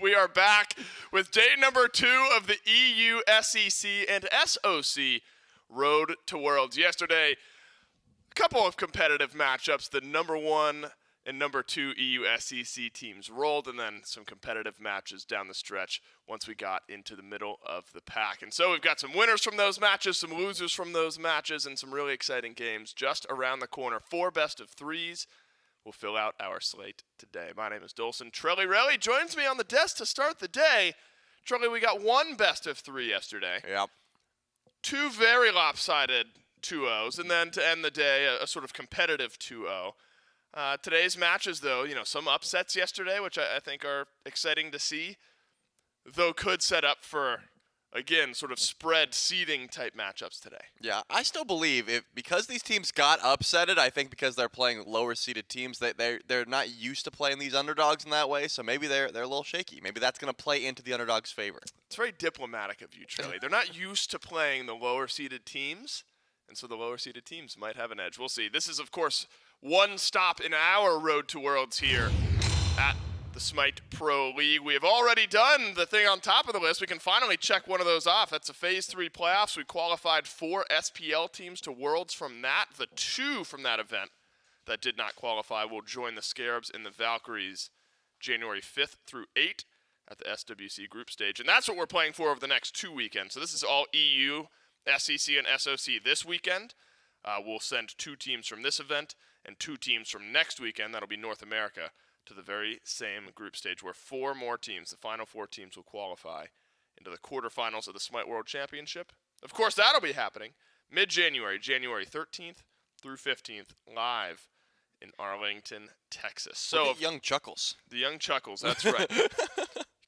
We are back with day number 2 of the EU, SEC, and SOC Road to Worlds. Yesterday, a couple of competitive matchups. The number 1 and number 2 EU, SEC teams rolled, and then some competitive matches down the stretch once we got into the middle of the pack. And so we've got some winners from those matches, some losers from those matches, and some really exciting games just around the corner. 4 best-of-3s will fill out our slate today. My name is Dolson. Trelly Relly joins me on the desk to start the day. Trelly, we got 1 best-of-3 yesterday. Yep. 2 very lopsided 2-0s, and then to end the day, a sort of competitive 2-0. Today's matches, though, some upsets yesterday, which I think are exciting to see, though could set up for, again, sort of spread seeding type matchups today. Yeah, I still believe because these teams got upsetted, I think because they're playing lower seeded teams, they're not used to playing these underdogs in that way, so maybe they're a little shaky. Maybe that's going to play into the underdog's favor. It's very diplomatic of you, Trelly. They're not used to playing the lower seeded teams, and so the lower seeded teams might have an edge. We'll see. This is, of course, one stop in our road to Worlds here at the Smite Pro League. We have already done the thing on top of the list. We can finally check one of those off. That's a Phase 3 playoffs. We qualified 4 SPL teams to Worlds from that. The 2 from that event that did not qualify will join the Scarabs and the Valkyries January 5th through 8th at the SWC group stage. And that's what we're playing for over the next 2 weekends. So this is all EU, SEC, and SOC this weekend. We'll send 2 teams from this event and 2 teams from next weekend, that'll be North America, to the very same group stage where 4 more teams, the final 4 teams, will qualify into the quarterfinals of the Smite World Championship. Of course, that'll be happening mid-January, January 13th through 15th, live in Arlington, Texas. So the young chuckles. The young chuckles, that's right.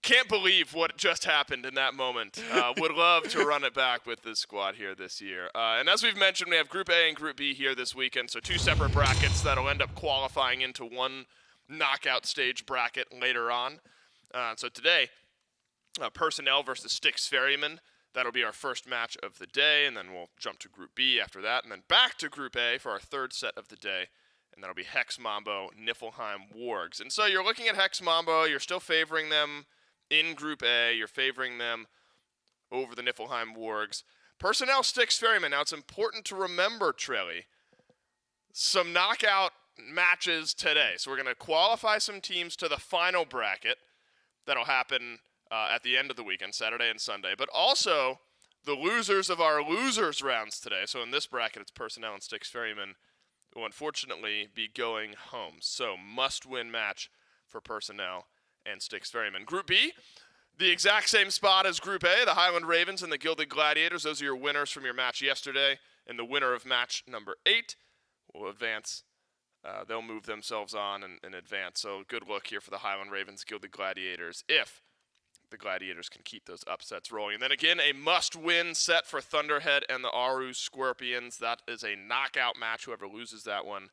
Can't believe what just happened in that moment. Would love to run it back with this squad here this year. And as we've mentioned, we have Group A and Group B here this weekend, so 2 separate brackets that'll end up qualifying into one knockout stage bracket later on. So today, Personel versus Styx Ferrymen. That'll be our first match of the day, and then we'll jump to Group B after that, and then back to Group A for our 3rd set of the day, and that'll be Hex Mambo, Niflheim Wargs. And so you're looking at Hex Mambo, you're still favoring them in Group A, you're favoring them over the Niflheim Wargs. Personel Styx Ferrymen. Now, it's important to remember, Trelly, some knockout matches today. So we're going to qualify some teams to the final bracket. That'll happen at the end of the weekend, Saturday and Sunday. But also, the losers of our losers rounds today. So in this bracket, it's Personel and Styx Ferrymen will unfortunately be going home. So must-win match for Personel and Styx Ferrymen. Group B, the exact same spot as Group A, the Highland Ravens and the Gilded Gladiators. Those are your winners from your match yesterday. And the winner of match number 8 will advance. They'll move themselves on and advance. So good look here for the Highland Ravens, Gilded Gladiators, if the Gladiators can keep those upsets rolling. And then again, a must-win set for Thunderhead and the Aru Scorpions. That is a knockout match. Whoever loses that one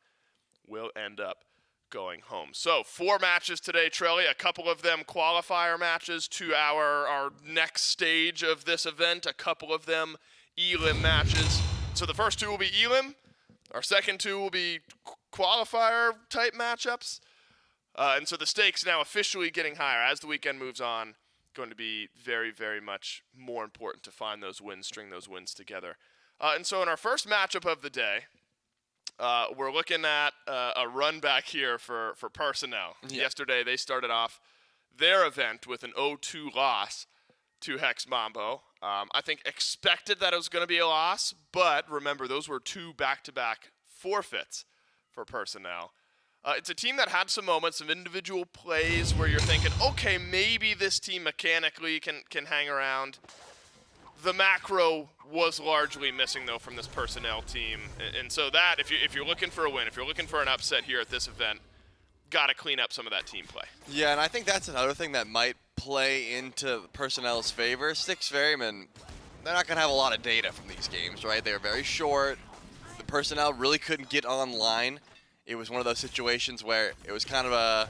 will end up going home. So 4 matches today, Trelly. A couple of them qualifier matches to our next stage of this event. A couple of them Elim matches. So the first 2 will be Elim. Our second 2 will be qualifier type matchups. And so the stakes now officially getting higher as the weekend moves on. Going to be very, very much more important to find those wins, string those wins together. And so in our first matchup of the day, we're looking at a run back here for Personel. Yeah. Yesterday, they started off their event with an 0-2 loss to Hex Mambo. I think expected that it was going to be a loss, but remember, those were 2 back-to-back forfeits for Personel. It's a team that had some moments, some individual plays where you're thinking, okay, maybe this team mechanically can hang around. The macro was largely missing, though, from this Personel team. And so that, if you're looking for a win, if you're looking for an upset here at this event, got to clean up some of that team play. Yeah, and I think that's another thing that might play into Personel's favor. Styx Ferrymen, they're not going to have a lot of data from these games, right? They're very short. The Personel really couldn't get online. It was one of those situations where it was kind of a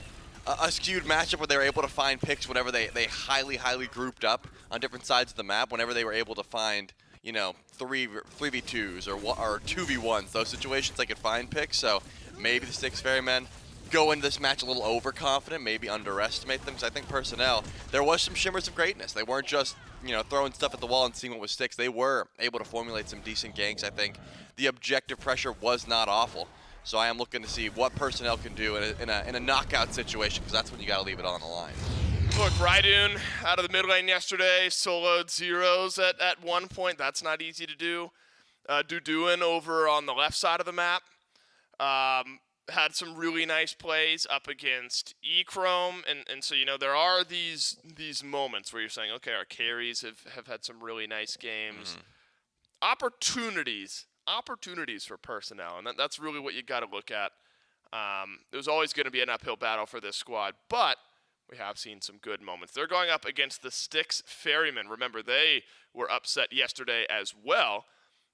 skewed matchup where they were able to find picks whenever they highly grouped up on different sides of the map, whenever they were able to find, 3v2s or 2v1s, those situations they could find picks. So maybe the Styx Ferrymen go into this match a little overconfident, maybe underestimate them. Because I think Personel, there was some shimmers of greatness. They weren't just, throwing stuff at the wall and seeing what was sticks. They were able to formulate some decent ganks. I think the objective pressure was not awful. So I am looking to see what Personel can do in a knockout situation, because that's when you got to leave it on the line. Look, RAIIDUN out of the mid lane yesterday, soloed zeros at one point. That's not easy to do. Duduin over on the left side of the map had some really nice plays up against Echrome, and so there are these moments where you're saying, okay, our carries have had some really nice games. Opportunities for Personel, and that's really what you got to look at. There's always going to be an uphill battle for this squad, but we have seen some good moments. They're going up against the Styx Ferrymen. Remember, they were upset yesterday as well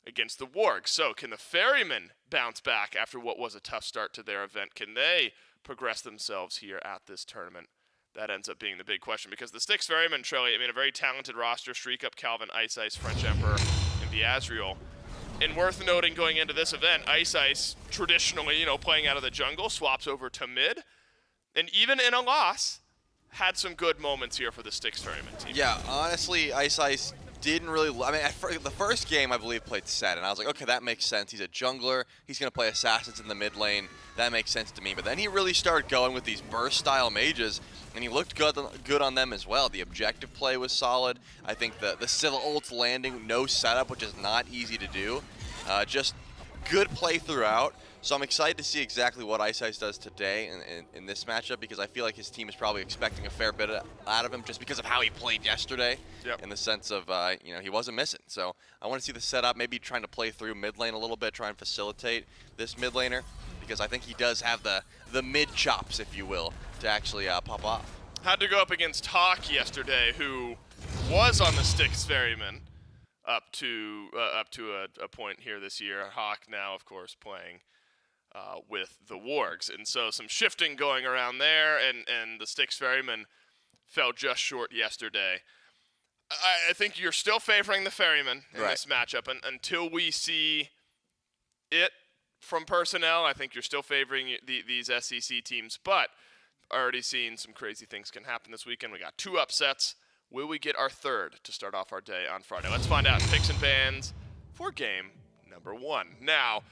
against the Wargs. So can the Ferrymen bounce back after what was a tough start to their event? Can they progress themselves here at this tournament? That ends up being the big question, because the Styx Ferrymen, Trelly, a very talented roster. StreakUp, Calvìn, iceice, TheFrenchEmperor, and BeAzrael. And worth noting going into this event, iceice, traditionally, playing out of the jungle, swaps over to mid. And even in a loss, had some good moments here for the Styx Ferrymen team. Yeah, honestly, iceice didn't really. The first game I believe played set, and I was like, okay, that makes sense. He's a jungler. He's gonna play assassins in the mid lane. That makes sense to me. But then he really started going with these burst-style mages, and he looked good on them as well. The objective play was solid. I think the Scylla ult landing, no setup, which is not easy to do. Just good play throughout. So I'm excited to see exactly what iceice does today in this matchup, because I feel like his team is probably expecting a fair bit out of him just because of how he played yesterday. Yep. In the sense of, he wasn't missing. So I want to see the setup, maybe trying to play through mid lane a little bit, try and facilitate this mid laner, because I think he does have the mid chops, if you will, to actually pop off. Had to go up against Hawk yesterday, who was on the Styx Ferrymen up to a point here this year. Hawk now, of course, playing with the Wargs, and so some shifting going around there, and the Styx Ferrymen fell just short yesterday. I think you're still favoring the Ferrymen in this matchup, and until we see it from Personel, I think you're still favoring these SEC teams, but already seeing some crazy things can happen this weekend. We got 2 upsets. Will we get our third to start off our day on Friday? Let's find out in Picks and Bans for game number 1. Now,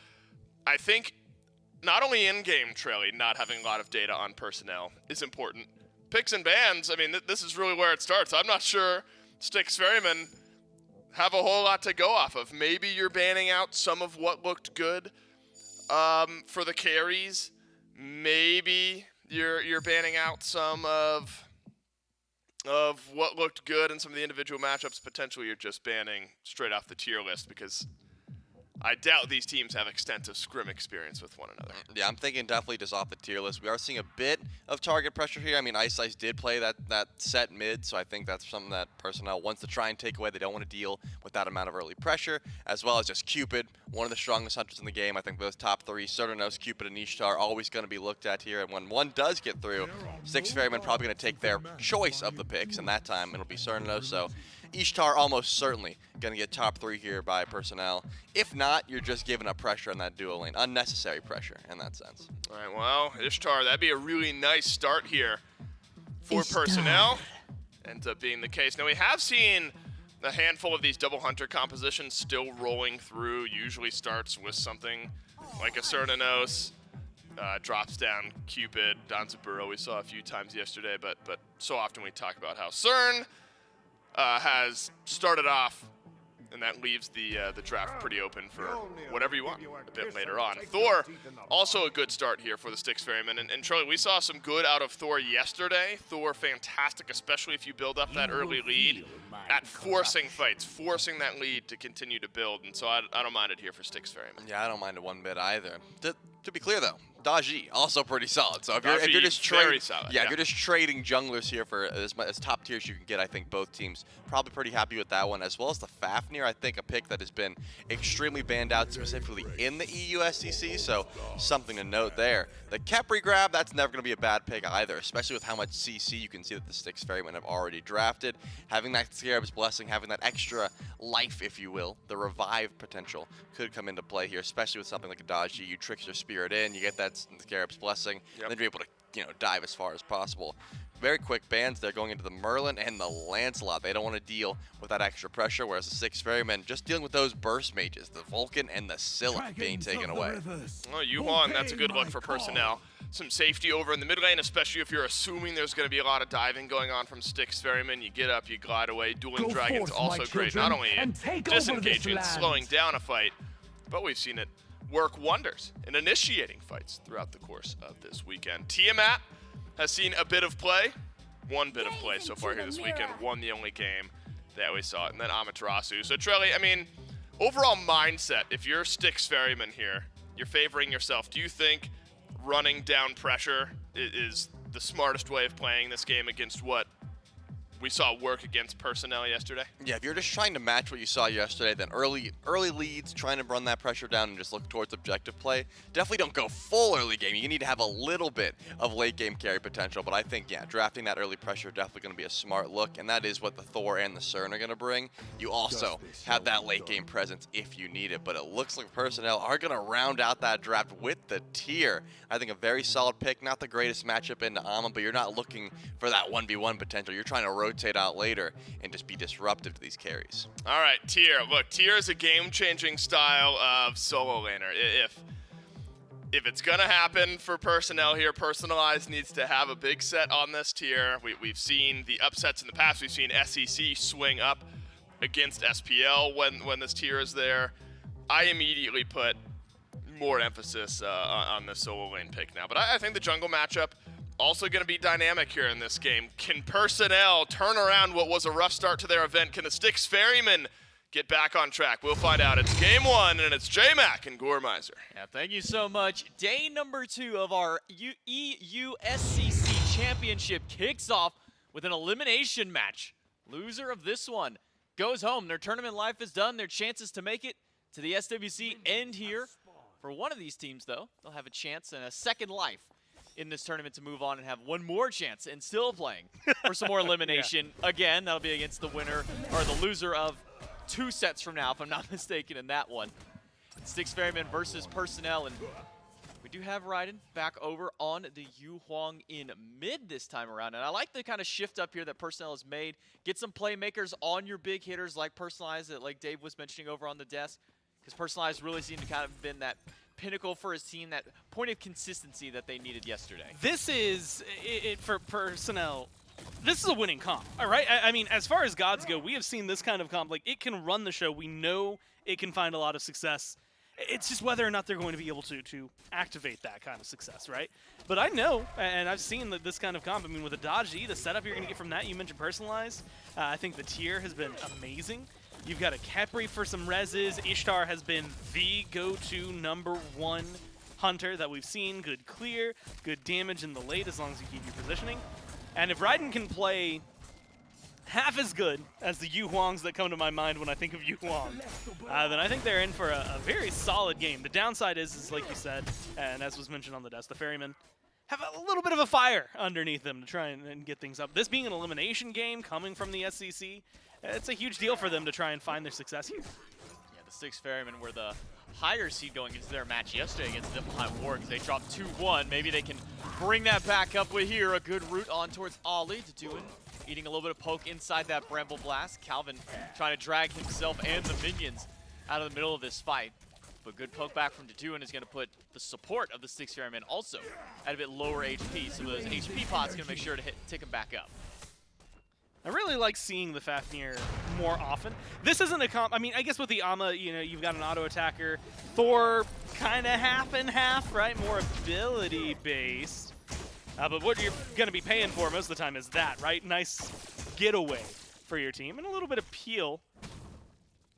I think not only in-game, Trelly, not having a lot of data on Personel is important. Picks and Bans, this is really where it starts. I'm not sure Styx Ferrymen have a whole lot to go off of. Maybe you're banning out some of what looked good for the carries. Maybe you're banning out some of what looked good in some of the individual matchups. Potentially you're just banning straight off the tier list, because I doubt these teams have extensive scrim experience with one another. Yeah, I'm thinking definitely just off the tier list. We are seeing a bit of target pressure here. iceice did play that set mid, so I think that's something that Personel wants to try and take away. They don't want to deal with that amount of early pressure, as well as just Cupid, one of the strongest hunters in the game. I think those top 3, Cernunnos, Cupid, and Ishtar, always going to be looked at here. And when one does get through, Styx Ferrymen probably going to take their choice of the picks, and that time it'll be Cernunnos. So Ishtar almost certainly going to get top 3 here by Personel. If not, you're just giving up pressure on that duo lane. Unnecessary pressure in that sense. All right, well, Ishtar, that'd be a really nice start here for Personel. Ends up being the case. Now, we have seen a handful of these double hunter compositions still rolling through. Usually starts with something like a Cernunnos, drops down Cupid, Danzaburou we saw a few times yesterday, but so often we talk about how Cern has started off, and that leaves the draft pretty open for whatever you want a bit later on. Thor, also a good start here for the Styx Ferrymen. And Charlie, we saw some good out of Thor yesterday. Thor fantastic, especially if you build up that early lead at forcing fights, forcing that lead to continue to build. And so I don't mind it here for Styx Ferrymen. Yeah, I don't mind it one bit either. To be clear, though, Daji also pretty solid. So if you're just very solid, if you're just trading junglers here for as top tiers you can get, I think both teams probably pretty happy with that one, as well as the Fafnir. I think a pick that has been extremely banned out specifically in the EUSCC, so something to note there. The Khepri grab, that's never going to be a bad pick either, especially with how much CC you can see that the Styx Ferrymen have already drafted. Having that Scarab's Blessing, having that extra life, if you will, the revive potential could come into play here, especially with something like a Daji. You trickster spirit in, you get that resets and the Scarab's Blessing, and then you're able to, dive as far as possible. Very quick bans. They're going into the Merlin and the Lancelot. They don't want to deal with that extra pressure, whereas the Styx Ferrymen just dealing with those burst mages, the Vulcan and the Scylla being taken away. Oh, Huang, that's a good look for Personel. Some safety over in the mid lane, especially if you're assuming there's going to be a lot of diving going on from Styx Ferrymen. You get up, you glide away. Dueling Dragon's also great, not only disengaging, slowing down a fight, but we've seen it work wonders in initiating fights throughout the course of this weekend. Tiamat has seen a bit of play, one bit of play so far here this weekend, won the only game that we saw it, and then Amaterasu. So Trelly, I mean, overall mindset, if you're Styx Ferryman here, you're favoring yourself, do you think running down pressure is the smartest way of playing this game against what we saw work against Personel yesterday? Yeah, if you're just trying to match what you saw yesterday, then early leads, trying to run that pressure down and just look towards objective play, definitely don't go full early game. You need to have a little bit of late game carry potential, but I think, yeah, drafting that early pressure definitely going to be a smart look, and that is what the Thor and the Cern are going to bring. You also have that late game presence if you need it, but it looks like Personel are going to round out that draft with the tier. I think a very solid pick, not the greatest matchup into Ama, but you're not looking for that 1v1 potential. You're trying to rotate out later and just be disruptive to these carries. All right, tier. Look, tier is a game-changing style of solo laner. If it's going to happen for Personel here, Personalised needs to have a big set on this tier. We've seen the upsets in the past. We've seen SEC swing up against SPL when this tier is there. I immediately put more emphasis on this solo lane pick now. But I think the jungle matchup also going to be dynamic here in this game. Can Personel turn around what was a rough start to their event? Can the Styx Ferrymen get back on track? We'll find out. It's game one, and it's J-Mac and Gormizer. Yeah, thank you so much. Day number 2 of our EUSCC Championship kicks off with an elimination match. Loser of this one goes home. Their tournament life is done. Their chances to make it to the SWC end here. For one of these teams, though, they'll have a chance and a second life in this tournament to move on and have one more chance and still playing for some more elimination. Yeah. Again, that'll be against the winner or the loser of 2 sets from now, if I'm not mistaken, in that one. Styx Ferrymen versus Personel, and we do have RAIIDUN back over on the Huang in mid this time around. And I like the kind of shift up here that Personel has made. Get some playmakers on your big hitters like Personalised, that like Dave was mentioning over on the desk, because Personalised really seemed to kind of been that pinnacle for his team, that point of consistency that they needed yesterday. This is, for Personel, this is a winning comp, all right? I mean, as far as gods go, we have seen this kind of comp. Like, it can run the show. We know it can find a lot of success. It's just whether or not they're going to be able to activate that kind of success, right? But I know, and I've seen that this kind of comp, I mean, with a Dodge E, the setup you're going to get from that, you mentioned Personalised. I think the tier has been amazing. You've got a Khepri for some reses. Ishtar has been the go-to #1 hunter that we've seen. Good clear, good damage in the late as long as you keep your positioning. And if RAIIDUN can play half as good as the Huangs that come to my mind when I think of Huang, then I think they're in for a very solid game. The downside is like you said, and as was mentioned on the desk, the Ferrymen have a little bit of a fire underneath them to try and get things up. This being an elimination game coming from the SEC, it's a huge deal for them to try and find their success here. Yeah, the Styx Ferrymen were the higher seed going into their match yesterday against the High War because they dropped 2-1. Maybe they can bring that back up with here. A good route on towards Olllly. Duduin eating a little bit of poke inside that Bramble Blast. Calvìn trying to drag himself and the minions out of the middle of this fight. But good poke back from Duduin is going to put the support of the Styx Ferrymen also at a bit lower HP. So those HP pots going to make sure to tick him back up. I really like seeing the Fafnir more often. This isn't a comp. I mean, I guess with the Ama, you know, you've got an auto attacker. Thor, kind of half and half, right? More ability based. But what you're going to be paying for most of the time is that, right? Nice getaway for your team, and a little bit of peel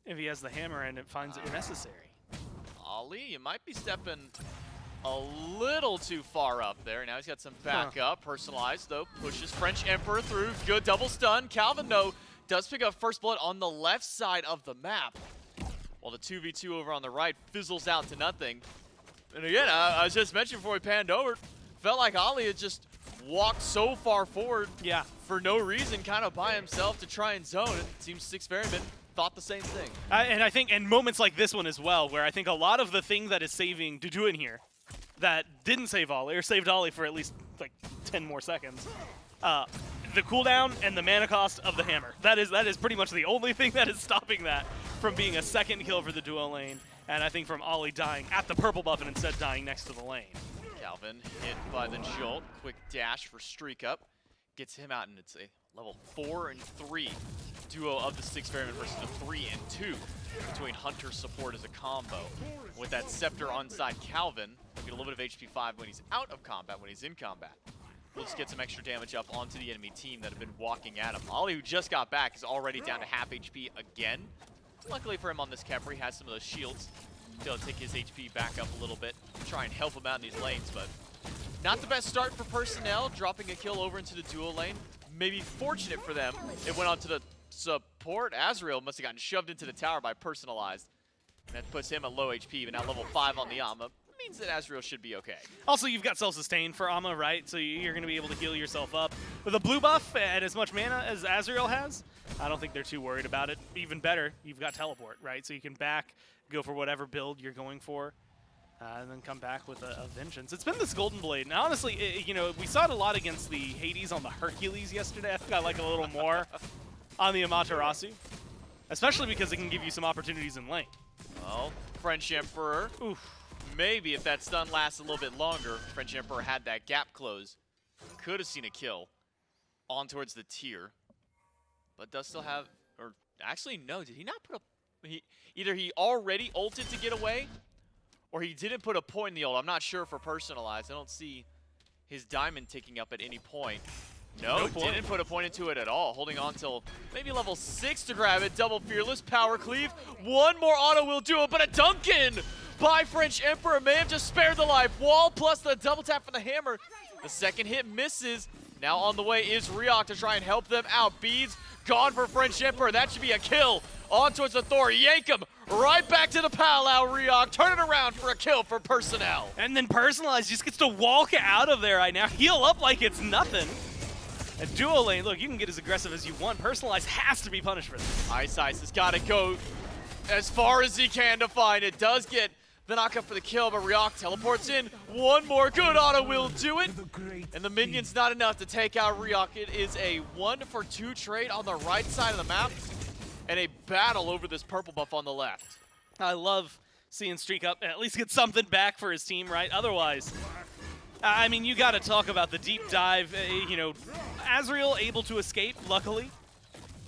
if he has the hammer and it finds it necessary. Olllly, you might be stepping a little too far up there. Now he's got some backup. Personalised, though, pushes French Emperor through. Good double stun. Calvìn, though, does pick up first blood on the left side of the map, while the 2v2 over on the right fizzles out to nothing. And again, I was just mentioning before we panned over, felt like Olllly had just walked so far forward for no reason, kind of by himself to try and zone. It seems Styx Ferrymen thought the same thing. And I think, and moments like this one as well, where I think a lot of the thing that is saving Duduin here that didn't save Olllly, or saved Olllly for at least like 10 more seconds. The cooldown and the mana cost of the hammer. That is pretty much the only thing that is stopping that from being a second kill for the duo lane. And I think from Olllly dying at the purple buff and instead dying next to the lane. Calvìn hit by the jolt. Quick dash for StreakUp. Gets him out, and it's a level 4 and 3 duo of the Styx Ferrymen versus the 3 and 2 between Hunter support as a combo. With that Scepter on side, Calvìn will get a little bit of HP 5 when he's out of combat. When he's in combat, we'll just get some extra damage up onto the enemy team that have been walking at him. Olllly, who just got back, is already down to half HP again. Luckily for him on this Khepri, has some of those shields. He'll take his HP back up a little bit, try and help him out in these lanes, but not the best start for Personel, dropping a kill over into the duo lane. Maybe fortunate for them, it went on to the support. BeAzrael must have gotten shoved into the tower by Personalised. And that puts him at low HP, but now level 5 on the Amma. Means that BeAzrael should be okay. Also, you've got self-sustain for Amma, right? So you're going to be able to heal yourself up. With a blue buff and as much mana as BeAzrael has, I don't think they're too worried about it. Even better, you've got teleport, right? So you can back, go for whatever build you're going for, and then come back with a vengeance. It's been this Golden Blade. And honestly, you know, we saw it a lot against the Hades on the Hercules yesterday. I think I like it a little more on the Amaterasu, especially because it can give you some opportunities in lane. Well, TheFrenchEmperor. Oof. Maybe if that stun lasts a little bit longer, TheFrenchEmperor had that gap close. Could have seen a kill on towards the tier, but does still have, or actually no, did he not put a, either he already ulted to get away, or he didn't put a point in the ult. I'm not sure for Personalised. I don't see his diamond ticking up at any point. No, didn't put a point into it at all. Holding on till maybe level 6 to grab it. Double Fearless, power cleave. One more auto will do it, but a Duncan by TheFrenchEmperor may have just spared the life. Wall plus the double tap for the hammer. The second hit misses. Now on the way is reeok to try and help them out. Beads gone for TheFrenchEmperor. That should be a kill. On towards the Thor. Yank him right back to the powwow. reeok. Turn it around for a kill for Personel. And then Personalised just gets to walk out of there right now. Heal up like it's nothing. A duo lane, look, you can get as aggressive as you want. Personalised has to be punished for this. iceice has got to go as far as he can to find it. Does get the knockup for the kill, but reeok teleports in. One more good auto will do it. And the minion's not enough to take out reeok. It is a 1-for-2 trade on the right side of the map, and a battle over this purple buff on the left. I love seeing StreakUp at least get something back for his team, right? Otherwise, I mean, you got to talk about the deep dive. You know, BeAzrael able to escape, luckily,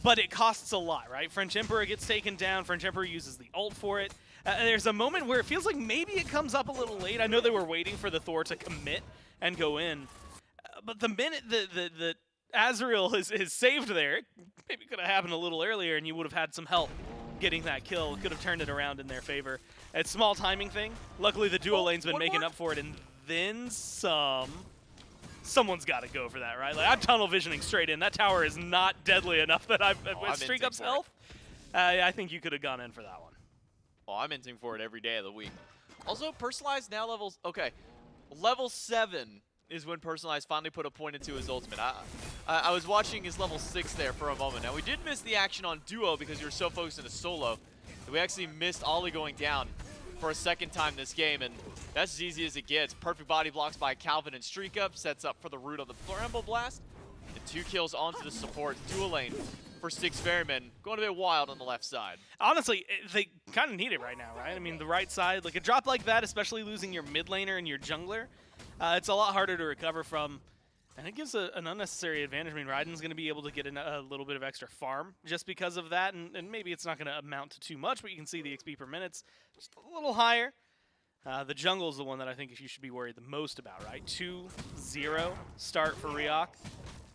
but it costs a lot, right? TheFrenchEmperor gets taken down. TheFrenchEmperor uses the ult for it. There's a moment where it feels like maybe it comes up a little late. I know they were waiting for the Thor to commit and go in, but the minute the BeAzrael is saved there, it maybe could have happened a little earlier, and you would have had some help getting that kill. Could have turned it around in their favor. It's a small timing thing. Luckily, the duo lane's been making up for it, and then some. Someone's got to go for that, right? Like, I'm tunnel visioning straight in. That tower is not deadly enough that with StreakUp's health, I think you could have gone in for that one. Oh, I'm inting for it every day of the week. Also, Personalised now levels, okay, level 7 is when Personalised finally put a point into his ultimate. I was watching his level 6 there for a moment. Now, we did miss the action on duo because you were so focused on the solo that we actually missed Olllly going down for a second time this game, and that's as easy as it gets. Perfect body blocks by Calvìn and StreakUp, sets up for the root of the Bramble Blast, and 2 kills onto the support. Dual lane for Styx Ferrymen, going a bit wild on the left side. Honestly, they kind of need it right now, right? I mean, the right side, like a drop like that, especially losing your mid laner and your jungler, it's a lot harder to recover from, and it gives an unnecessary advantage. I mean, RAIIDUN's going to be able to get a little bit of extra farm just because of that, and maybe it's not going to amount to too much, but you can see the XP per minute's just a little higher. The jungle is the one that I think you should be worried the most about, right? 2-0 start for reeok.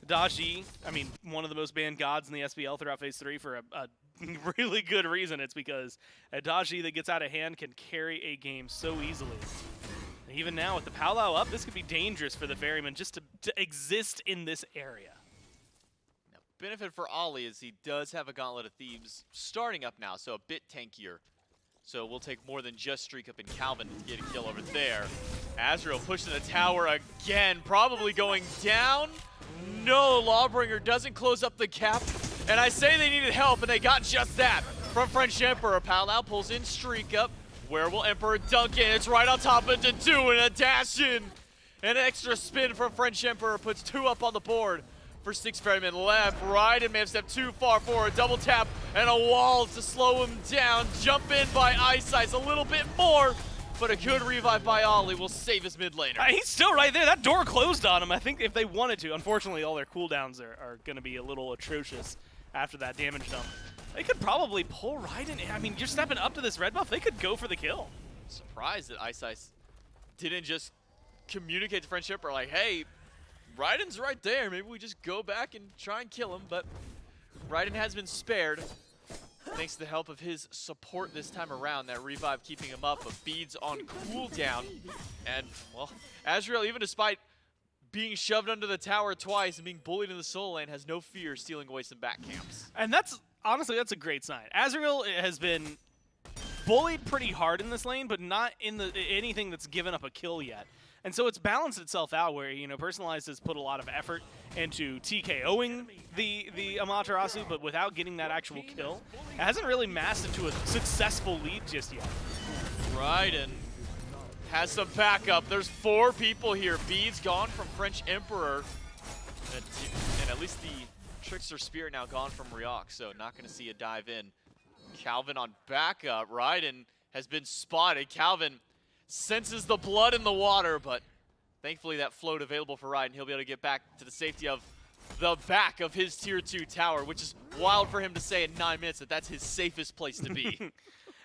Daji, I mean, one of the most banned gods in the SPL throughout Phase 3 for a really good reason. It's because a Daji that gets out of hand can carry a game so easily. And even now, with the powwow up, this could be dangerous for the Ferryman just to exist in this area. Now, benefit for Olllly is he does have a Gauntlet of Thieves starting up now, so a bit tankier. So we'll take more than just StreakUp and Calvìn to get a kill over there. BeAzrael pushing the tower again, probably going down. No, Lawbringer doesn't close up the gap. And I say they needed help, and they got just that from TheFrenchEmperor. Powwow pulls in StreakUp. Where will Emperor dunk in? It's right on top of Duduin, a dash in. An extra spin for French Emperor puts 2 up on the board for Styx Ferrymen. Left, right, and may have stepped too far forward. Double tap and a wall to slow him down. Jump in by iceice a little bit more, but a good revive by Olllly will save his mid laner. He's still right there. That door closed on him. I think if they wanted to, unfortunately, all their cooldowns are going to be a little atrocious after that damage dump. They could probably pull RAIDUN in. I mean, you're stepping up to this red buff. They could go for the kill. Surprised that iceice didn't just communicate to French Emperor like, hey, RAIDUN's right there. Maybe we just go back and try and kill him. But RAIDUN has been spared thanks to the help of his support this time around. That revive keeping him up, but beads on cooldown. And, well, BeAzrael, even despite being shoved under the tower twice and being bullied in the solo lane, has no fear stealing away some back camps. And that's, honestly, that's a great sign. BeAzrael has been bullied pretty hard in this lane, but not in anything that's given up a kill yet. And so it's balanced itself out where, you know, Personalised has put a lot of effort into TKOing the Amaterasu, but without getting that actual kill. It hasn't really massed into a successful lead just yet. RAIDUN has some backup. There's 4 people here. Beads gone from French Emperor. And at least the Trickster Spear now gone from reeok, so not going to see a dive in. Calvìn on backup. RAIDUN has been spotted. Calvìn senses the blood in the water, but thankfully that float available for RAIDUN. He'll be able to get back to the safety of the back of his tier 2 tower, which is wild for him to say in 9 minutes that that's his safest place to be.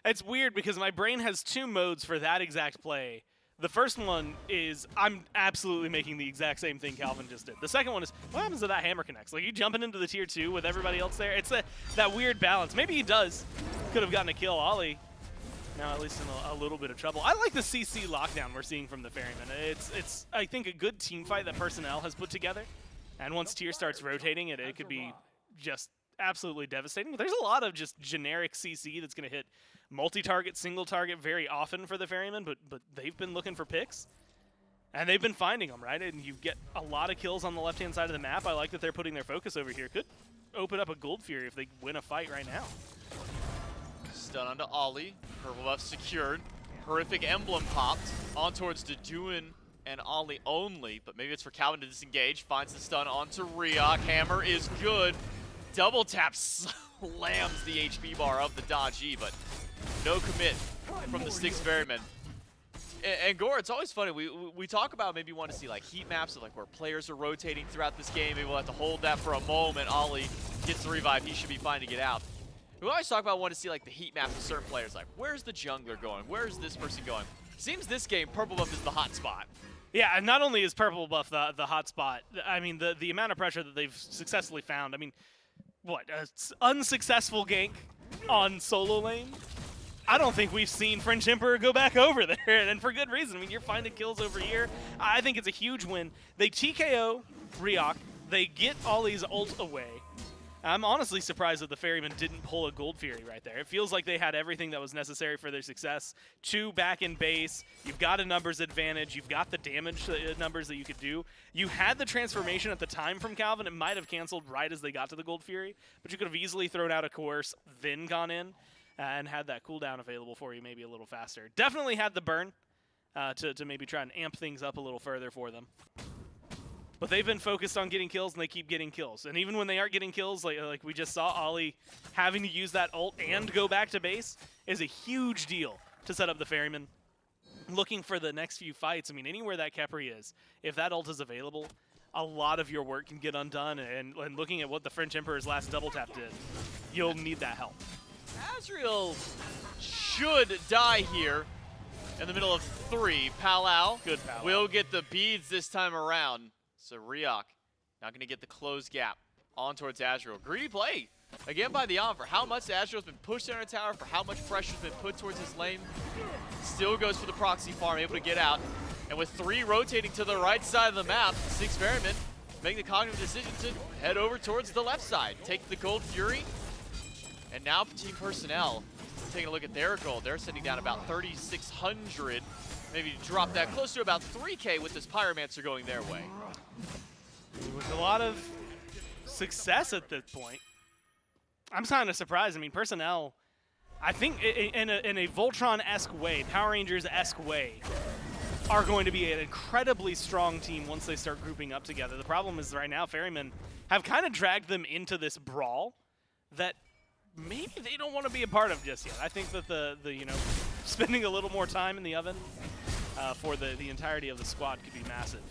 It's weird because my brain has 2 modes for that exact play. The first one is I'm absolutely making the exact same thing Calvìn just did. The second one is what happens if that hammer connects? Like, you jumping into the tier 2 with everybody else there? It's that weird balance. Maybe he does. Could have gotten a kill. Olllly now at least in a little bit of trouble. I like the CC lockdown we're seeing from the Ferrymen. It's I think a good team fight that Personel has put together. And once tier starts rotating, it could be just absolutely devastating. But there's a lot of just generic CC that's going to hit multi-target, single-target very often for the Ferrymen, but they've been looking for picks. And they've been finding them, right? And you get a lot of kills on the left-hand side of the map. I like that they're putting their focus over here. Could open up a Gold Fury if they win a fight right now. Stun onto Olllly. Purple buff secured. Horrific emblem popped on towards Duduin and Olllly only, but maybe it's for Calvìn to disengage. Finds the stun onto reeok. Hammer is good. Double tap slams the HP bar of the dodge E, but no commit from the Styx Ferrymen. And Gore, it's always funny. We talk about maybe want to see like heat maps of like where players are rotating throughout this game. Maybe we'll have to hold that for a moment. Olllly gets the revive. He should be fine to get out. We always talk about want to see like the heat maps of certain players. Like, where's the jungler going? Where's this person going? Seems this game, purple buff is the hot spot. Yeah, and not only is purple buff the hot spot, I mean, the amount of pressure that they've successfully found. I mean, what, an unsuccessful gank on solo lane? I don't think we've seen French Emperor go back over there, and for good reason. I mean, you're finding kills over here. I think it's a huge win. They TKO reeok. They get Ollly's ult away. I'm honestly surprised that the Ferrymen didn't pull a Gold Fury right there. It feels like they had everything that was necessary for their success. 2 back in base. You've got a numbers advantage. You've got the damage numbers that you could do. You had the transformation at the time from Calvìn. It might have canceled right as they got to the Gold Fury, but you could have easily thrown out a Coerce, then gone in, and had that cooldown available for you maybe a little faster. Definitely had the burn to maybe try and amp things up a little further for them. But they've been focused on getting kills, and they keep getting kills. And even when they aren't getting kills, like we just saw, Olllly having to use that ult and go back to base is a huge deal to set up the Ferrymen. Looking for the next few fights, I mean, anywhere that Khepri is, if that ult is available, a lot of your work can get undone. And looking at what the French Emperor's last double tap did, you'll need that help. BeAzrael should die here in the middle of 3. Palau Good Palau. will get the beads this time around. So reeok not going to get the close gap on towards BeAzrael. Greedy play again by the for how much BeAzrael's been pushed under tower, for how much pressure's been put towards his lane. Still goes for the proxy farm, able to get out. And with 3 rotating to the right side of the map, Styx Ferrymen make the cognitive decision to head over towards the left side. Take the Gold Fury. And now Team Personel taking a look at their gold. They're sitting down about 3,600. Maybe drop that close to about 3K with this Pyromancer going their way. With a lot of success at this point. I'm kind of surprised. I mean, Personel, I think in a Voltron-esque way, Power Rangers-esque way, are going to be an incredibly strong team once they start grouping up together. The problem is right now, Ferrymen have kind of dragged them into this brawl that maybe they don't want to be a part of just yet. I think that the spending a little more time in the oven for the entirety of the squad could be massive.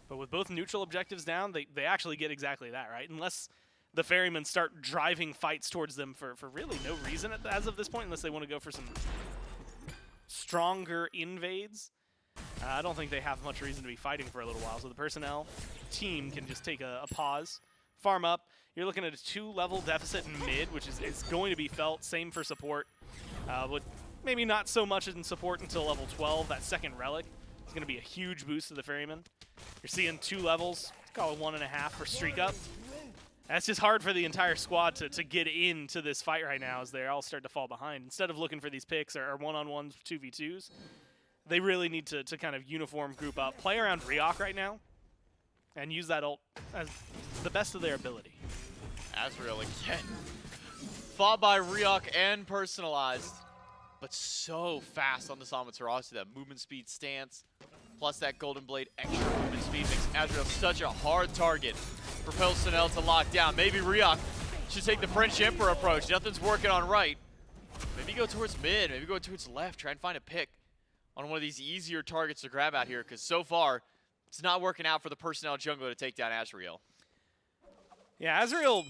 But with both neutral objectives down, they actually get exactly that, right? Unless the Ferrymen start driving fights towards them for really no reason as of this point, unless they want to go for some stronger invades. I don't think they have much reason to be fighting for a little while, so the Personnel team can just take a pause, farm up. You're looking at a 2-level deficit in mid, which is going to be felt. Same for support, but maybe not so much in support until level 12. That second relic is going to be a huge boost to the Ferrymen. You're seeing 2 levels, let's call it 1.5 for StreakUp. That's just hard for the entire squad to get into this fight right now as they all start to fall behind. Instead of looking for these picks or one-on-ones, 2v2s, they really need to kind of uniform group up, play around reeok right now, and use that ult as the best of their ability. Azrael again. Fought by reeok and Personalised, but so fast on this Amaterasu. That movement speed stance, plus that Golden Blade extra movement speed makes Azrael such a hard target for Personel to lock down. Maybe reeok should take the French Emperor approach. Nothing's working on right. Maybe go towards mid, maybe go towards left, try and find a pick on one of these easier targets to grab out here, because so far, it's not working out for the Personel jungler to take down Azrael. Yeah, Azrael,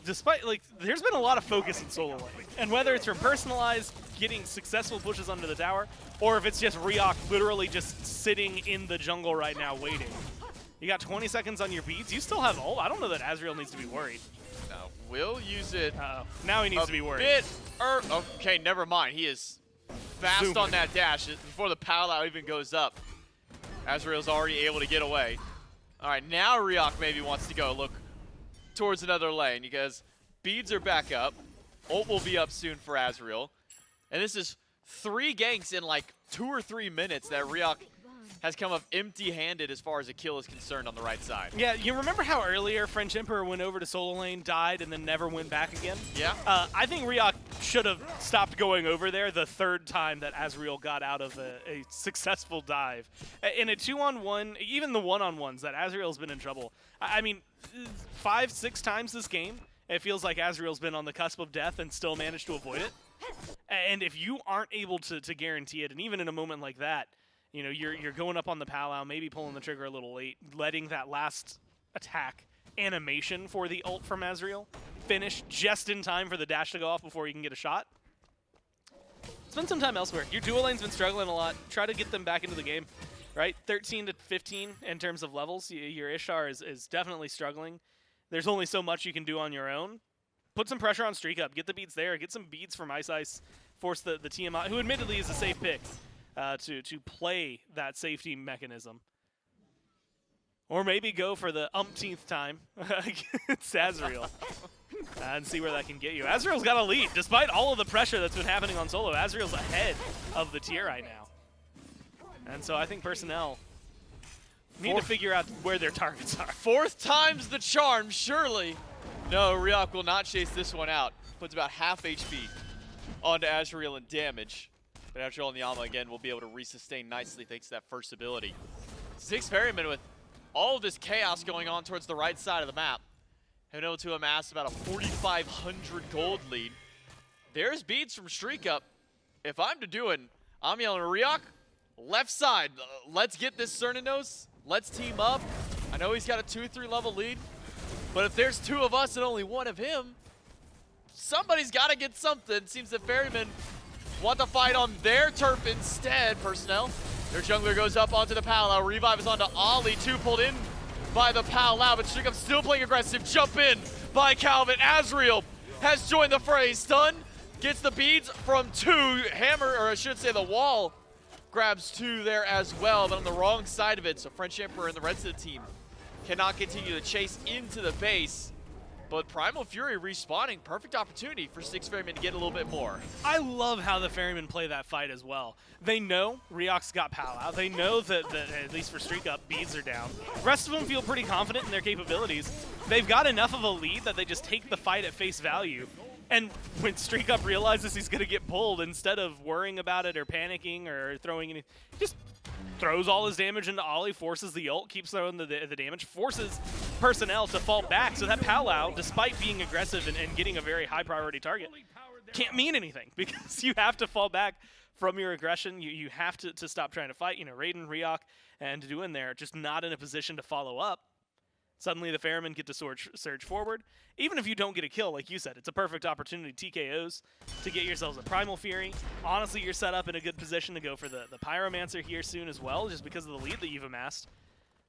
despite, there's been a lot of focus in solo lane. And whether it's from Personalised getting successful pushes under the tower, or if it's just reeok literally just sitting in the jungle right now waiting. You got 20 seconds on your beads. You still have ult. I don't know that Azrael needs to be worried. No, will use it. Now he needs to be worried. Okay, never mind. He is fast Zoom. on that dash before the power even goes up. Azrael's already able to get away. All right, now reeok maybe wants to go look towards another lane because beads are back up. Ult will be up soon for Azrael. And this is 3 ganks in like 2 or 3 minutes that reeok has come up empty-handed as far as a kill is concerned on the right side. Yeah, you remember how earlier French Emperor went over to solo lane, died, and then never went back again? Yeah. I think reeok should have stopped going over there the 3rd time that Azrael got out of a successful dive. In a 2-on-1, even the 1-on-1s, that Azrael's been in trouble. I mean, 5-6 times this game, it feels like Azrael's been on the cusp of death and still managed to avoid it. And if you aren't able to guarantee it, and even in a moment like that, you know, you're going up on the powwow, maybe pulling the trigger a little late, letting that last attack animation for the ult from Azrael finish just in time for the dash to go off before you can get a shot. Spend some time elsewhere. Your dual lane's been struggling a lot. Try to get them back into the game, right? 13 to 15 in terms of levels. Your Ishtar is definitely struggling. There's only so much you can do on your own. Put some pressure on StreakUp. Get the beads there. Get some beads from iceice. Force the Tiamat, who admittedly is a safe pick, to play that safety mechanism. Or maybe go for the umpteenth time against Azrael and see where that can get you. Azrael's got a lead. Despite all of the pressure that's been happening on solo, Azrael's ahead of the tier right now. And so I think Personel need to figure out where their targets are. 4th time's the charm, surely. No, reeok will not chase this one out. Puts about half HP onto Azrael in damage. But after all, Nyama again will be able to resustain nicely thanks to that first ability. Styx Ferrymen with all of this chaos going on towards the right side of the map, have been able to amass about a 4,500 gold lead. There's beads from StreakUp. If I'm Duduin, I'm yelling reeok, left side. Let's get this Cernunnos. Let's team up. I know he's got a 2-3 level lead, but if there's 2 of us and only 1 of him, somebody's got to get something. Seems that Ferrymen want to fight on their turf instead. Personel, their jungler goes up onto the powwow. Revive is onto Olllly. 2 pulled in by the powwow, but StreakUp still playing aggressive. Jump in by Calvìn. Azrael has joined the fray. Stun gets the beads from 2. Hammer, or I should say the wall, grabs 2 there as well, but on the wrong side of it. So French Emperor and the rest of the team cannot continue to chase into the base. But Primal Fury respawning, perfect opportunity for Styx Ferrymen to get a little bit more. I love how the Ferrymen play that fight as well. They know reeok's got powwow. They know that, at least for StreakUp, beads are down. The rest of them feel pretty confident in their capabilities. They've got enough of a lead that they just take the fight at face value. And when StreakUp realizes he's going to get pulled, instead of worrying about it or panicking or throwing any, just throws all his damage into Olllly, forces the ult, keeps throwing the damage, forces Personel to fall back. So that powwow, despite being aggressive and getting a very high priority target, can't mean anything because you have to fall back from your aggression. You have to stop trying to fight. You know, RAIIDUN, reeok, and Duduin there just not in a position to follow up. Suddenly the Ferrymen get to surge forward. Even if you don't get a kill, like you said, it's a perfect opportunity, TKOs, to get yourselves a Primal Fury. Honestly, you're set up in a good position to go for the Pyromancer here soon as well, just because of the lead that you've amassed.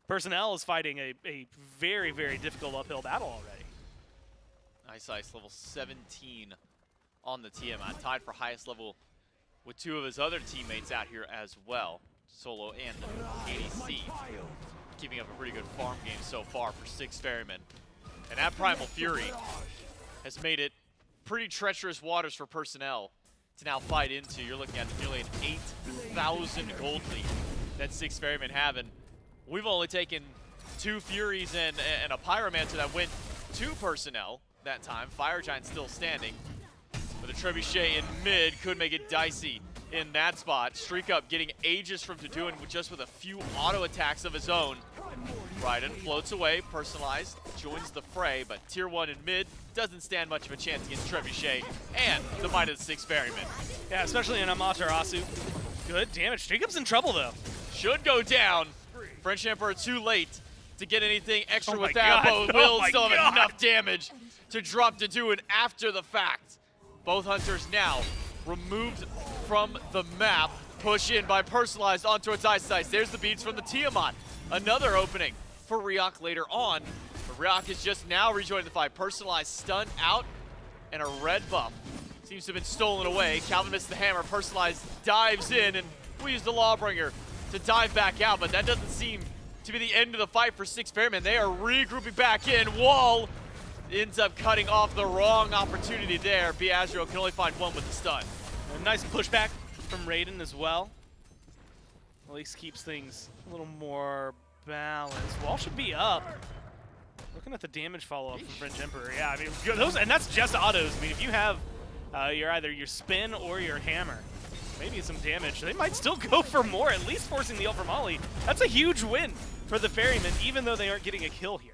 Personel is fighting a very, very difficult uphill battle already. iceice level 17 on the Tiamat, tied for highest level with two of his other teammates out here as well, Solo and ADC. Keeping up a pretty good farm game so far for Styx Ferrymen. And that Primal Fury has made it pretty treacherous waters for Personel to now fight into. You're looking at nearly an 8,000 gold lead that Styx Ferrymen have. And we've only taken 2 Furies and a Pyromancer that went to Personel that time. Fire Giant still standing. But the Trebuchet in mid could make it dicey in that spot. StreakUp getting Aegis from Duduin just with a few auto attacks of his own. RAIIDUN floats away, Personalised, joins the fray, but tier 1 in mid doesn't stand much of a chance against Trebuchet and the might of the Styx Ferrymen. Yeah, especially in Amaterasu. Good damage. StreakUp's in trouble though. Should go down. FrenchEmperor too late to get anything extra Oh with my that, God. but will Oh my still have God. enough damage to drop Duduin after the fact. Both hunters now removed from the map. Push in by Personalised onto its iceice. There's the beats from the Tiamat. Another opening for reeok later on. But reeok is just now rejoining the fight. Personalised stunned out, and a red buff seems to have been stolen away. Calvìn missed the hammer. Personalised dives in, and we use the Lawbringer to dive back out, but that doesn't seem to be the end of the fight for Styx Ferrymen. They are regrouping back in. Wall ends up cutting off the wrong opportunity there. BeAzrael can only find one with the stun. A nice pushback from RAIIDUN as well. At least keeps things a little more balanced. Wall should be up. Looking at the damage follow-up from FrenchEmperor. Yeah, I mean, those, and that's just autos. I mean, if you have either your spin or your hammer, maybe some damage, they might still go for more, at least forcing the ult from Olllly. That's a huge win for the Ferrymen, even though they aren't getting a kill here.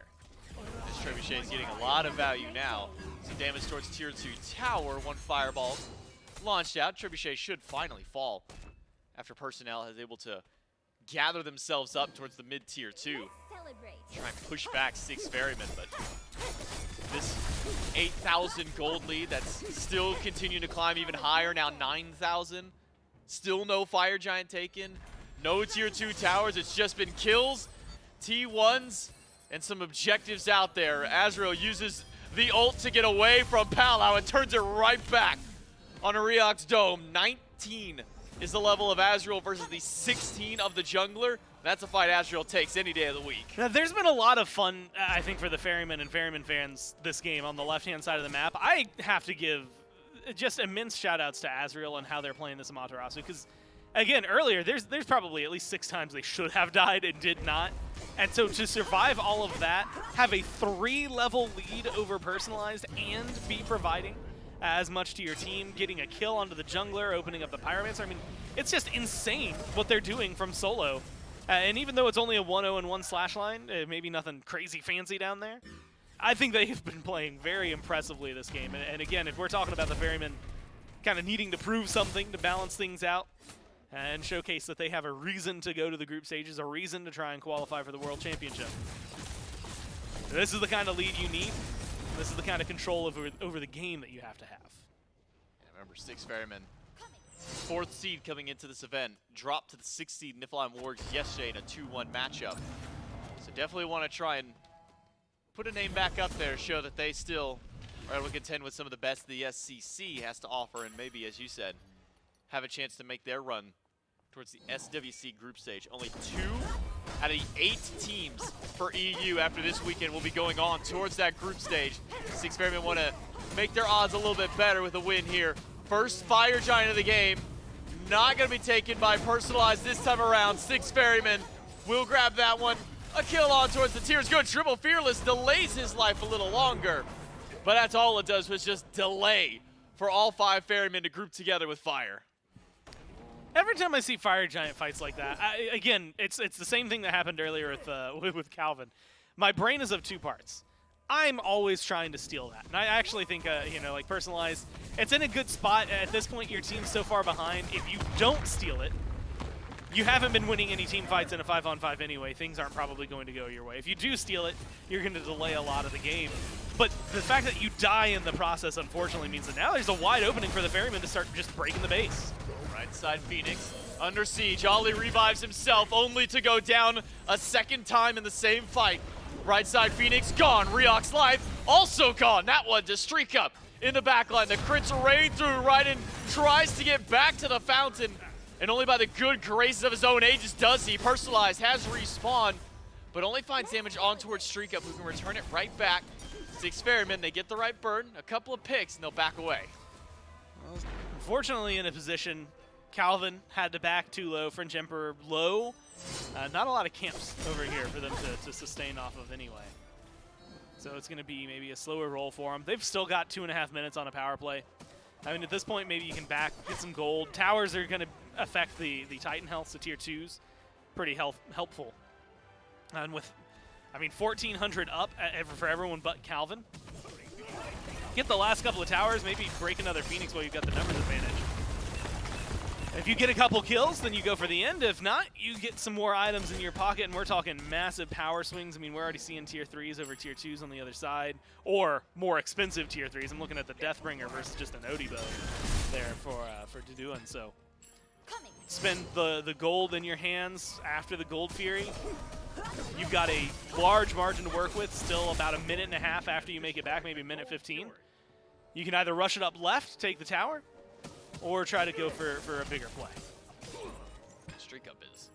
This Trebuchet is getting a lot of value now. Some damage towards tier 2 tower. One fireball launched out. Trebuchet should finally fall after Personel is able to gather themselves up towards the mid-tier 2. Try and push back Styx Ferrymen, but this 8,000 gold lead that's still continuing to climb even higher, now 9,000. Still no Fire Giant taken, no tier 2 towers, it's just been kills, T1s, and some objectives out there. BeAzrael uses the ult to get away from Palau and turns it right back on a reeok's dome. 19 is the level of BeAzrael versus the 16 of the jungler. That's a fight BeAzrael takes any day of the week. Now, there's been a lot of fun, I think, for the Ferrymen and Ferrymen fans this game on the left-hand side of the map. I have to give just immense shout-outs to BeAzrael and how they're playing this Amaterasu, because, again, earlier, there's probably at least 6 times they should have died and did not. And so to survive all of that, have a 3-level lead over Personalised, and be providing as much to your team, getting a kill onto the jungler, opening up the Pyromancer. I mean, it's just insane what they're doing from solo. And even though it's only a 1-0 and 1 slash line, maybe nothing crazy fancy down there, I think they've been playing very impressively this game. And again, if we're talking about the Ferrymen kind of needing to prove something to balance things out and showcase that they have a reason to go to the group stages, a reason to try and qualify for the World Championship, this is the kind of lead you need. This is the kind of control over the game that you have to have. Yeah, remember, Styx Ferrymen, 4th seed coming into this event, dropped to the 6th seed Niflheim Wargs yesterday in a 2-1 matchup. So definitely want to try and put a name back up there, show that they still are able to contend with some of the best the SCC has to offer, and maybe, as you said, have a chance to make their run towards the SWC group stage. Only 2 out of the 8 teams for EU after this weekend will be going on towards that group stage. Styx Ferrymen want to make their odds a little bit better with a win here. First Fire Giant of the game, not going to be taken by Personalised this time around. Styx Ferrymen will grab that one. A kill on towards the tiers. Good dribble. Fearless delays his life a little longer. But that's all it does was just delay for all 5 Ferrymen to group together with fire. Every time I see Fire Giant fights like that, again, it's the same thing that happened earlier with Calvin. My brain is of 2 parts. I'm always trying to steal that. And I actually think, like Personalised, it's in a good spot. At this point, your team's so far behind. If you don't steal it, you haven't been winning any team fights in a 5-on-5 anyway. Things aren't probably going to go your way. If you do steal it, you're going to delay a lot of the game. But the fact that you die in the process, unfortunately, means that now there's a wide opening for the Ferrymen to start just breaking the base. Right side Phoenix under siege. Olllly revives himself only to go down a second time in the same fight. Right side Phoenix gone. reeok's life also gone. That one to StreakUp in the backline. The crits rain through. RAIIDUN tries to get back to the fountain, and only by the good graces of his own ages does he. Personalised has respawned, but only finds damage on towards StreakUp, who can return it right back. Styx Ferrymen, they get the right burn, a couple of picks, and they'll back away. Unfortunately, in a position, Calvìn had to back too low. FrenchEmperor low. Not a lot of camps over here for them to sustain off of anyway. So it's going to be maybe a slower roll for them. They've still got 2.5 minutes on a power play. I mean, at this point, maybe you can back, get some gold. Towers are going to affect the Titan health, so tier 2s. Pretty helpful. And with, 1,400 up for everyone but Calvìn. Get the last couple of towers, maybe break another Phoenix while you've got the numbers advantage. If you get a couple kills, then you go for the end. If not, you get some more items in your pocket, and we're talking massive power swings. I mean, we're already seeing tier 3s over tier 2s on the other side, or more expensive tier 3s. I'm looking at the Deathbringer versus just an Odi bow there for Duduin. So spend the gold in your hands after the Gold Fury. You've got a large margin to work with, still about 1.5 minutes after you make it back, maybe 1:15. You can either rush it up left, take the tower, or try to go for a bigger play. StreakUp is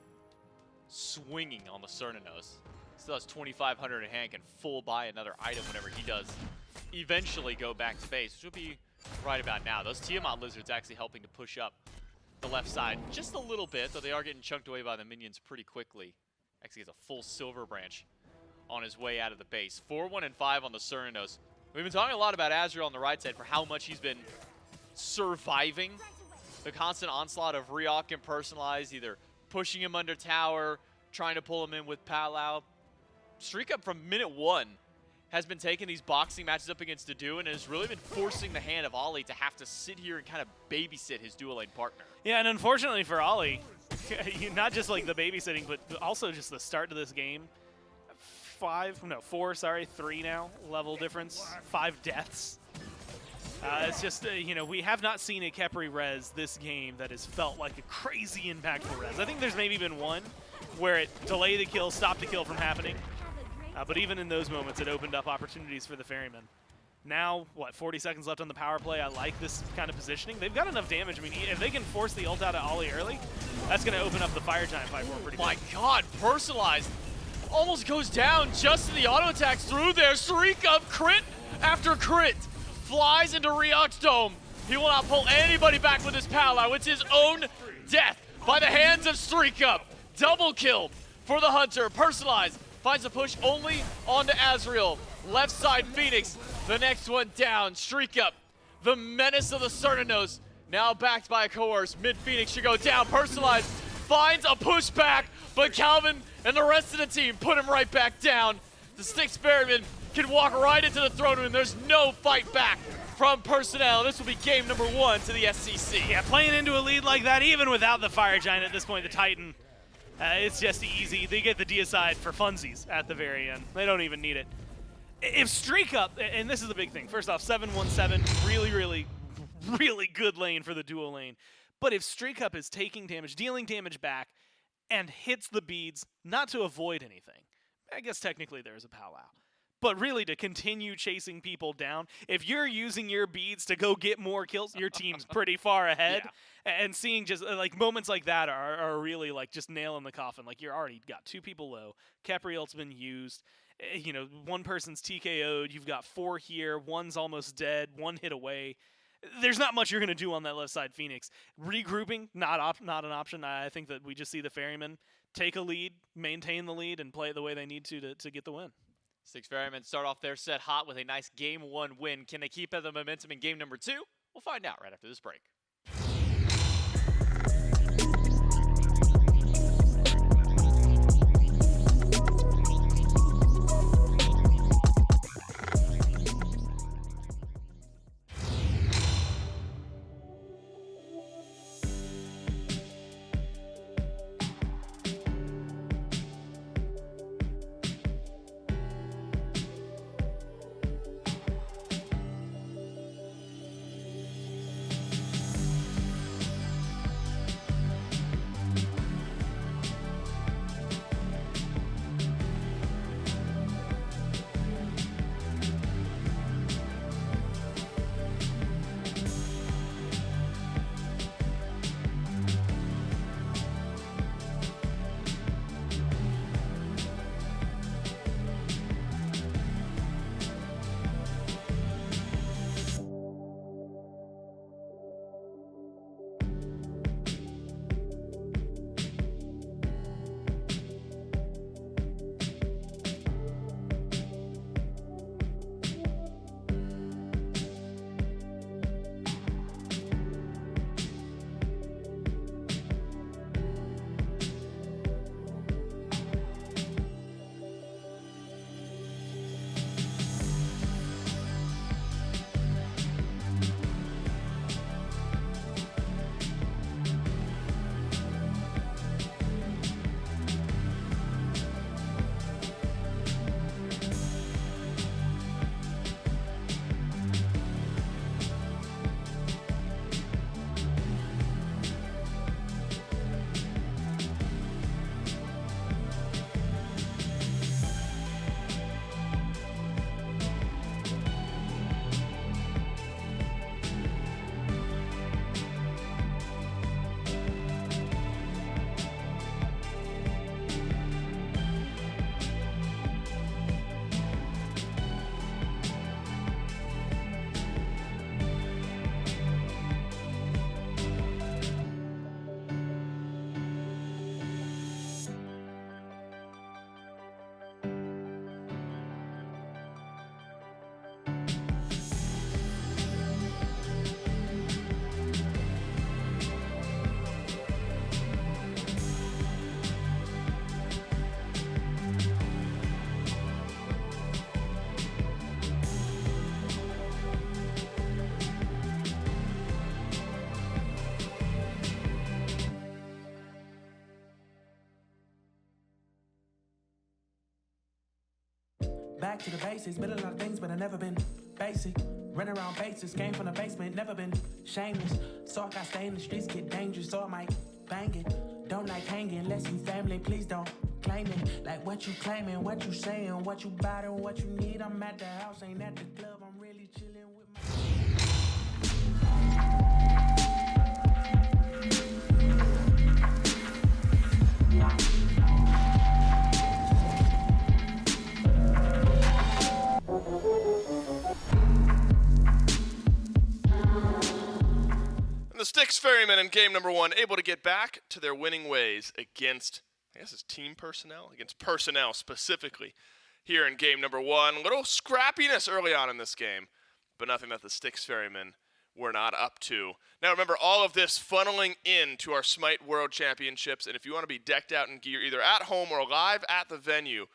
swinging on the Cernunnos. Still has 2,500 in hand, can full buy another item whenever he does eventually go back to base, which will be right about now. Those Tiamat lizards actually helping to push up the left side just a little bit, though they are getting chunked away by the minions pretty quickly. Actually gets a full silver branch on his way out of the base. 4-1 and 5 on the Cernunnos. We've been talking a lot about BeAzrael on the right side for how much he's been surviving the constant onslaught of reeok and Personalised, either pushing him under tower, trying to pull him in with Palau. StreakUp from minute 1 has been taking these boxing matches up against Duduin and has really been forcing the hand of Olllly to have to sit here and kind of babysit his dual lane partner. Yeah, and unfortunately for Olllly, not just like the babysitting, but also just the start to this game. 3 now, level difference, 5 deaths. It's just, we have not seen a Khepri res this game that has felt like a crazy impactful res. I think there's maybe been one where it delayed the kill, stopped the kill from happening. But even in those moments, it opened up opportunities for the Ferrymen. Now, 40 seconds left on the power play. I like this kind of positioning. They've got enough damage. I mean, if they can force the ult out of Olllly early, that's going to open up the Fire Giant fight for him pretty My big. God, Personalised almost goes down just to the auto attacks through there. StreakUp crit after crit flies into reeok's dome. He will not pull anybody back with his Palau. It's his own death by the hands of StreakUp. Double kill for the Hunter. Personalised finds a push only onto BeAzrael. Left side Phoenix, the next one down. StreakUp, the menace of the Cernunnos, now backed by a coerce. Mid Phoenix should go down. Personalised finds a pushback, but Calvìn and the rest of the team put him right back down. The Styx Ferrymen can walk right into the throne room. There's no fight back from Personel. This will be game number 1 to the SCC. Yeah, playing into a lead like that, even without the Fire Giant at this point, the Titan, it's just easy. They get the deicide for funsies at the very end. They don't even need it. If StreakUp, and this is the big thing, first off, 7-1-7, really good lane for the duo lane. But if StreakUp is taking damage, dealing damage back, and hits the beads, not to avoid anything, I guess technically there is a Palau, but really to continue chasing people down, if you're using your beads to go get more kills, your team's pretty far ahead. Yeah. And seeing just moments like that are really just nail in the coffin. Like, you're already got 2 people low. Khepri ult's been used. One person's TKO'd. You've got 4 here. One's almost dead. 1 hit away. There's not much you're going to do on that left side Phoenix. Regrouping, not an option. I think that we just see the Ferrymen take a lead, maintain the lead, and play it the way they need to get the win. Styx Ferrymen start off their set hot with a nice Game 1 win. Can they keep up the momentum in Game number 2? We'll find out right after this break. Back to the basics, been a lot of things, but I never been basic. Run around bases, came from the basement, never been shameless. So I got stay in the streets, get dangerous, so I might bang it. Don't like hanging unless you family, please don't claim it. Like what you claiming, what you saying, what you bout and what you need. I'm at the house, ain't at the club, I'm really chilling with my... The Styx Ferrymen in game number 1 able to get back to their winning ways against, I guess it's Team Personnel? Against Personel specifically here in game number 1. A little scrappiness early on in this game, but nothing that the Styx Ferrymen were not up to. Now remember, all of this funneling into our Smite World Championships, and if you want to be decked out in gear either at home or live at the venue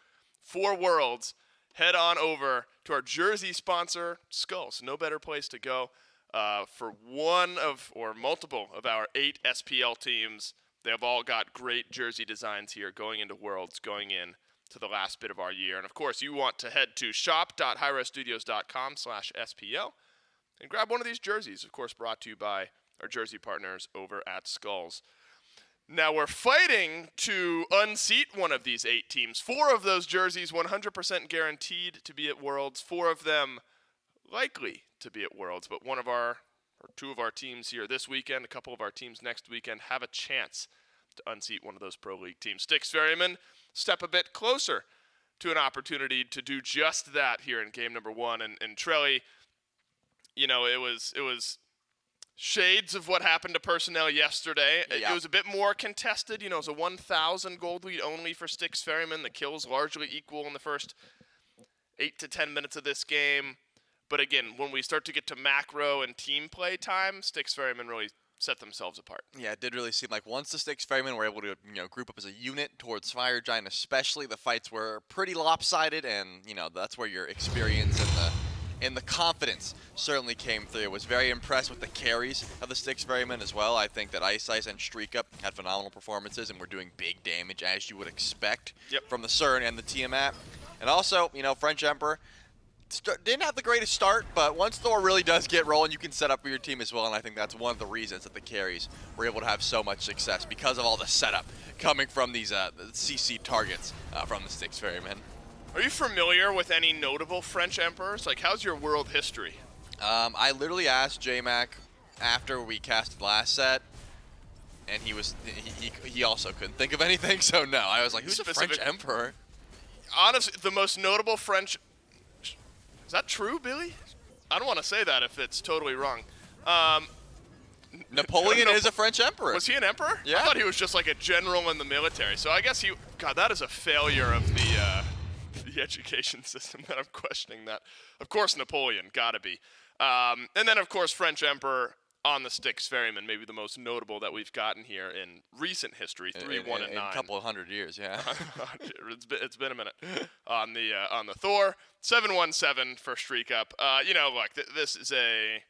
for Worlds, head on over to our jersey sponsor, Skulls. No better place to go. For one of, or multiple of our 8 SPL teams, they have all got great jersey designs here going into Worlds, going in to the last bit of our year. And of course, you want to head to shop.hyrostudios.com/SPL and grab one of these jerseys, of course, brought to you by our jersey partners over at Skulls. Now we're fighting to unseat one of these 8 teams. 4 of those jerseys 100% guaranteed to be at Worlds, 4 of them likely to be at Worlds, but one of our, or 2 of our teams here this weekend, a couple of our teams next weekend, have a chance to unseat one of those Pro League teams. Styx Ferrymen step a bit closer to an opportunity to do just that here in game number 1. And Trelly, you know, it was shades of what happened to Personel yesterday. Yeah. It was a bit more contested. You know, it was a 1,000 gold lead only for Styx Ferrymen. The kills largely equal in the first 8 to 10 minutes of this game. But again, when we start to get to macro and team play time, Styx Ferrymen really set themselves apart. Yeah, it did really seem like once the Styx Ferrymen were able to, group up as a unit towards Fire Giant, especially, the fights were pretty lopsided, and that's where your experience and the confidence certainly came through. I was very impressed with the carries of the Styx Ferrymen as well. I think that iceice and StreakUp had phenomenal performances and were doing big damage, as you would expect from the Cern and the Tiamat. And also, FrenchEmperor didn't have the greatest start, but once Thor really does get rolling, you can set up for your team as well, and I think that's one of the reasons that the carries were able to have so much success, because of all the setup coming from these CC targets from the Styx Ferrymen. Are you familiar with any notable French emperors? Like, how's your world history? I literally asked J-Mac after we casted last set, and he also couldn't think of anything, so no. I was like, who's the French emperor? Honestly, the most notable French... Is that true, Billy? I don't want to say that if it's totally wrong. Napoleon is a French emperor. Was he an emperor? Yeah. I thought he was just like a general in the military. So I guess he... God, that is a failure of the education system that I'm questioning that. Of course, Napoleon, gotta be. And then, of course, French emperor on the Styx Ferrymen, maybe the most notable that we've gotten here in recent history, 3-1 and 9. In a couple of hundred years, yeah. It's been a minute. On the Thor, 7-1-7 for StreakUp. This is a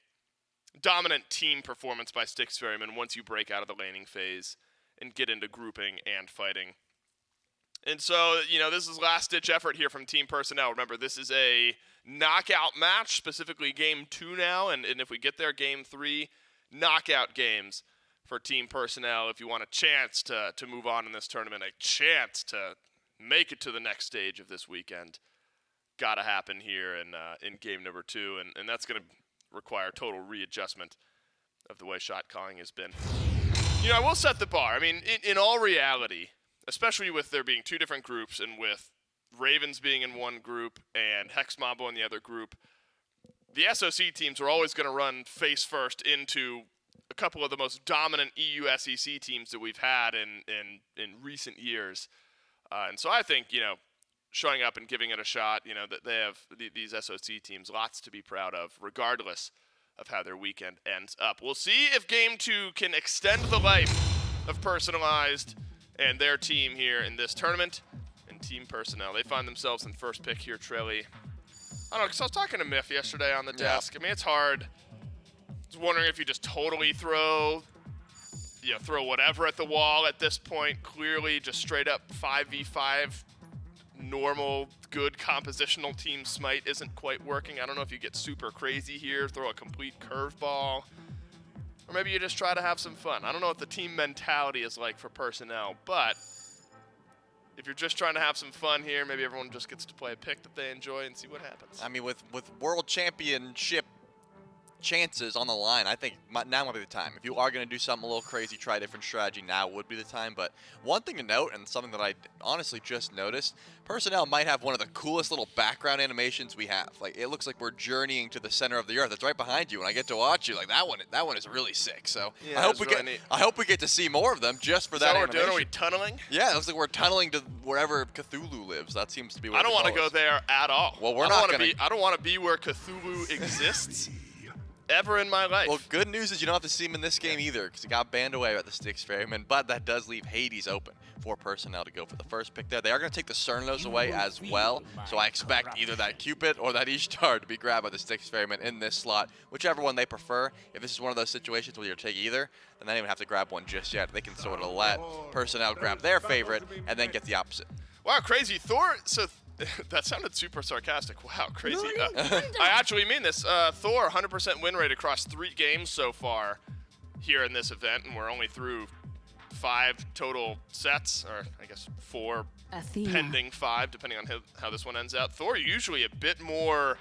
dominant team performance by Styx Ferrymen once you break out of the laning phase and get into grouping and fighting. And so, this is last-ditch effort here from Team Personel. Remember, this is a knockout match, specifically Game 2 now, and if we get there, Game 3, knockout games for Team Personel if you want a chance to move on in this tournament, a chance to make it to the next stage of this weekend. Gotta happen here in Game number 2, and that's going to require total readjustment of the way shot calling has been. I will set the bar. I mean, in all reality, especially with there being two different groups and with Ravens being in one group and Hexmabo in the other group, the SOC teams are always going to run face first into a couple of the most dominant EU SEC teams that we've had in recent years. And so I think, showing up and giving it a shot, that they have these SOC teams lots to be proud of, regardless of how their weekend ends up. We'll see if Game 2 can extend the life of Personalised and their team here in this tournament. And Team Personel, they find themselves in first pick here, Trelly. I don't know, because I was talking to Miff yesterday on the desk. I mean, it's hard. I was wondering if you just totally throw whatever at the wall at this point. Clearly, just straight up 5v5 normal, good compositional team smite isn't quite working. I don't know if you get super crazy here, throw a complete curveball. Or maybe you just try to have some fun. I don't know what the team mentality is like for Personel, but if you're just trying to have some fun here, maybe everyone just gets to play a pick that they enjoy and see what happens. I mean, with World Championship chances on the line, I think now might be the time. If you are going to do something a little crazy, try a different strategy, now would be the time. But one thing to note, and something that I honestly just noticed, Personel might have one of the coolest little background animations we have. Like, it looks like we're journeying to the center of the earth. It's right behind you, and I get to watch you. Like, that one is really sick. So yeah, I hope we get to see more of them just for that animation. Are we tunneling? Yeah, it looks like we're tunneling to wherever Cthulhu lives. That seems to be what I don't want to go there at all. Well, I don't want to be where Cthulhu exists ever in my life. Well, good news is you don't have to see him in this game either, because he got banned away at the Styx Ferrymen, but that does leave Hades open for Personel to go for the first pick there. They are going to take the Cernunnos away as well, so I expect either that Cupid or that Ishtar to be grabbed by the Styx Ferrymen in this slot, whichever one they prefer. If this is one of those situations where you take either, then they don't even have to grab one just yet. They can sort of let Personel grab their favorite and then get the opposite. Wow, crazy. Thor, so that sounded super sarcastic. Wow, crazy. I actually mean this. Thor, 100% win rate across 3 games so far here in this event, and we're only through 5 total sets, or I guess 4 Athena. pending 5, depending on how this one ends out. Thor usually a bit more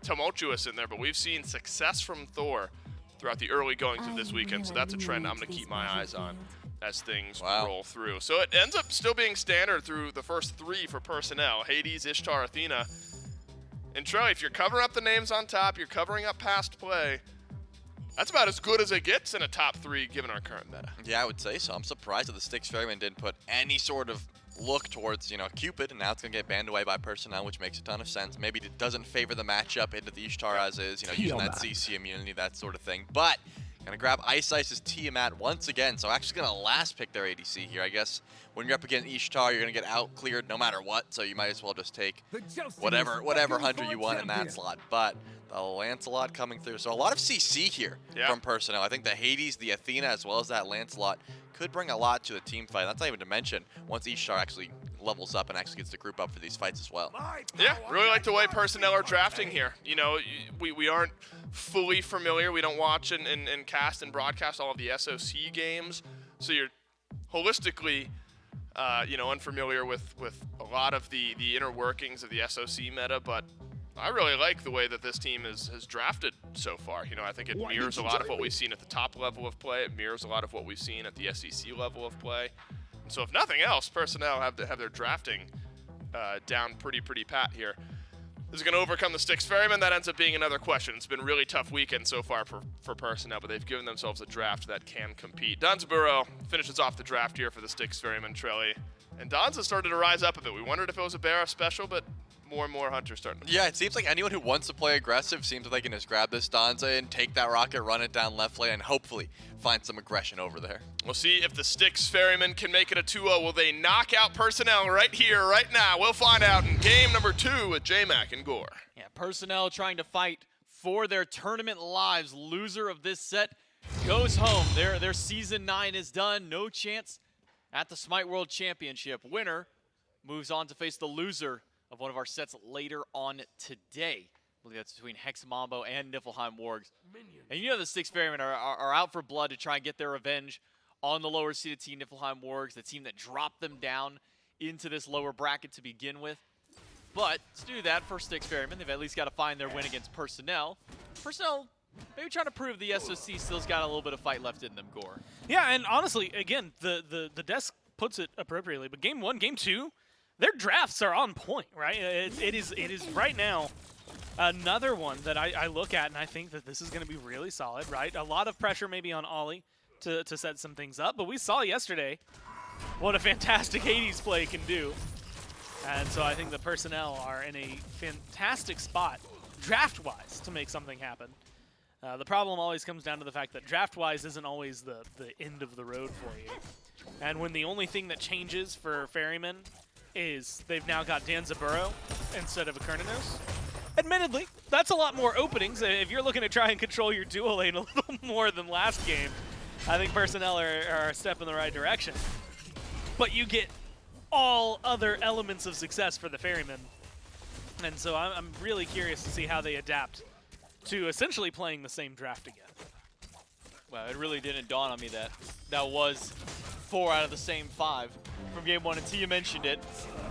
tumultuous in there, but we've seen success from Thor throughout the early goings of this weekend, so that's a trend I'm going to keep my eyes on as things roll through. So it ends up still being standard through the first 3 for Personel: Hades, Ishtar, Athena. And Troy, if you're covering up the names on top, you're covering up past play, that's about as good as it gets in a top 3 given our current meta. Yeah, I would say so. I'm surprised that the Styx Ferrymen didn't put any sort of look towards, you know, Cupid, and now it's going to get banned away by Personel, which makes a ton of sense. Maybe it doesn't favor the matchup into the Ishtar as is, you know, using that CC immunity, that sort of thing. But going to grab iceice's Tiamat once again, so actually going to last pick their ADC here. I guess when you're up against Ishtar, you're going to get out-cleared no matter what, so you might as well just take whatever hunter you want in that slot. But the Lancelot coming through, so a lot of CC here from Personel. I think the Hades, the Athena, as well as that Lancelot could bring a lot to the team fight. That's not even to mention once Ishtar actually levels up and actually gets the group up for these fights as well. Yeah, really like the way Personel are drafting here. You know, we aren't fully familiar. We don't watch and cast and broadcast all of the SOC games, so you're holistically, you know, unfamiliar with a lot of the inner workings of the SOC meta, but I really like the way that this team has drafted so far. You know, I think it mirrors a lot of what we've seen at the top level of play. It mirrors a lot of what we've seen at the SEC level of play. And so if nothing else, Personel have their drafting down pretty pat here. This is going to overcome the Styx Ferrymen. That ends up being another question. It's been a really tough weekend so far for Personel, but they've given themselves a draft that can compete. Danzaburou finishes off the draft here for the Styx Ferrymen, Trelly. And Danza started to rise up a bit. We wondered if it was a Barra special, but more and more hunters starting to. Yeah, it seems like anyone who wants to play aggressive seems like they can just grab this Danza and take that rocket, run it down left lane, and hopefully find some aggression over there. We'll see if the Styx Ferrymen can make it a 2-0. Will they knock out Personel right here, right now? We'll find out in game number 2 with J-Mac and Gore. Yeah, Personel trying to fight for their tournament lives. Loser of this set goes home. Their Season 9 is done. No chance at the Smite World Championship. Winner moves on to face the loser of one of our sets later on today. I believe that's between Hexamambo and Niflheim Wargs. And you know the Styx Ferrymen are out for blood to try and get their revenge on the lower seeded team, Niflheim Wargs, the team that dropped them down into this lower bracket to begin with. But to do that for Styx Ferrymen, they've at least got to find their win against Personel. Personel maybe trying to prove the SOC still's got a little bit of fight left in them, Gore. Yeah, and honestly, again, the desk puts it appropriately, but game 1, game 2, their drafts are on point, right? It is right now another one that I look at and I think that this is going to be really solid, right? A lot of pressure maybe on Olllly to set some things up, but we saw yesterday what a fantastic Hades play can do. And so I think the Personel are in a fantastic spot draft-wise to make something happen. The problem always comes down to the fact that draft-wise isn't always the end of the road for you. And when the only thing that changes for Ferrymen is they've now got Danzaburou instead of a Cernunnos. Admittedly, that's a lot more openings. If you're looking to try and control your dual lane a little more than last game, I think Personel are a step in the right direction. But you get all other elements of success for the Ferrymen. And so I'm really curious to see how they adapt to essentially playing the same draft again. Well, it really didn't dawn on me that that was 4 out of the same 5 from game 1 until you mentioned it.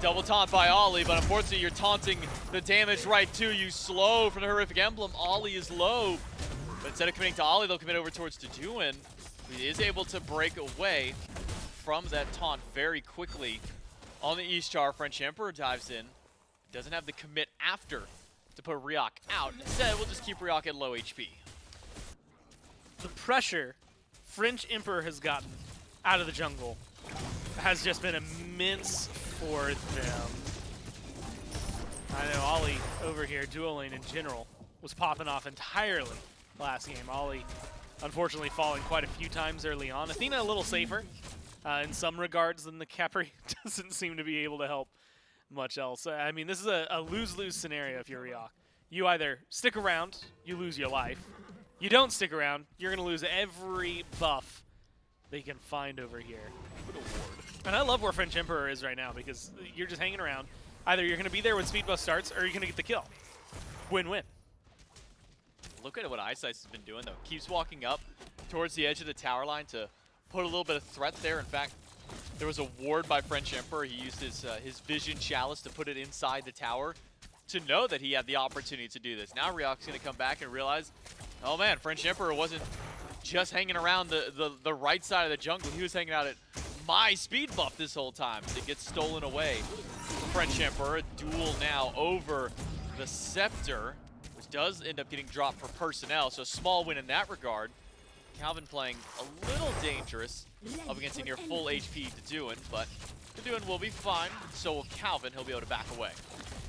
Double taunt by Olllly, but unfortunately you're taunting the damage right to you. Slow from the horrific emblem. Olllly is low, but instead of committing to Olllly, they'll commit over towards Duduin. He is able to break away from that taunt very quickly. On the Ishtar, French Emperor dives in. Doesn't have the commit after to put reeok out. Instead, we'll just keep reeok at low HP. The pressure French Emperor has gotten out of the jungle has just been immense for them. I know Olllly over here, dual lane in general, was popping off entirely last game. Olllly, unfortunately, falling quite a few times early on. Athena a little safer in some regards than the Khepri. Doesn't seem to be able to help much else. I mean, this is a lose-lose scenario if you're reeok. You either stick around, you lose your life. You don't stick around, you're going to lose every buff they can find over here. And I love where French Emperor is right now because you're just hanging around. Either you're going to be there when speed buff starts or you're going to get the kill. Win-win. Look at what iceice has been doing, though. Keeps walking up towards the edge of the tower line to put a little bit of threat there. In fact, there was a ward by French Emperor. He used his vision chalice to put it inside the tower to know that he had the opportunity to do this. Now reeok's going to come back and realize, oh man, French Emperor wasn't just hanging around the right side of the jungle. He was hanging out at my speed buff this whole time. It gets stolen away from French Emperor. A duel now over the Scepter, which does end up getting dropped for Personel, so a small win in that regard. Calvìn playing a little dangerous up against a near full HP Duduin, but Duduin will be fine. So will Calvìn. He'll be able to back away.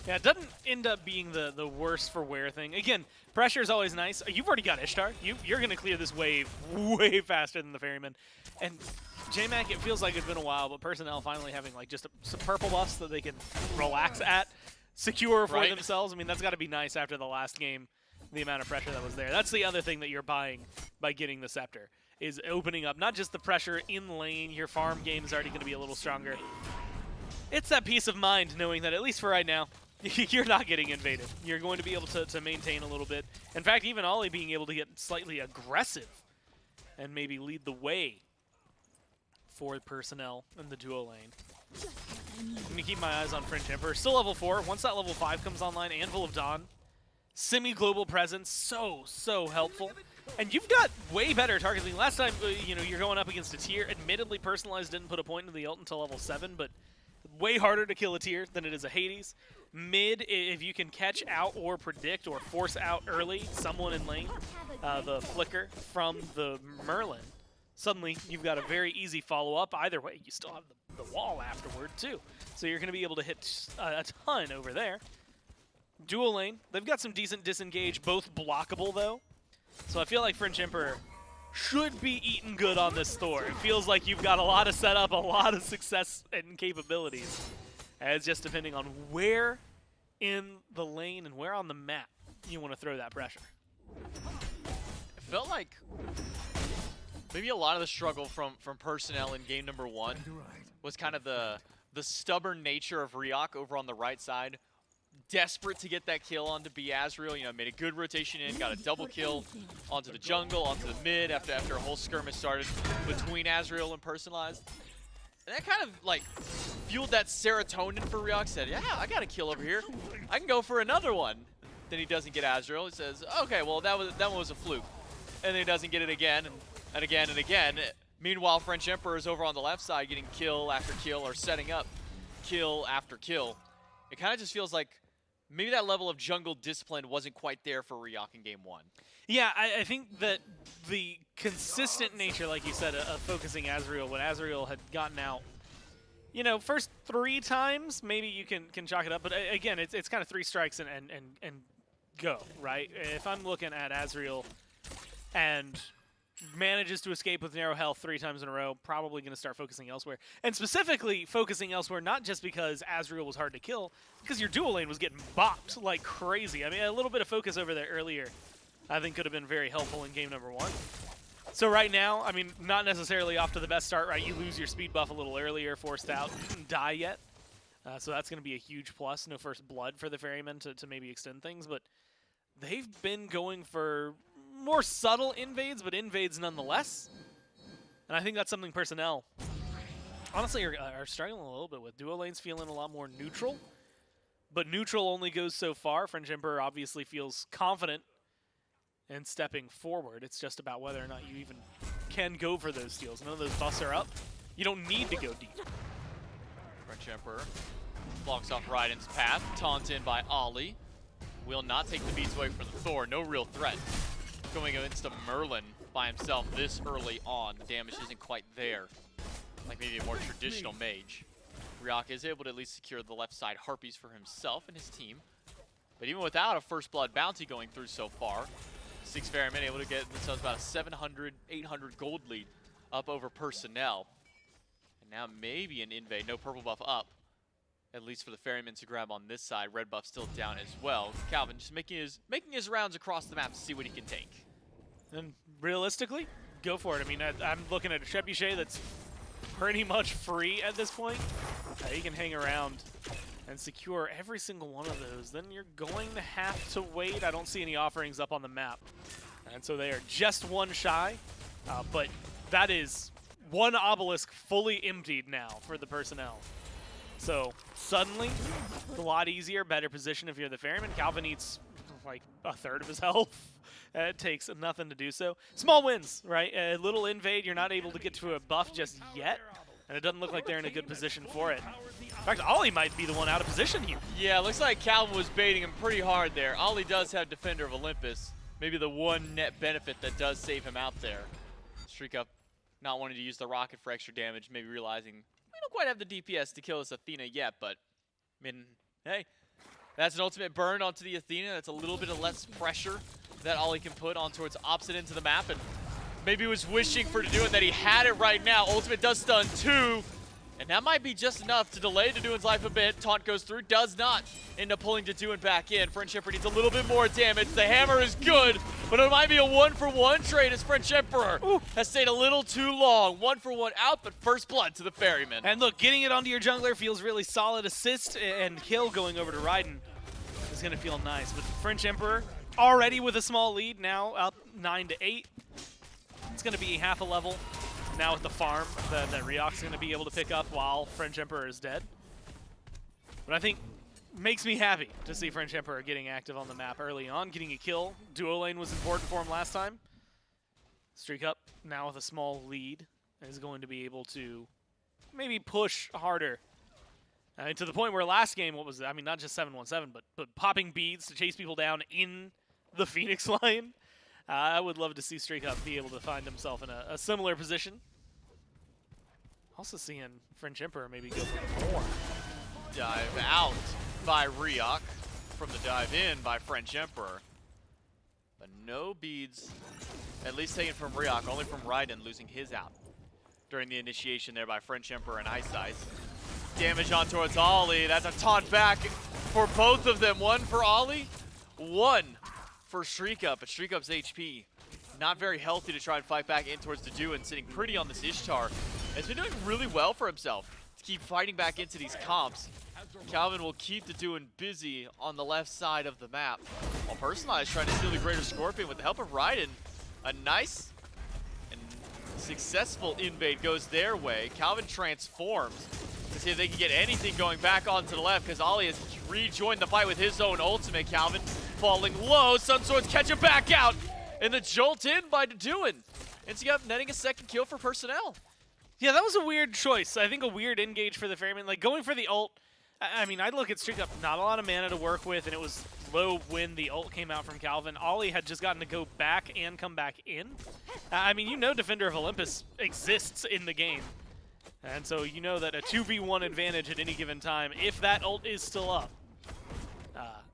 Yeah, it doesn't end up being the worst for wear thing. Again, pressure is always nice. You've already got Ishtar. You're going to clear this wave way faster than the Ferrymen. And JMac, it feels like it's been a while, but Personel finally having like just some purple buffs that they can relax at, secure for themselves. I mean, that's got to be nice after the last game, the amount of pressure that was there. That's the other thing that you're buying by getting the Scepter, is opening up not just the pressure in lane, your farm game is already going to be a little stronger. It's that peace of mind knowing that, at least for right now, you're not getting invaded. You're going to be able to maintain a little bit. In fact, even Olllly being able to get slightly aggressive and maybe lead the way for Personel in the duo lane. I'm going to keep my eyes on FrenchEmperor. Still level 4. Once that level 5 comes online, Anvil of Dawn, semi-global presence, so helpful. And you've got way better targeting. Last time, you're going up against a tier. Admittedly, Personalized didn't put a point into the ult until level 7, but way harder to kill a tier than it is a Hades. Mid, if you can catch out or predict or force out early someone in lane, the flicker from the Merlin, suddenly you've got a very easy follow-up. Either way, you still have the wall afterward, too. So you're going to be able to hit a ton over there. Dual lane, they've got some decent disengage, both blockable, though. So I feel like FrenchEmperor should be eating good on this Thor. It feels like you've got a lot of setup, a lot of success and capabilities. And it's just depending on where in the lane and where on the map you want to throw that pressure. It felt like maybe a lot of the struggle from Personel in game number 1 was kind of the stubborn nature of reeok over on the right side. Desperate to get that kill onto BeAzrael, made a good rotation in, got a double kill onto the jungle, onto the mid after a whole skirmish started between Azrael and Personalized. And that kind of like fueled that serotonin for reeok. Said, yeah, I got a kill over here. I can go for another one. Then he doesn't get Azrael. He says, okay, well that one was a fluke. And then he doesn't get it again and again and again. Meanwhile, FrenchEmperor is over on the left side getting kill after kill or setting up kill after kill. It kind of just feels like maybe that level of jungle discipline wasn't quite there for reeok in game 1. Yeah, I think that the consistent nature, like you said, of focusing Azrael, when Azrael had gotten out, first 3 times, maybe you can chalk it up. But again, it's kind of 3 strikes and go, right? If I'm looking at Azrael and manages to escape with narrow health 3 times in a row, probably going to start focusing elsewhere. And specifically focusing elsewhere, not just because Azrael was hard to kill, because your dual lane was getting bopped like crazy. I mean, a little bit of focus over there earlier, I think, could have been very helpful in game number 1. So right now, I mean, not necessarily off to the best start, right? You lose your speed buff a little earlier, forced out, didn't die yet. So that's going to be a huge plus. No first blood for the Ferrymen to maybe extend things, but they've been going for more subtle invades, but invades nonetheless. And I think that's something Personel, honestly, are struggling a little bit with. Duo lane's feeling a lot more neutral, but neutral only goes so far. FrenchEmperor obviously feels confident in stepping forward. It's just about whether or not you even can go for those steals. None of those buffs are up. You don't need to go deep. FrenchEmperor blocks off RAIIDUN's path, taunted in by Olllly. Will not take the beats away from the Thor. No real threat. Going against a Merlin by himself this early on. The damage isn't quite there, like maybe a more traditional mage. reeok is able to at least secure the left side Harpies for himself and his team. But even without a first blood bounty going through so far, Styx Ferrymen able to get themselves about a 700, 800 gold lead up over Personel. And now maybe an invade, no purple buff up, at least for the Ferrymen to grab on this side. Red buff still down as well. Calvìn just making his rounds across the map to see what he can take. And realistically, go for it. I mean, I'm looking at a Trebuchet that's pretty much free at this point. You can hang around and secure every single one of those. Then you're going to have to wait. I don't see any offerings up on the map. And so they are just 1 shy. But that is 1 obelisk fully emptied now for the Personel. So suddenly, it's a lot easier, better position if you're the Ferryman. Calvìn needs like a third of his health. It takes nothing to do so. Small wins, right? A little invade, you're not able to get to a buff just yet, and it doesn't look like they're in a good position for it. In fact, Olllly might be the one out of position here. Yeah, looks like Calvìn was baiting him pretty hard there. Olllly does have Defender of Olympus. Maybe the one net benefit that does save him out there. StreakUp not wanting to use the rocket for extra damage, maybe realizing we don't quite have the DPS to kill this Athena yet, but, I mean, hey, that's an ultimate burn onto the Athena. That's a little bit of less pressure that Olllly can put on towards opposite ends of the map, and maybe was wishing for Duduin that he had it right now. Ultimate does stun 2, and that might be just enough to delay Duduin's life a bit. Taunt goes through, does not end up pulling Duduin back in. FrenchEmperor needs a little bit more damage. The hammer is good, but it might be a 1-for-1 trade as FrenchEmperor has stayed a little too long. 1-for-1 out, but first blood to the Ferryman. And look, getting it onto your jungler feels really solid. Assist and kill going over to RAIIDUN is going to feel nice. But FrenchEmperor already with a small lead, now up 9-8. It's going to be half a level now with the farm that reeok's going to be able to pick up while FrenchEmperor is dead. But I think makes me happy to see FrenchEmperor getting active on the map early on, getting a kill. Duo lane was important for him last time. StreakUp now with a small lead is going to be able to maybe push harder. To the point where last game, what was it? I mean, not just 7-1-7, but popping beads to chase people down in the Phoenix line. I would love to see StreakUp be able to find himself in a similar position. Also seeing FrenchEmperor maybe go for more. Dive out by reeok from the dive in by FrenchEmperor. But no beads, at least taken from reeok, only from RAIIDUN losing his out during the initiation there by FrenchEmperor and iceice. Damage on towards Olllly. That's a taunt back for both of them. 1 for Olllly, 1 for StreakUp, but StreakUp's HP not very healthy to try and fight back in towards Duduin, sitting pretty on this Ishtar. Has been doing really well for himself to keep fighting back into these comps. Calvìn will keep Duduin busy on the left side of the map, while Personalised trying to steal the Greater Scorpion with the help of RAIIDUN. A nice and successful invade goes their way. Calvìn transforms to see if they can get anything going back onto the left, because Olllly has rejoined the fight with his own ultimate. Calvìn falling low, Sun Swords catch him back out, and the jolt in by Duduin. Ends up netting a second kill for Personel. Yeah, that was a weird choice. I think a weird engage for the Ferryman. Like, going for the ult, I mean, I'd look at StreakUp, not a lot of mana to work with, and it was low when the ult came out from Calvìn. Olllly had just gotten to go back and come back in. I mean, you know Defender of Olympus exists in the game. And so you know that a 2v1 advantage at any given time, if that ult is still up,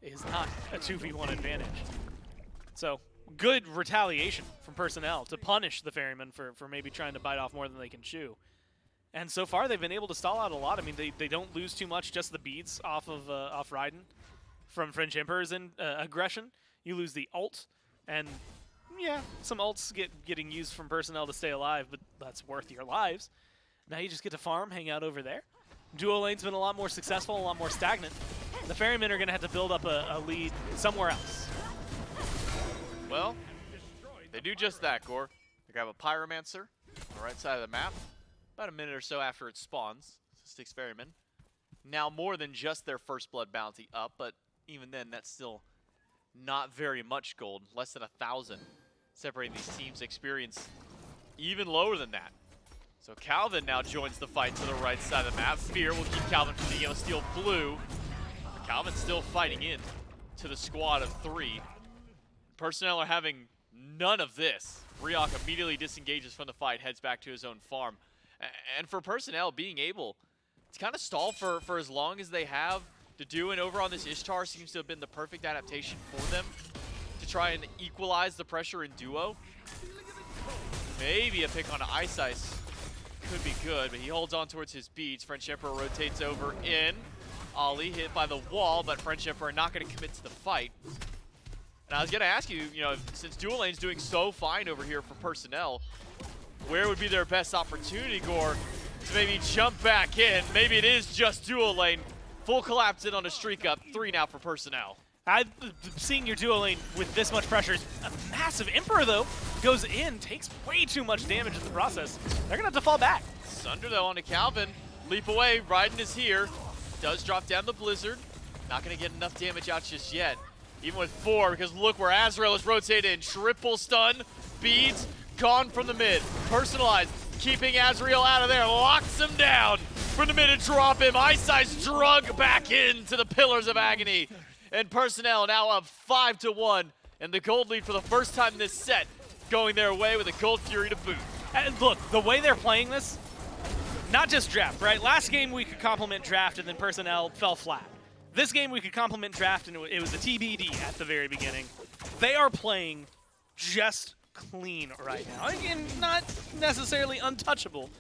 is not a 2v1 advantage. So good retaliation from Personel to punish the Ferryman for maybe trying to bite off more than they can chew. And so far they've been able to stall out a lot. I mean, they don't lose too much, just the beads off RAIIDUN from FrenchEmperor's aggression. You lose the ult, and yeah, some ults getting used from Personel to stay alive, but that's worth your lives. Now you just get to farm, hang out over there. Duo lane's been a lot more successful, a lot more stagnant. The Ferrymen are going to have to build up a lead somewhere else. Well, they do just that, Gore. They grab a Pyromancer on the right side of the map, about a minute or so after it spawns. Styx Ferrymen. Now more than just their first blood bounty up, but even then, that's still not very much gold. Less than 1,000 separating these teams' experience. Even lower than that. So Calvìn now joins the fight to the right side of the map. Fear will keep Calvìn from being able to steal blue. But Calvin's still fighting in to the squad of 3. Personel are having none of this. reeok immediately disengages from the fight, heads back to his own farm. And for Personel, being able to kind of stall for as long as they have, Duduin over on this Ishtar seems to have been the perfect adaptation for them to try and equalize the pressure in duo. Maybe a pick on iceice could be good, but he holds on towards his beads. FrenchEmperor rotates over in. Olllly hit by the wall, but FrenchEmperor not going to commit to the fight. And I was going to ask you, since dual lane's doing so fine over here for Personel, where would be their best opportunity, Gore, to maybe jump back in? Maybe it is just dual lane. Full collapse in on a StreakUp. 3 now for Personel. Seeing your duo lane with this much pressure is a massive. Emperor, though, goes in, takes way too much damage in the process. They're going to have to fall back. Sunder, though, onto Calvìn. Leap away. RAIIDUN is here. Does drop down the Blizzard. Not going to get enough damage out just yet. Even with 4, because look where BeAzrael is rotated in. Triple stun. Beads gone from the mid. Personalised. Keeping BeAzrael out of there. Locks him down. From the mid to drop him. iceice drug back into the Pillars of Agony. And Personel now up 5-1. And the gold lead for the first time this set going their way with a Gold Fury to boot. And look, the way they're playing this, not just draft, right? Last game we could compliment draft and then Personel fell flat. This game we could compliment draft and it was a TBD at the very beginning. They are playing just clean right now. Again, not necessarily untouchable,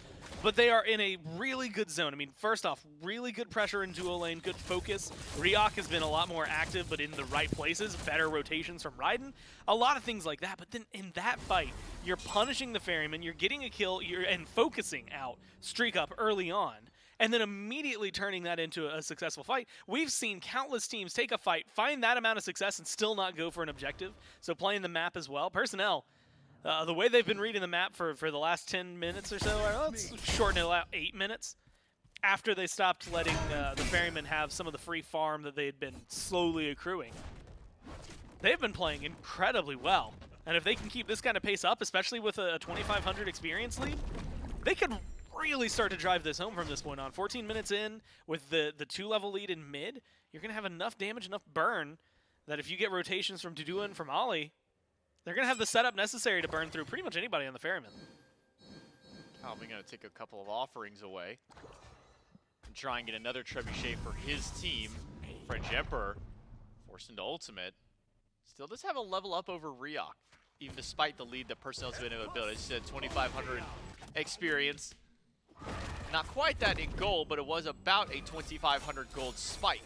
but they are in a really good zone. I mean, first off, really good pressure in duo lane, good focus. reeok has been a lot more active, but in the right places, better rotations from RAIIDUN, a lot of things like that. But then in that fight, you're punishing the Ferryman, you're getting a kill, and focusing out StreakUp early on, and then immediately turning that into a successful fight. We've seen countless teams take a fight, find that amount of success, and still not go for an objective. So playing the map as well. Personel, the way they've been reading the map for the last 10 minutes or so, let's shorten it out 8 minutes, after they stopped letting the Ferrymen have some of the free farm that they had been slowly accruing. They've been playing incredibly well. And if they can keep this kind of pace up, especially with a 2,500 experience lead, they could really start to drive this home from this point on. 14 minutes in, with the 2-level lead in mid, you're going to have enough damage, enough burn, that if you get rotations from Duduin, from Olllly, they're going to have the setup necessary to burn through pretty much anybody on the Ferryman. Calvin going to take a couple of offerings away and try and get another trebuchet for his team. TheFrenchEmperor forced into ultimate. Still does have a level up over reeok, even despite the lead that Personel's been able to build. It said 2,500 experience. Not quite that in gold, but it was about a 2,500 gold spike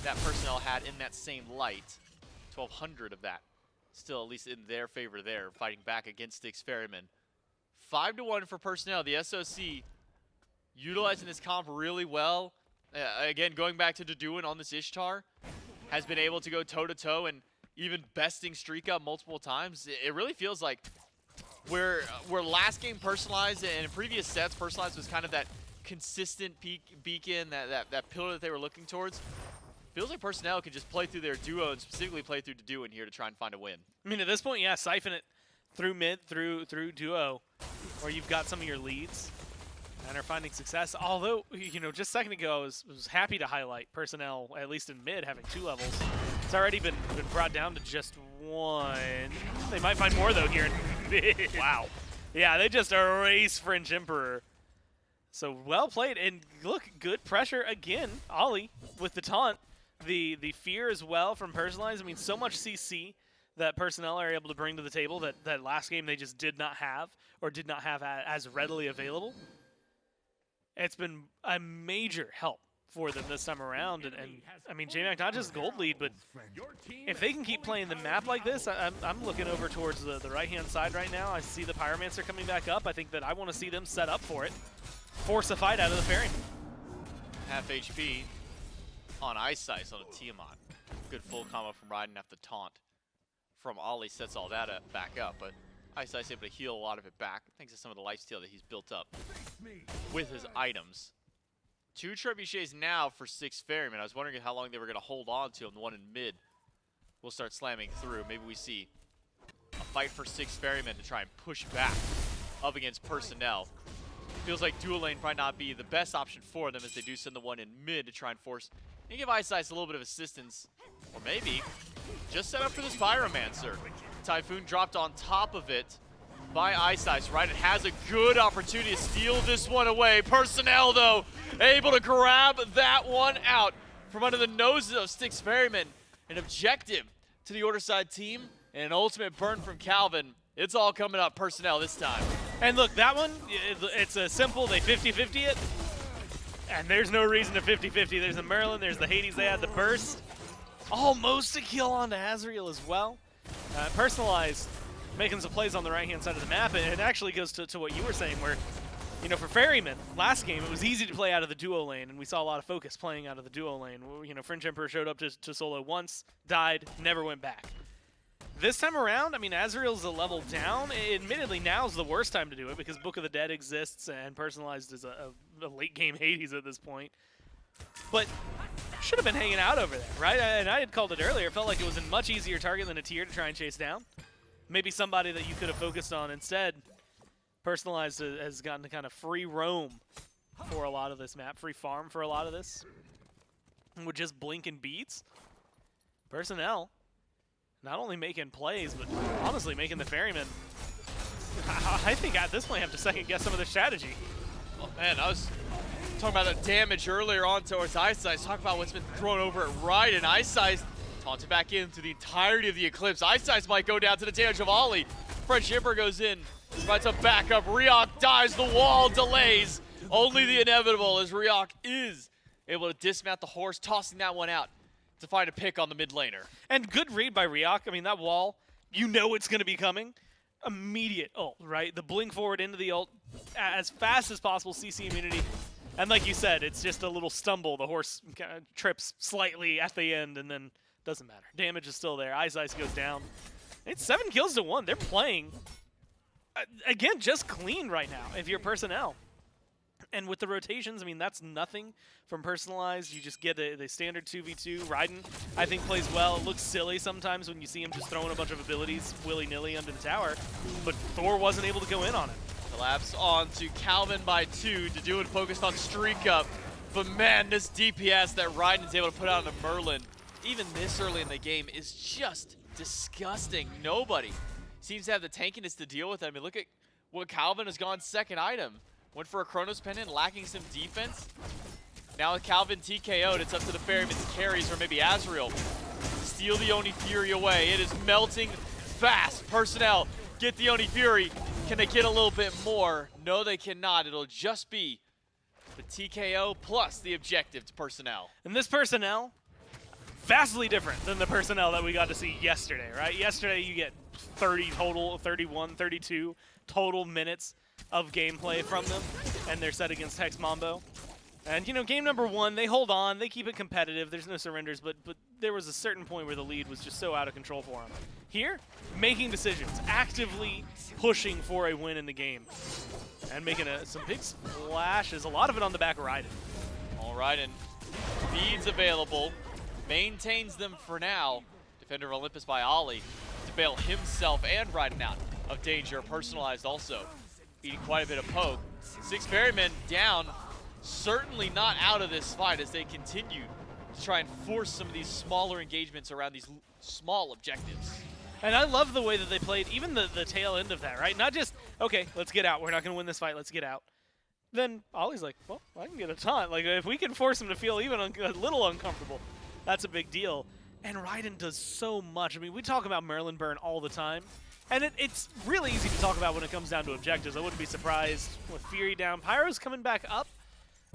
that Personel had in that same light. 1,200 of that. Still, at least in their favor there, fighting back against Styx Ferrymen. 5-1 for Personel. The SOC utilizing this comp really well. Again, going back to Duduin on this Ishtar, has been able to go toe-to-toe and even besting StreakUp multiple times. It really feels like where last game Personalized and in previous sets, Personalized was kind of that consistent beacon, that pillar that they were looking towards. Feels like Personel can just play through their duo and specifically play through Duduin here to try and find a win. I mean, at this point, yeah, siphon it through mid, through duo, where you've got some of your leads and are finding success. Although, you know, just a second ago, I was happy to highlight Personel, at least in mid, having 2 levels. It's already been brought down to just 1. They might find more, though, here in mid. Wow. Yeah, they just erase TheFrenchEmperor. So well played, and look, good pressure again. Olllly with the taunt. The fear as well from Personalized. I mean, so much CC that Personel are able to bring to the table that last game they just did not have, or did not have as readily available. It's been a major help for them this time around. And I mean, JMac, not just gold lead, but if they can keep playing the map like this, I'm looking over towards the right-hand side right now. I see the Pyromancer coming back up. I think that I want to see them set up for it. Force a fight out of the Ferryman. Half HP on iceice on a Tiamat. Good full combo from RAIIDUN after the taunt from Olllly sets all that back up, but iceice able to heal a lot of it back thanks to some of the lifesteal that he's built up with his items. 2 trebuchets now for Styx Ferrymen. I was wondering how long they were going to hold on to him. The one in mid will start slamming through. Maybe we see a fight for Styx Ferrymen to try and push back up against Personel. Feels like dual lane probably not be the best option for them as they do send the one in mid to try and force and give iceice a little bit of assistance. Or maybe just set up for this Pyromancer. Typhoon dropped on top of it by iceice, right? It has a good opportunity to steal this one away. Personel, though, able to grab that one out from under the noses of Styx Ferrymen. An objective to the Order side team and an ultimate burn from Calvìn. It's all coming up Personel this time. And look, that one, it's a simple, they 50-50 it. And there's no reason to 50-50. There's the Merlin, there's the Hades, they had the burst. Almost a kill on BeAzrael as well. Personalized, making some plays on the right-hand side of the map. And it actually goes to what you were saying, where, you know, for Ferrymen, last game, it was easy to play out of the duo lane, and we saw a lot of focus playing out of the duo lane. You know, TheFrenchEmperor showed up to solo once, died, never went back. This time around, I mean, Azrael's a level down. Admittedly, now's the worst time to do it because Book of the Dead exists and Personalized is a late-game Hades at this point. But should have been hanging out over there, right? And I had called it earlier. It felt like it was a much easier target than a tier to try and chase down. Maybe somebody that you could have focused on instead. Personalized has gotten to kind of free roam for a lot of this map, free farm for a lot of this. And with just blink and beats, Personel not only making plays, but honestly making the Ferrymen, I think at this point have to second guess some of their strategy. Oh man, I was talking about the damage earlier on towards iceice. Talk about what's been thrown over at RAIIDUN. iceice taunted back into the entirety of the Eclipse. iceice might go down to the damage of Olllly. FrenchEmperor goes in, provides a backup. reeok dives, the wall delays. Only the inevitable as reeok is able to dismount the horse, tossing that one out to find a pick on the mid laner. And good read by reeok. I mean, that wall, you know it's going to be coming. Immediate ult, right? The blink forward into the ult as fast as possible, CC immunity. And like you said, it's just a little stumble. The horse kind of trips slightly at the end and then doesn't matter. Damage is still there. iceice goes down. It's 7 kills to 1. They're playing, again, just clean right now if you're Personel. And with the rotations, I mean, that's nothing from Personalized. You just get the standard 2v2. RAIIDUN, I think, plays well. It looks silly sometimes when you see him just throwing a bunch of abilities willy-nilly under the tower. But Thor wasn't able to go in on it. Collapse on to Calvìn by 2. Duduin focused on StreakUp. But man, this DPS that RAIIDUN's able to put out on the Merlin, even this early in the game, is just disgusting. Nobody seems to have the tankiness to deal with them. I mean, look at what Calvìn has gone second item. Went for a Chronos Pendant, lacking some defense. Now with Calvìn TKO'd, it's up to the Ferrymen carries or maybe BeAzrael to steal the Oni Fury away. It is melting fast. Personel get the Oni Fury. Can they get a little bit more? No, they cannot. It'll just be the TKO plus the objective to Personel. And this Personel, vastly different than the Personel that we got to see yesterday, right? Yesterday you get 30 total, 31, 32 total minutes of gameplay from them, and they're set against Hex Mambo. And, you know, game number 1, they hold on, they keep it competitive, there's no surrenders, but there was a certain point where the lead was just so out of control for them. Here, making decisions, actively pushing for a win in the game, and making some big splashes, a lot of it on the back of RAIIDUN. All right, and beads available, maintains them for now. Defender of Olympus by Olllly to bail himself and RAIIDUN out of danger. Personalized also eating quite a bit of poke. Styx Ferrymen down, certainly not out of this fight as they continue to try and force some of these smaller engagements around these small objectives. And I love the way that they played, even the tail end of that, right? Not just, okay, let's get out. We're not going to win this fight. Let's get out. Then Ollly's like, well, I can get a taunt. Like, if we can force him to feel even a little uncomfortable, that's a big deal. And RAIIDUN does so much. I mean, we talk about Merlin burn all the time. And it's really easy to talk about when it comes down to objectives. I wouldn't be surprised with Fury down. Pyro's coming back up,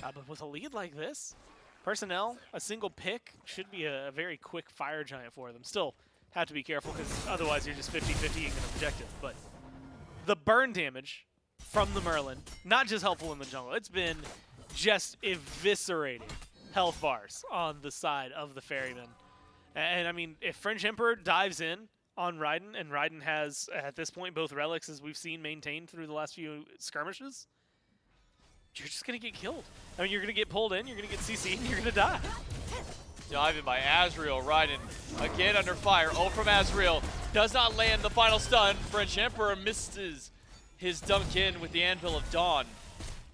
but with a lead like this, Personel, a single pick should be a very quick fire giant for them. Still have to be careful because otherwise you're just 50-50ing an objective. But the burn damage from the Merlin, not just helpful in the jungle, it's been just eviscerating health bars on the side of the Ferrymen. And I mean, if FrenchEmperor dives in on RAIIDUN, and RAIIDUN has, at this point, both relics, as we've seen, maintained through the last few skirmishes, you're just going to get killed. I mean, you're going to get pulled in, you're going to get CC'd, and you're going to die. Diving by Azrael, RAIIDUN again under fire. Ult from Azrael does not land the final stun. FrenchEmperor misses his dunk in with the Anvil of Dawn.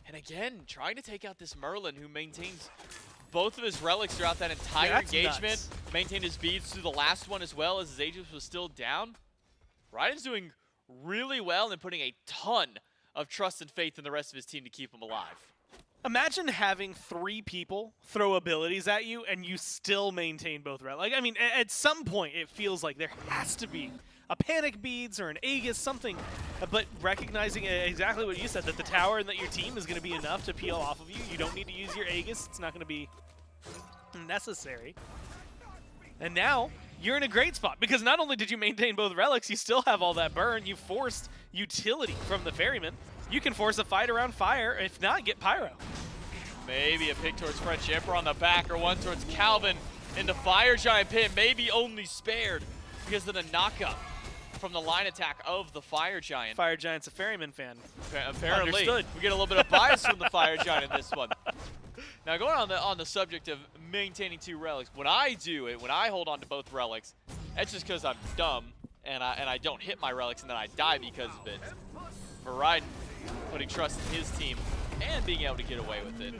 And again, trying to take out this Merlin who maintains both of his relics throughout that entire engagement. Nuts. Maintained his beads through the last one as well as his Aegis was still down. RAIIDUN's doing really well and putting a ton of trust and faith in the rest of his team to keep him alive. Imagine having 3 people throw abilities at you and you still maintain both relics. Like, I mean, at some point it feels like there has to be a panic beads or an Aegis, something. But recognizing exactly what you said, that the tower and that your team is going to be enough to peel off of you. You don't need to use your Aegis. It's not going to be necessary. And now you're in a great spot because not only did you maintain both relics, you still have all that burn. You forced utility from the Ferrymen. You can force a fight around fire. If not, get Pyro. Maybe a pick towards FrenchEmperor on the back or one towards Calvìn in the Fire Giant pit. Maybe only spared because of the knockup from the line attack of the Fire Giant. Fire Giant's a Ferryman fan. Apparently, Understood. we get a little bit of bias from the Fire Giant in this one. Now, going on the subject of maintaining 2 relics, when I do it, when I hold on to both relics, that's just because I'm dumb and I don't hit my relics and then I die because of it. For RAIIDUN, putting trust in his team and being able to get away with it.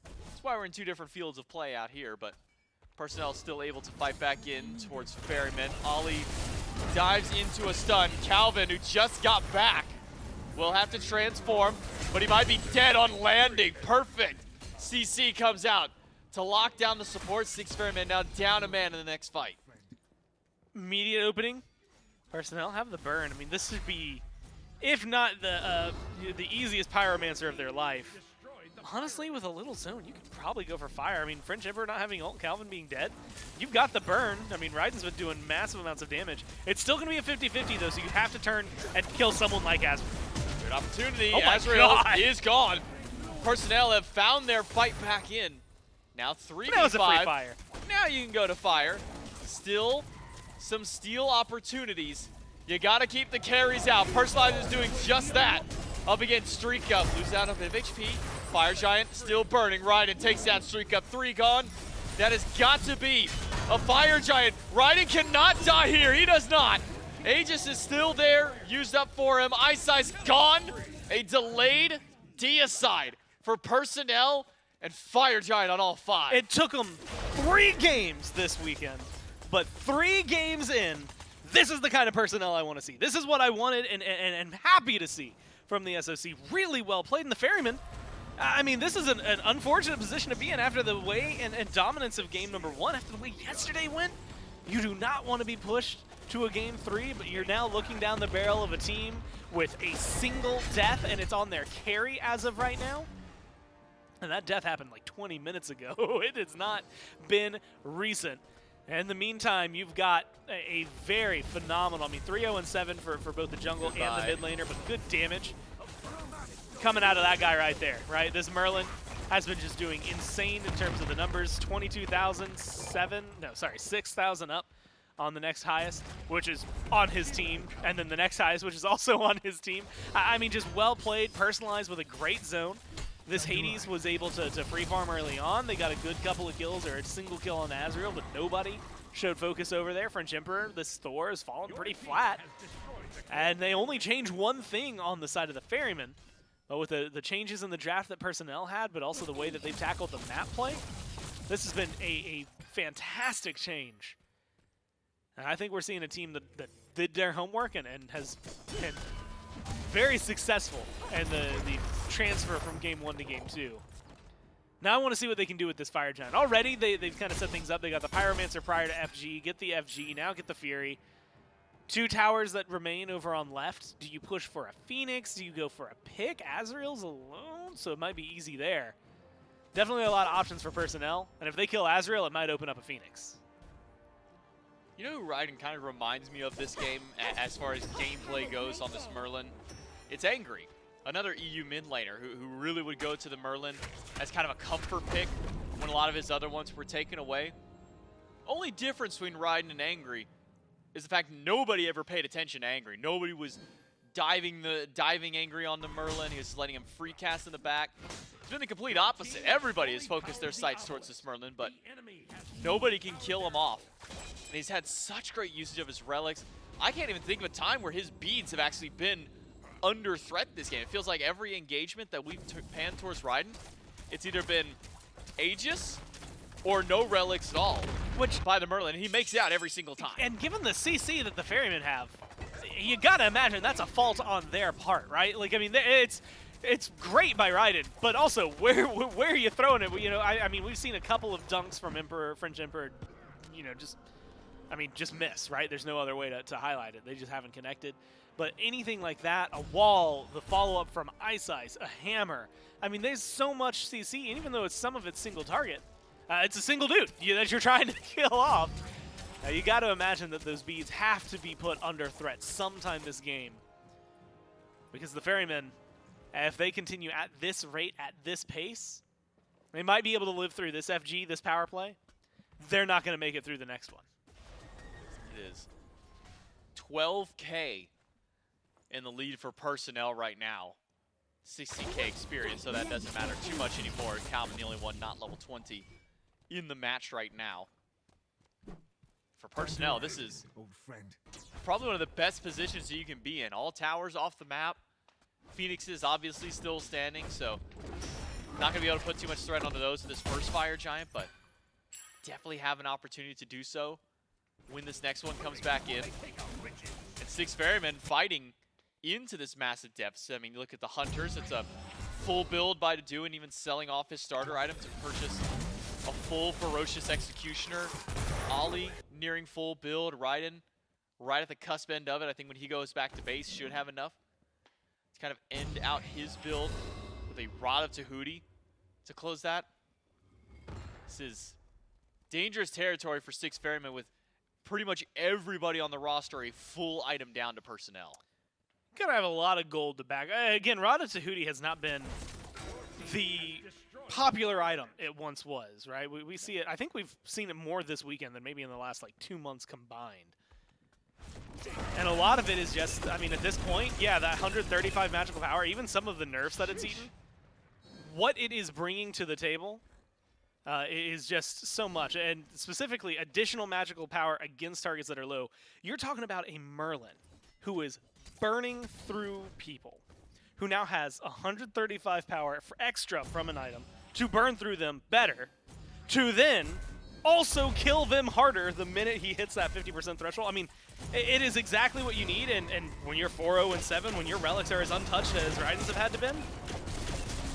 That's why we're in 2 different fields of play out here, but Personel is still able to fight back in towards Ferrymen. Olllly dives into a stun. Calvìn, who just got back Will have to transform, but he might be dead on landing. Perfect. CC comes out to lock down the support. Styx Ferrymen now down a man in the next fight. Immediate opening. Personel have the burn. I mean, this should be, if not the easiest pyromancer of their life. Honestly, with a little zone, you could probably go for fire. I mean, FrenchEmperor not having ult, Calvìn being dead. You've got the burn. I mean, RAIDUN's been doing massive amounts of damage. It's still going to be a 50-50, though, so you have to turn and kill someone like BeAzrael. Good opportunity. Oh my BeAzrael God. is gone. Personel have found their fight back in. Now 3v5. That was a free fire. Now you can go to fire. Still some steal opportunities. You got to keep the carries out. Personalised is doing just that. Up against StreakUp. Loses out a bit of HP. Fire Giant still burning. RAIDUN takes down StreakUp. 3 gone. That has got to be a Fire Giant. RAIDUN cannot die here. He does not. Aegis is still there. Used up for him. iceice gone. A delayed deicide for Personel and Fire Giant on all 5. It took them 3 games this weekend, but 3 games in, this is the kind of Personel I want to see. This is what I wanted and happy to see from the SOC. Really well played in the Ferrymen. I mean, this is an unfortunate position to be in after the way and dominance of game number 1, after the way yesterday went. You do not want to be pushed to a game 3, but you're now looking down the barrel of a team with a single death, and it's on their carry as of right now. And that death happened like 20 minutes ago. It has not been recent. And in the meantime, you've got a very phenomenal, I mean, 3-0-7 for both the jungle and the mid laner, but good damage coming out of that guy right there, right? This Merlin has been just doing insane in terms of the numbers. 6,000 up on the next highest, which is on his team, and then the next highest, which is also on his team. I mean, just well played, personalized with a great zone. This Hades was able to free farm early on. They got a good couple of kills, or a single kill on BeAzrael, but nobody showed focus over there. FrenchEmperor, this Thor, has fallen pretty flat. And they only changed one thing on the side of the Ferrymen. But with the changes in the draft that Personel had, but also the way that they've tackled the map play, this has been a fantastic change. And I think we're seeing a team that did their homework and has been very successful in the transfer from game 1 to game 2. Now I want to see what they can do with this Fire Giant. Already, they've kind of set things up. They got the Pyromancer prior to FG, get the FG, now get the Fury. 2 towers that remain over on left. Do you push for a Phoenix? Do you go for a pick? BeAzrael's alone, so it might be easy there. Definitely a lot of options for Personel, and if they kill BeAzrael, it might open up a Phoenix. You know who RAIDUN kind of reminds me of this game as far as gameplay goes on this Merlin? It's Angry, another EU mid laner who really would go to the Merlin as kind of a comfort pick when a lot of his other ones were taken away. Only difference between RAIDUN and Angry is the fact nobody ever paid attention to Angry. Nobody was diving Angry on the Merlin. He was letting him free cast in the back. It's been the complete opposite. Everybody has focused their sights towards this Merlin, but nobody can kill him off. And he's had such great usage of his relics. I can't even think of a time where his beads have actually been under threat this game. It feels like every engagement that we've panned towards RAIDUN, it's either been Aegis or no relics at all, which by the Merlin, he makes it out every single time. And given the CC that the Ferrymen have, you gotta imagine that's a fault on their part, right? Like, I mean, it's great by RAIDUN, but also where are you throwing it? You know, I mean, we've seen a couple of dunks from FrenchEmperor, you know, just miss, right? There's no other way to highlight it. They just haven't connected. But anything like that, a wall, the follow-up from iceice, a hammer. I mean, there's so much CC, and even though some of it's single target, it's a single dude that you're trying to kill off. You got to imagine that those beads have to be put under threat sometime this game. Because the Ferrymen, if they continue at this rate, at this pace, they might be able to live through this FG, this power play. They're not going to make it through the next one. It is 12K in the lead for Personel right now. 60K experience, so that doesn't matter too much anymore. Calvìn, the only one not level 20 in the match right now. For Personel, this is probably one of the best positions that you can be in. All towers off the map. Phoenix is obviously still standing, so not going to be able to put too much threat onto those with this first Fire Giant, but definitely have an opportunity to do so when this next one comes back in. And Styx Ferrymen fighting into this massive deficit. I mean, you look at the Hunters, it's a full build by Duduin, even selling off his starter item to purchase a full Ferocious Executioner. Olllly nearing full build, RAIIDUN right at the cusp end of it. I think when he goes back to base, should have enough to kind of end out his build with a Rod of Tahuti to close that. This is dangerous territory for Styx Ferrymen with pretty much everybody on the roster a full item down to Personel. Gotta have a lot of gold to back. Again, Rod of Tahuti has not been the popular item it once was, right? We see it. I think we've seen it more this weekend than maybe in the last like 2 months combined. And a lot of it is just, I mean, at this point, yeah, that 135 magical power, even some of the nerfs that it's eaten, what it is bringing to the table is just so much. And specifically, additional magical power against targets that are low. You're talking about a Merlin who is burning through people, who now has 135 power for extra from an item to burn through them better, to then also kill them harder the minute he hits that 50% threshold. I mean, it is exactly what you need, and when you're 4-0-7, when your relics are as untouched as RAIIDUNs have had to been,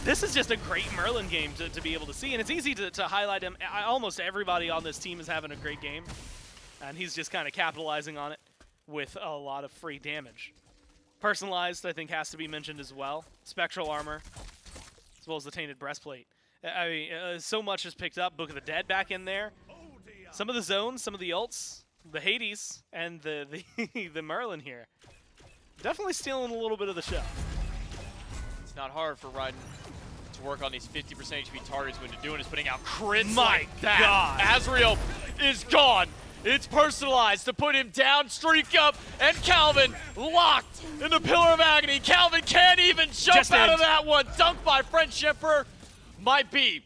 this is just a great Merlin game to be able to see, and it's easy to highlight him. Almost everybody on this team is having a great game, and he's just kind of capitalizing on it with a lot of free damage. Personalized, I think, has to be mentioned as well. Spectral armor, as well as the Tainted Breastplate. I mean, so much is picked up. Book of the Dead back in there. Some of the zones, some of the ults, the Hades, and the the Merlin here. Definitely stealing a little bit of the show. It's not hard for RAIIDUN to work on these 50% HP targets when Duduin is putting out crits My like that. God. BeAzrael is gone. It's Personalized to put him down. StreakUp and Calvìn locked in the Pillar of Agony. Calvìn can't even jump out of that one. Dunked by FrenchEmperor. Might be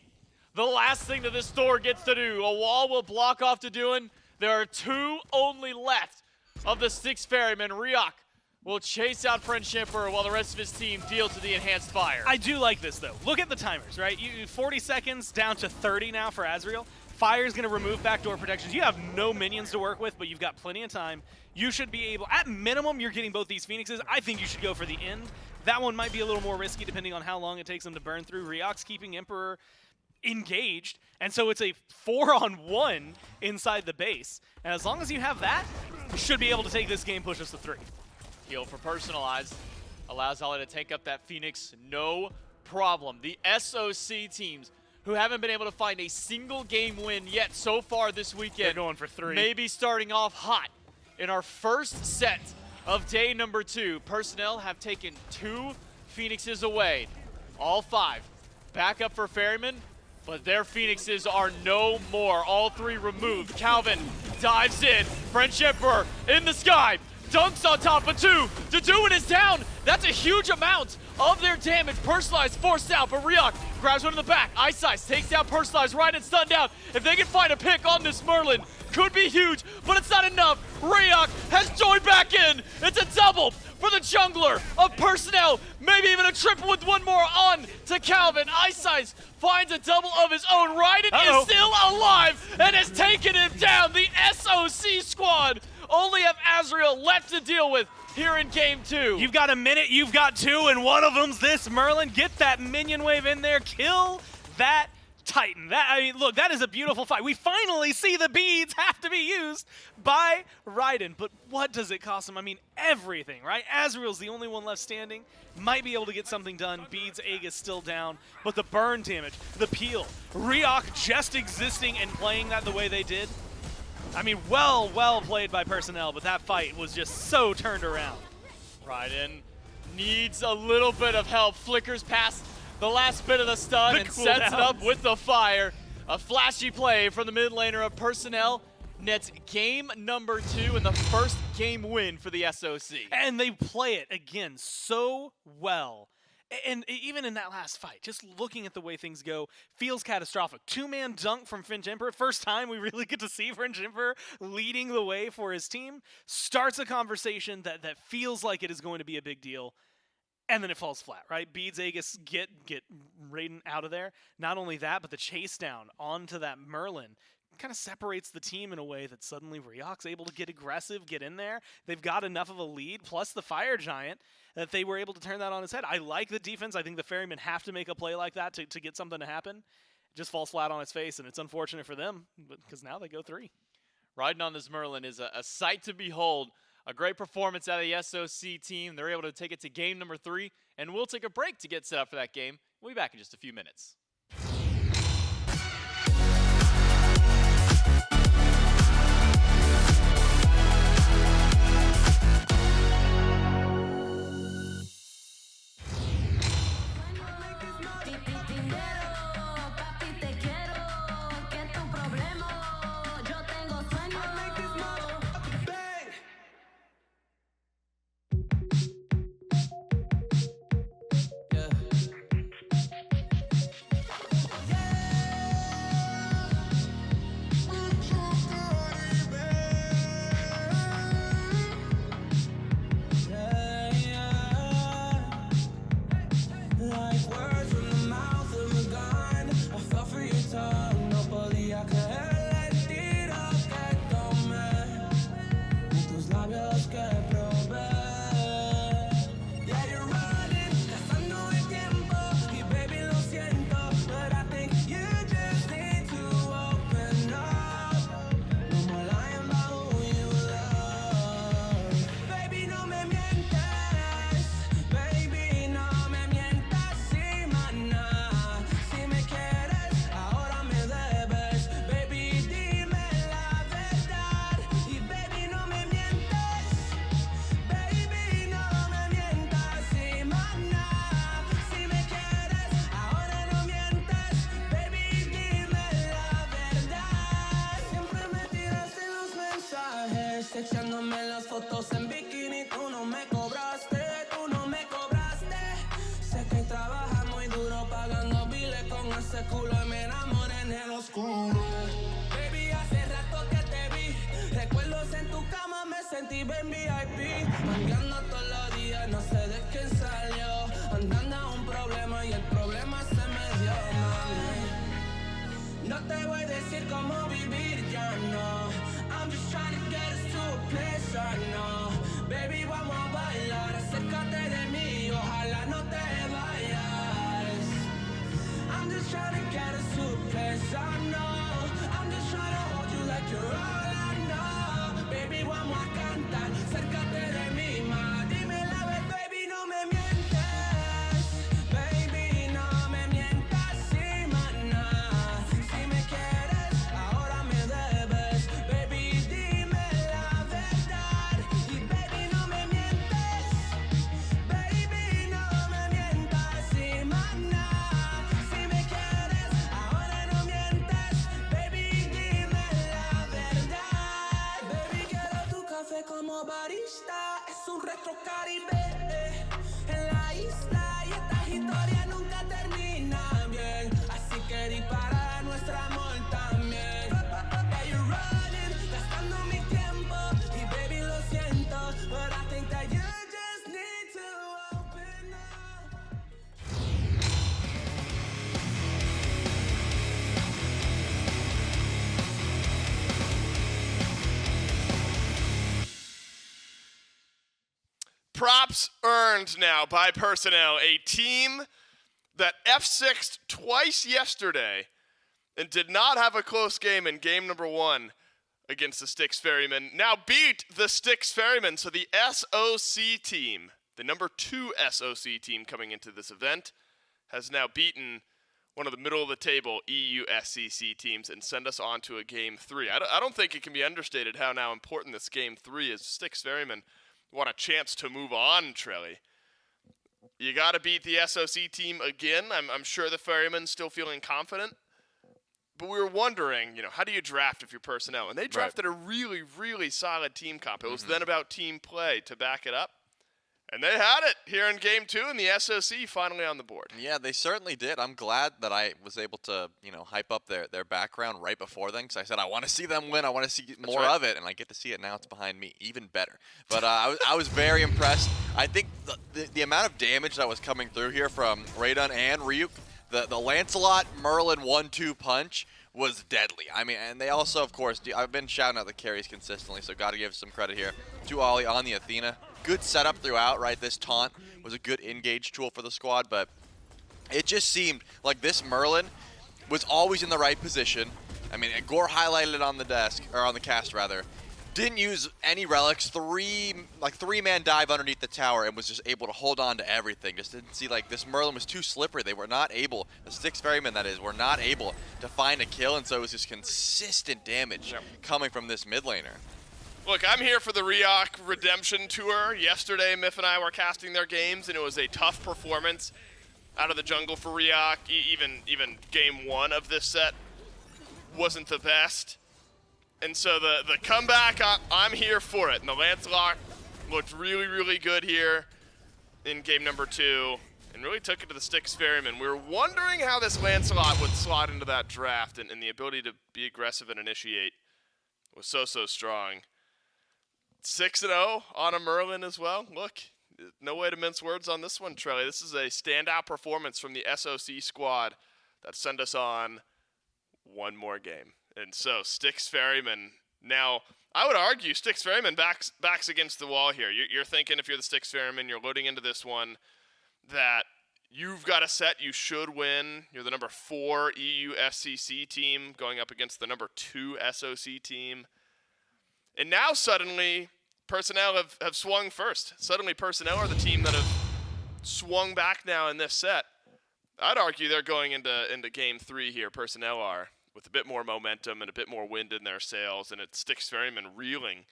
the last thing that this Thor gets to do. A wall will block off Duduin. There are 2 only left of the Styx Ferrymen. reeok will chase out FrenchEmperor while the rest of his team deal to the enhanced fire. I do like this, though. Look at the timers, right? 40 seconds down to 30 now for BeAzrael. Fire's going to remove backdoor protections. You have no minions to work with, but you've got plenty of time. You should be able, at minimum, you're getting both these Phoenixes. I think you should go for the end. That one might be a little more risky depending on how long it takes them to burn through. reeok's keeping Emperor engaged, and so it's a 4-on-1 inside the base. And as long as you have that, you should be able to take this game, push us to 3. Heal for Personalized allows Olllly to take up that Phoenix, no problem. The SOC teams who haven't been able to find a single game win yet so far this weekend. They're going for 3. Maybe starting off hot in our first set of day number 2. Personel have taken 2 Phoenixes away. All 5 back up for Ferrymen, but their Phoenixes are no more. All 3 removed. Calvìn dives in. FrenchEmperor in the sky. Dunks on top of 2. Duduin is down. That's a huge amount of their damage. Personalized forced out, but reeok grabs one in the back. iceice takes down Personalized, right and stunned down. If they can find a pick on this Merlin, could be huge, but it's not enough. reeok has joined back in. It's a double for the jungler of Personel. Maybe even a triple with one more on to Calvìn. iceice finds a double of his own. RAIIDUN is still alive and has taken him down. The SOC squad only have BeAzrael left to deal with here in game 2. You've got a minute, you've got 2, and one of them's this Merlin. Get that minion wave in there, kill that Titan. I mean, look, that is a beautiful fight. We finally see the beads have to be used by RAIIDUN, but what does it cost him? I mean, everything, right? BeAzrael's the only one left standing. Might be able to get something done. Beads, Egg is still down, but the burn damage, the peel, reeok just existing and playing that the way they did. I mean, well played by Personel, but that fight was just so turned around. RAIIDUN needs a little bit of help. Flickers past the last bit of the stun and sets it up with the fire. A flashy play from the mid laner of Personel nets game number 2 and the first game win for the SOC. And they play it, again, so well. And even in that last fight, just looking at the way things go, feels catastrophic. 2-man dunk from FrenchEmperor. First time we really get to see FrenchEmperor leading the way for his team. Starts a conversation that feels like it is going to be a big deal. And then it falls flat, right? Beads, Aegis get RAIIDUN out of there. Not only that, but the chase down onto that Merlin. kind of separates the team in a way that suddenly reeok's able to get aggressive, get in there. They've got enough of a lead, plus the Fire Giant, that they were able to turn that on its head. I like the defense. I think the Ferrymen have to make a play like that to get something to happen. It just falls flat on its face, and it's unfortunate for them because now they go 3. Riding on this Merlin is a sight to behold. A great performance out of the SOC team. They're able to take it to game number 3, and we'll take a break to get set up for that game. We'll be back in just a few minutes. Echándome las fotos en bikini, tú no me cobraste, Sé que trabajas muy duro pagando biles con ese culo y me enamoré en el oscuro. Baby, hace rato que te vi, recuerdos en tu cama, me sentí bien VIP. Mangueando todos los días, no sé de quién salió, andando a un problema y el problema se me dio, mami. No te voy a decir cómo vivir, ya no. I'm just trying to get us to a place right now. Baby, vamos a bailar, acércate de mí, ojalá no te vayas. I'm just trying to get us to a place I know. I'm just trying to hold you like you're all I know. Baby, vamos a cantar, acércate de mí, ma. Dime la vez, baby, no me mientes. Baby, no me mientas, sí, maná. Si me quieres, ahora me debes. Baby, dime la verdad. Y baby, no me mientes. Baby, no me mientas, sí, maná. Si me quieres, ahora no mientes. Baby, dime la verdad. Baby, quiero tu café como barista. Es un retro caribe en la isla y estas historias nunca terminan bien. Así que dispara nuestra amor también. Yeah, you're running, gastando mi tiempo. Y baby, lo siento, but I think that you just need to open up. Props earned now by Personel, a team that F6'd twice yesterday and did not have a close game in game number 1 against the Styx Ferrymen. Now beat the Styx Ferrymen, so the SOC team, the number 2 SOC team coming into this event, has now beaten one of the middle-of-the-table EU SCC teams and send us on to a game 3. I don't think it can be understated how now important this game 3 is. Styx Ferrymen want a chance to move on, Trelly. You got to beat the SOC team again. I'm sure the Ferrymen still feeling confident. But we were wondering, how do you draft if you're Personel? And they drafted a really, really solid team comp. It was then about team play to back it up. And they had it here in game 2, and the SOC finally on the board. Yeah, they certainly did. I'm glad that I was able to, hype up their background right before then, because I said I want to see them win. I want to see more of it, and I get to see it now. It's behind me, even better. But I was very impressed. I think the amount of damage that was coming through here from RAIIDUN and reeok, the Lancelot Merlin 1-2 punch was deadly. I mean, and they also, of course, I've been shouting out the carries consistently, so got to give some credit here to Olllly on the Athena. Good setup throughout, right? This taunt was a good engage tool for the squad, but it just seemed like this Merlin was always in the right position. I mean, Gore highlighted it on the desk, or on the cast rather. Didn't use any relics, three-man dive underneath the tower and was just able to hold on to everything. Just didn't see, like, this Merlin was too slippery. They were not able, the Styx Ferrymen that is, were not able to find a kill, and so it was just consistent damage coming from this mid laner. Look, I'm here for the reeok redemption tour. Yesterday, Myth and I were casting their games, and it was a tough performance out of the jungle for reeok. Even game 1 of this set wasn't the best. And so the comeback, I'm here for it. And the Lancelot looked really, really good here in game number 2 and really took it to the Styx Ferrymen. We were wondering how this Lancelot would slot into that draft, and the ability to be aggressive and initiate was so strong. 6-0 on a Merlin as well. Look, no way to mince words on this one, Trelly. This is a standout performance from the SOC squad that sent us on one more game. And so Styx Ferrymen, now I would argue Styx Ferrymen backs against the wall here. You're thinking, if you're the Styx Ferrymen, you're loading into this one, that you've got a set you should win. You're the number 4 EU SCC team going up against the number 2 SOC team. And now suddenly Personel have swung first. Suddenly Personel are the team that have swung back now in this set. I'd argue they're going into game 3 here, Personel are, with a bit more momentum and a bit more wind in their sails, and it's Styx Ferrymen reeling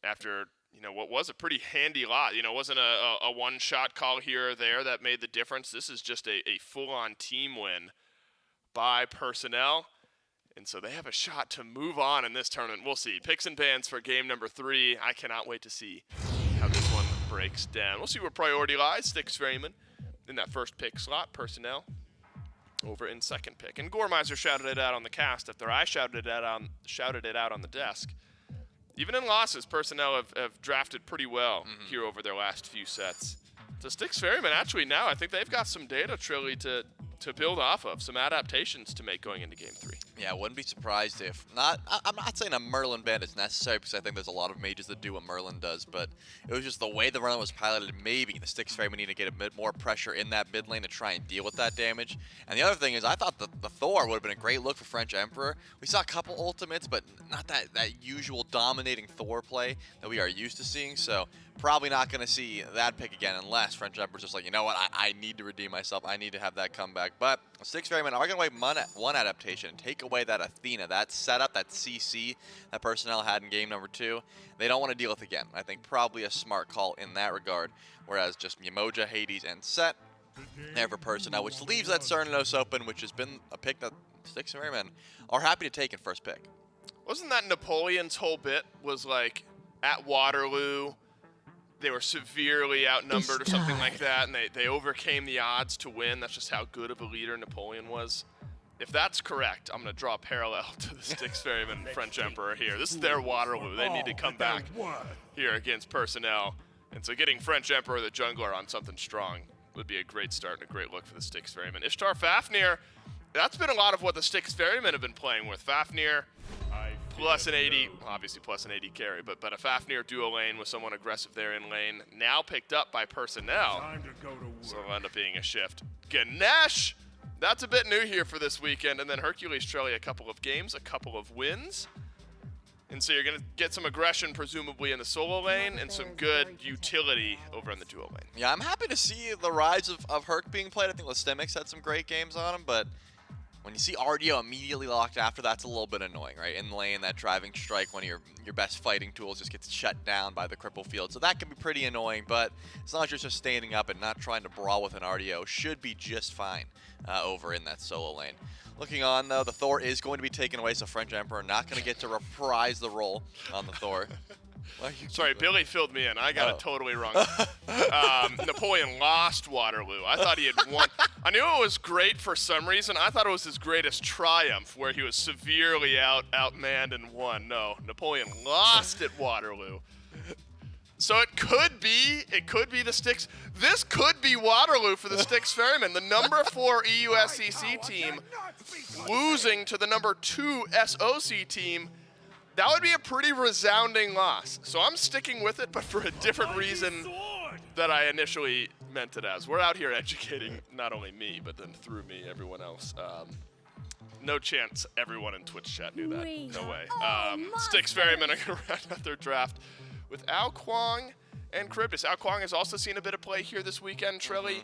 after, what was a pretty handy lot. It wasn't a one-shot call here or there that made the difference. This is just a full-on team win by Personel, and so they have a shot to move on in this tournament. We'll see. Picks and bans for game number 3. I cannot wait to see how this one breaks down. We'll see where priority lies. Styx Ferrymen in that first pick slot. Personel over in second pick. And Goremizer shouted it out on the cast after I shouted it out on the desk. Even in losses, Personel have drafted pretty well here over their last few sets. So Styx Ferrymen, actually now, I think they've got some data, Trilly, to build off of, some adaptations to make going into game 3. Yeah, I wouldn't be surprised if not. I'm not saying a Merlin ban is necessary, because I think there's a lot of mages that do what Merlin does, but it was just the way the Merlin was piloted. Maybe the Styx Ferrymen need to get a bit more pressure in that mid lane to try and deal with that damage. And the other thing is, I thought the Thor would have been a great look for French Emperor. We saw a couple ultimates, but not that usual dominating Thor play that we are used to seeing, so probably not going to see that pick again unless French Emperor's just like, you know what, I need to redeem myself. I need to have that comeback. But Styx Ferrymen are going to wait one adaptation and take away that Athena, that setup, that CC that Personel had in game number 2. They don't want to deal with again. I think probably a smart call in that regard. Whereas just Yamoja, Hades, and Set there for Personel, which leaves that Cernunnos open, which has been a pick that Styx Ferrymen are happy to take in first pick. Wasn't that Napoleon's whole bit was like, at Waterloo, they were severely outnumbered or something like that, and they overcame the odds to win. That's just how good of a leader Napoleon was. If that's correct, I'm going to draw a parallel to the Styx Ferrymen French Emperor here. This is their Waterloo. They need to come back here against Personel. And so getting French Emperor, the jungler, on something strong would be a great start and a great look for the Styx Ferrymen. Ishtar Fafnir, that's been a lot of what the Styx Ferrymen have been playing with. Fafnir, plus an 80, obviously plus an 80 carry, but a Fafnir duo lane with someone aggressive there in lane, now picked up by Personel. So it'll end up being a shift. Ganesh, that's a bit new here for this weekend, and then Hercules, Trelly, a couple of games, a couple of wins. And so you're going to get some aggression, presumably, in the solo lane, and some good utility over in the duo lane. Yeah, I'm happy to see the rise of Herc being played. I think Lystemix had some great games on him, but when you see Artio immediately locked after, that's a little bit annoying, right? In lane, that driving strike, one of your best fighting tools, just gets shut down by the cripple field. So that can be pretty annoying, but as long as you're just standing up and not trying to brawl with an Artio, should be just fine over in that solo lane. Looking on, though, the Thor is going to be taken away, so French Emperor not going to get to reprise the role on the Thor. Sorry, Billy filled me in. I got it totally wrong. Napoleon lost Waterloo. I thought he had won. I knew it was great for some reason. I thought it was his greatest triumph, where he was severely outmanned and won. No, Napoleon lost at Waterloo. So it could be the Styx. This could be Waterloo for the Styx Ferrymen, the number 4 EU SEC team losing to the number 2 SOC team. That would be a pretty resounding loss. So I'm sticking with it, but for a different reason that I initially meant it as. We're out here educating not only me, but then through me, everyone else. No chance everyone in Twitch chat knew that. No way. Styx Ferrymen are going to round out their draft with Kuang and Charybdis. Kuang has also seen a bit of play here this weekend, Trilly.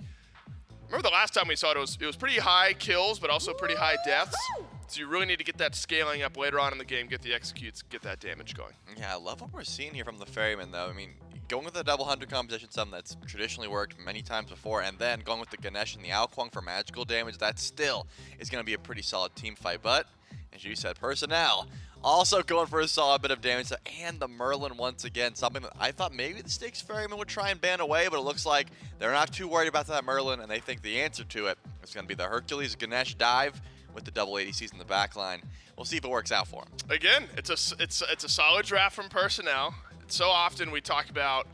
Remember the last time we saw it, it was pretty high kills, but also pretty high deaths. So you really need to get that scaling up later on in the game, get the executes, get that damage going. Yeah, I love what we're seeing here from the Ferrymen, though. I mean, going with the double hunter composition, something that's traditionally worked many times before, and then going with the Ganesha and the Kuang for magical damage, that still is going to be a pretty solid team fight. But, as you said, Personel also going for a solid bit of damage, and the Merlin once again, something that I thought maybe the Styx Ferrymen would try and ban away, but it looks like they're not too worried about that Merlin, and they think the answer to it is going to be the Hercules Ganesh dive with the double ADCs in the back line. We'll see if it works out for them. Again, it's a solid draft from Personel. So often we talk about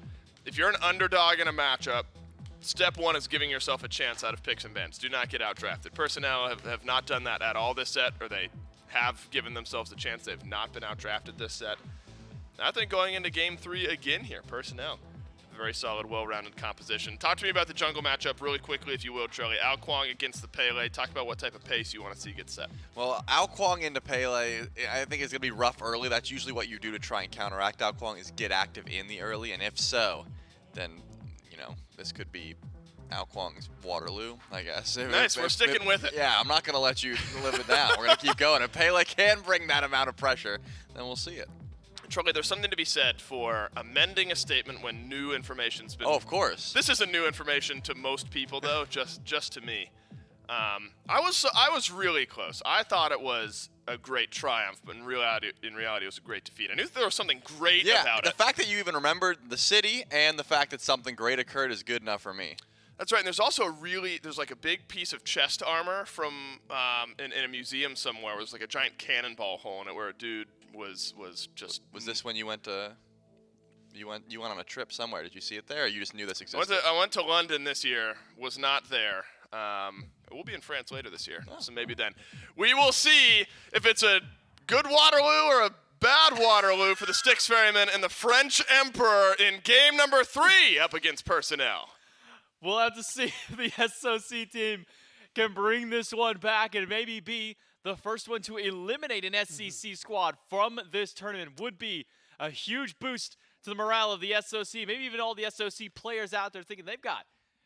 if you're an underdog in a matchup, step one is giving yourself a chance out of picks and bans. Do not get outdrafted. Personel have not done that at all this set, or they have given themselves a chance. They've not been outdrafted this set. I think going into game 3 again here, Personel. Very solid, well-rounded composition. Talk to me about the jungle matchup really quickly, if you will, Charlie. Kuang against the Pele. Talk about what type of pace you want to see get set. Well, Kuang into Pele, I think it's going to be rough early. That's usually what you do to try and counteract Kuang, is get active in the early. And if so, then, you know, this could be Kuang's Waterloo, I guess. Nice, we're sticking with it. Yeah, I'm not going to let you live it down. We're going to keep going. If Pele can bring that amount of pressure, then we'll see it. Charlie, there's something to be said for amending a statement when new information's been... Oh, of course. This isn't new information to most people, though, just to me. I was really close. I thought it was a great triumph, but in reality, it was a great defeat. I knew there was something great about it. The fact that you even remembered the city and the fact that something great occurred is good enough for me. That's right, and there's also there's like a big piece of chest armor from in a museum somewhere. It was like a giant cannonball hole in it where a dude was just... Was this when you went to... You went on a trip somewhere? Did you see it there, or you just knew this existed? I went to London this year. Was not there. We'll be in France later this year, so maybe then. We will see if it's a good Waterloo or a bad Waterloo for the Styx Ferrymen and the French Emperor in game number 3 up against Personel. We'll have to see if the SOC team can bring this one back and maybe be the first one to eliminate an SCC squad from this tournament. Would be a huge boost to the morale of the SOC, maybe even all the SOC players out there thinking they've got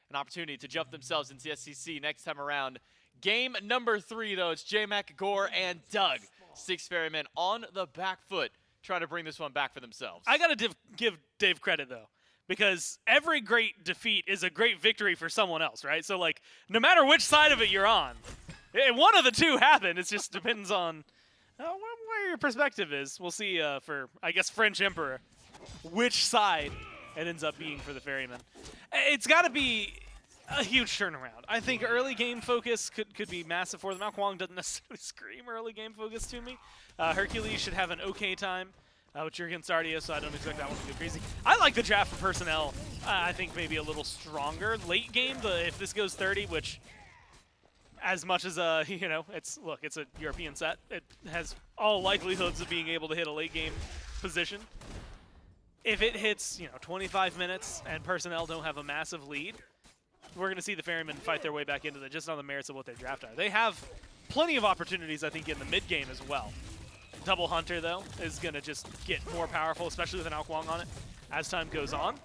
an opportunity to jump themselves into the SCC next time around. Game number 3, though, it's J-Mac, Gore, and Doug. Styx Ferrymen on the back foot, trying to bring this one back for themselves. I got to give Dave credit, though, because every great defeat is a great victory for someone else, right? So, like, no matter which side of it you're on, one of the two happened. It just depends on where your perspective is. We'll see for, I guess, French Emperor, which side it ends up being for the Ferrymen. It's got to be a huge turnaround. I think early game focus could be massive for them. Kuang doesn't necessarily scream early game focus to me. Hercules should have an okay time, which you're against Artio, so I don't expect that one to go crazy. I like the draft for Personel. I think maybe a little stronger late game. If this goes 30, which, as much as it's a European set, it has all likelihoods of being able to hit a late game position. If it hits 25 minutes and Personel don't have a massive lead, we're going to see the Ferrymen fight their way back into it just on the merits of what their draft are. They have plenty of opportunities, I think, in the mid game as well. Double Hunter, though, is going to just get more powerful, especially with an Kuang on it, as time goes on.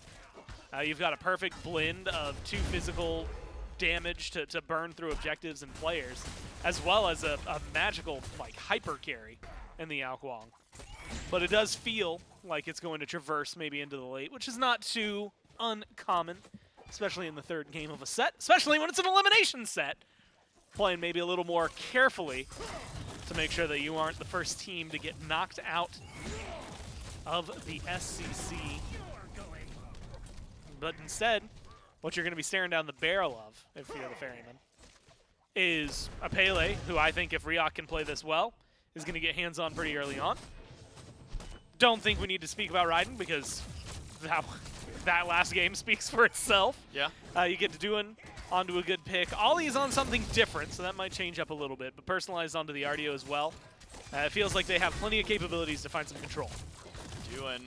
You've got a perfect blend of 2 physical damage to burn through objectives and players, as well as a magical hyper carry in the Kuang. But it does feel like it's going to traverse maybe into the late, which is not too uncommon, especially in the 3rd game of a set, especially when it's an elimination set. Playing maybe a little more carefully to make sure that you aren't the first team to get knocked out of the SCC. But instead, what you're going to be staring down the barrel of, if you're the Ferryman, is a Pele, who I think if reeok can play this well, is going to get hands-on pretty early on. Don't think we need to speak about RAIIDUN because that last game speaks for itself. Yeah. You get Duduin onto a good pick. Ollly's on something different, so that might change up a little bit, but Personalised onto the Artio as well. It feels like they have plenty of capabilities to find some control. Duduin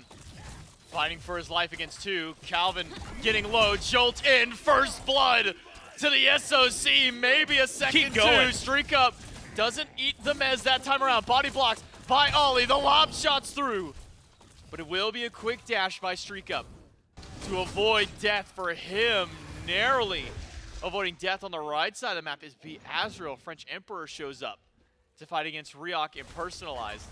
fighting for his life against 2. Calvìn getting low, jolt in, first blood to the SOC, maybe a second Keep going. 2. StreakUp doesn't eat the mez that time around. Body blocks by Olllly, the lob shots through. But it will be a quick dash by StreakUp to avoid death for him, narrowly avoiding death on the right side of the map. Is BeAzrael, French Emperor, shows up to fight against reeok and Personalised.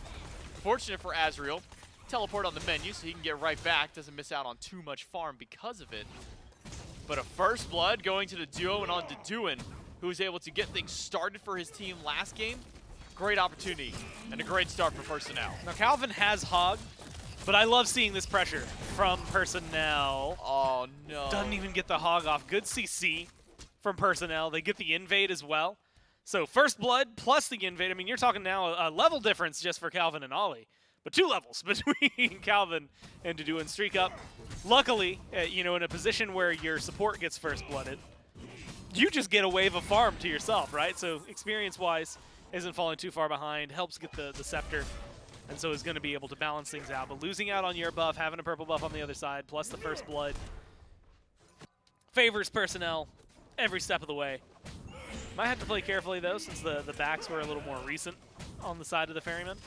Fortunate for Azrael, teleport on the menu so he can get right back, doesn't miss out on too much farm because of it. But a first blood going to the duo and on Duduin, who was able to get things started for his team last game. Great opportunity and a great start for Personel. Now Calvìn has Hog, but I love seeing this pressure from Personel. Oh no. Doesn't even get the Hog off. Good CC from Personel. They get the invade as well. So first blood plus the invade. I mean, you're talking now a level difference just for Calvìn and Olllly, but 2 levels between Calvìn and Duduin. StreakUp, luckily, you know, in a position where your support gets first blooded, you just get a wave of farm to yourself, right? So experience-wise, isn't falling too far behind, helps get the scepter, and so is going to be able to balance things out. But losing out on your buff, having a purple buff on the other side, plus the first blood, favors Personel every step of the way. Might have to play carefully, though, since the backs were a little more recent on the side of the Ferrymen.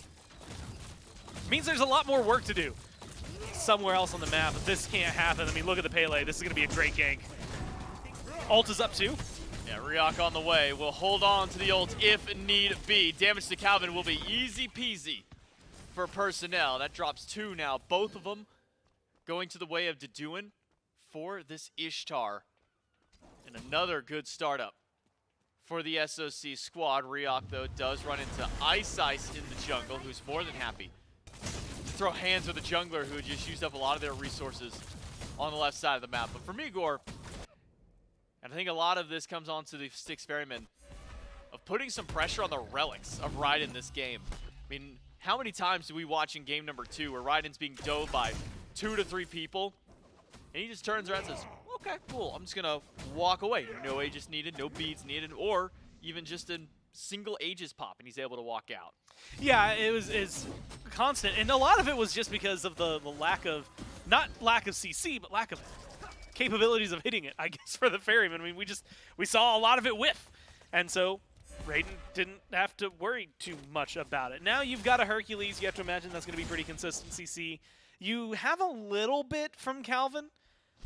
Means there's a lot more work to do somewhere else on the map, but this can't happen. I mean, look at the Pele. This is going to be a great gank. Ult is up too. Yeah, reeok on the way. Will hold on to the ult if need be. Damage to Calvìn will be easy peasy for Personel. That drops 2 now. Both of them going to the way of Duduin for this Ishtar. And another good startup for the SOC squad. reeok, though, does run into iceice in the jungle, who's more than happy to throw hands with a jungler who just used up a lot of their resources on the left side of the map. But for me, Gore, and I think a lot of this comes on to the Styx Ferrymen of putting some pressure on the relics of RAIDUN this game. I mean, how many times do we watch in game number 2 where RAIDUN's being dove by 2 to 3 people, and he just turns around and says, okay, cool, I'm just gonna walk away. No Aegis needed, no beads needed, or even just a single Aegis pop, and he's able to walk out. Yeah, it's constant, and a lot of it was just because of the lack of, not lack of CC, but lack of capabilities of hitting it, I guess, for the Ferrymen. I mean, we saw a lot of it whiff, and so RAIDUN didn't have to worry too much about it. Now you've got a Hercules. You have to imagine that's going to be pretty consistent CC. You have a little bit from Calvìn,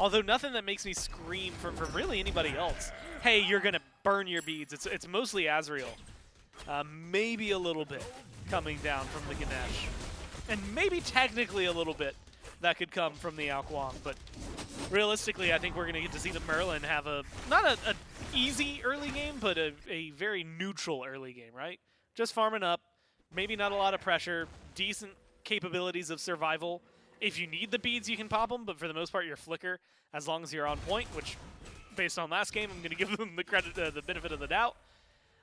although nothing that makes me scream from really anybody else. Hey, you're going to burn your beads. It's mostly Azrael. Maybe a little bit coming down from the Ganesha. And maybe technically a little bit that could come from the Kuang, but realistically, I think we're going to get to see the Merlin have not an easy early game, but a very neutral early game, right? Just farming up, maybe not a lot of pressure, decent capabilities of survival. If you need the beads, you can pop them, but for the most part, you're flicker as long as you're on point, which, based on last game, I'm going to give them the credit, the benefit of the doubt.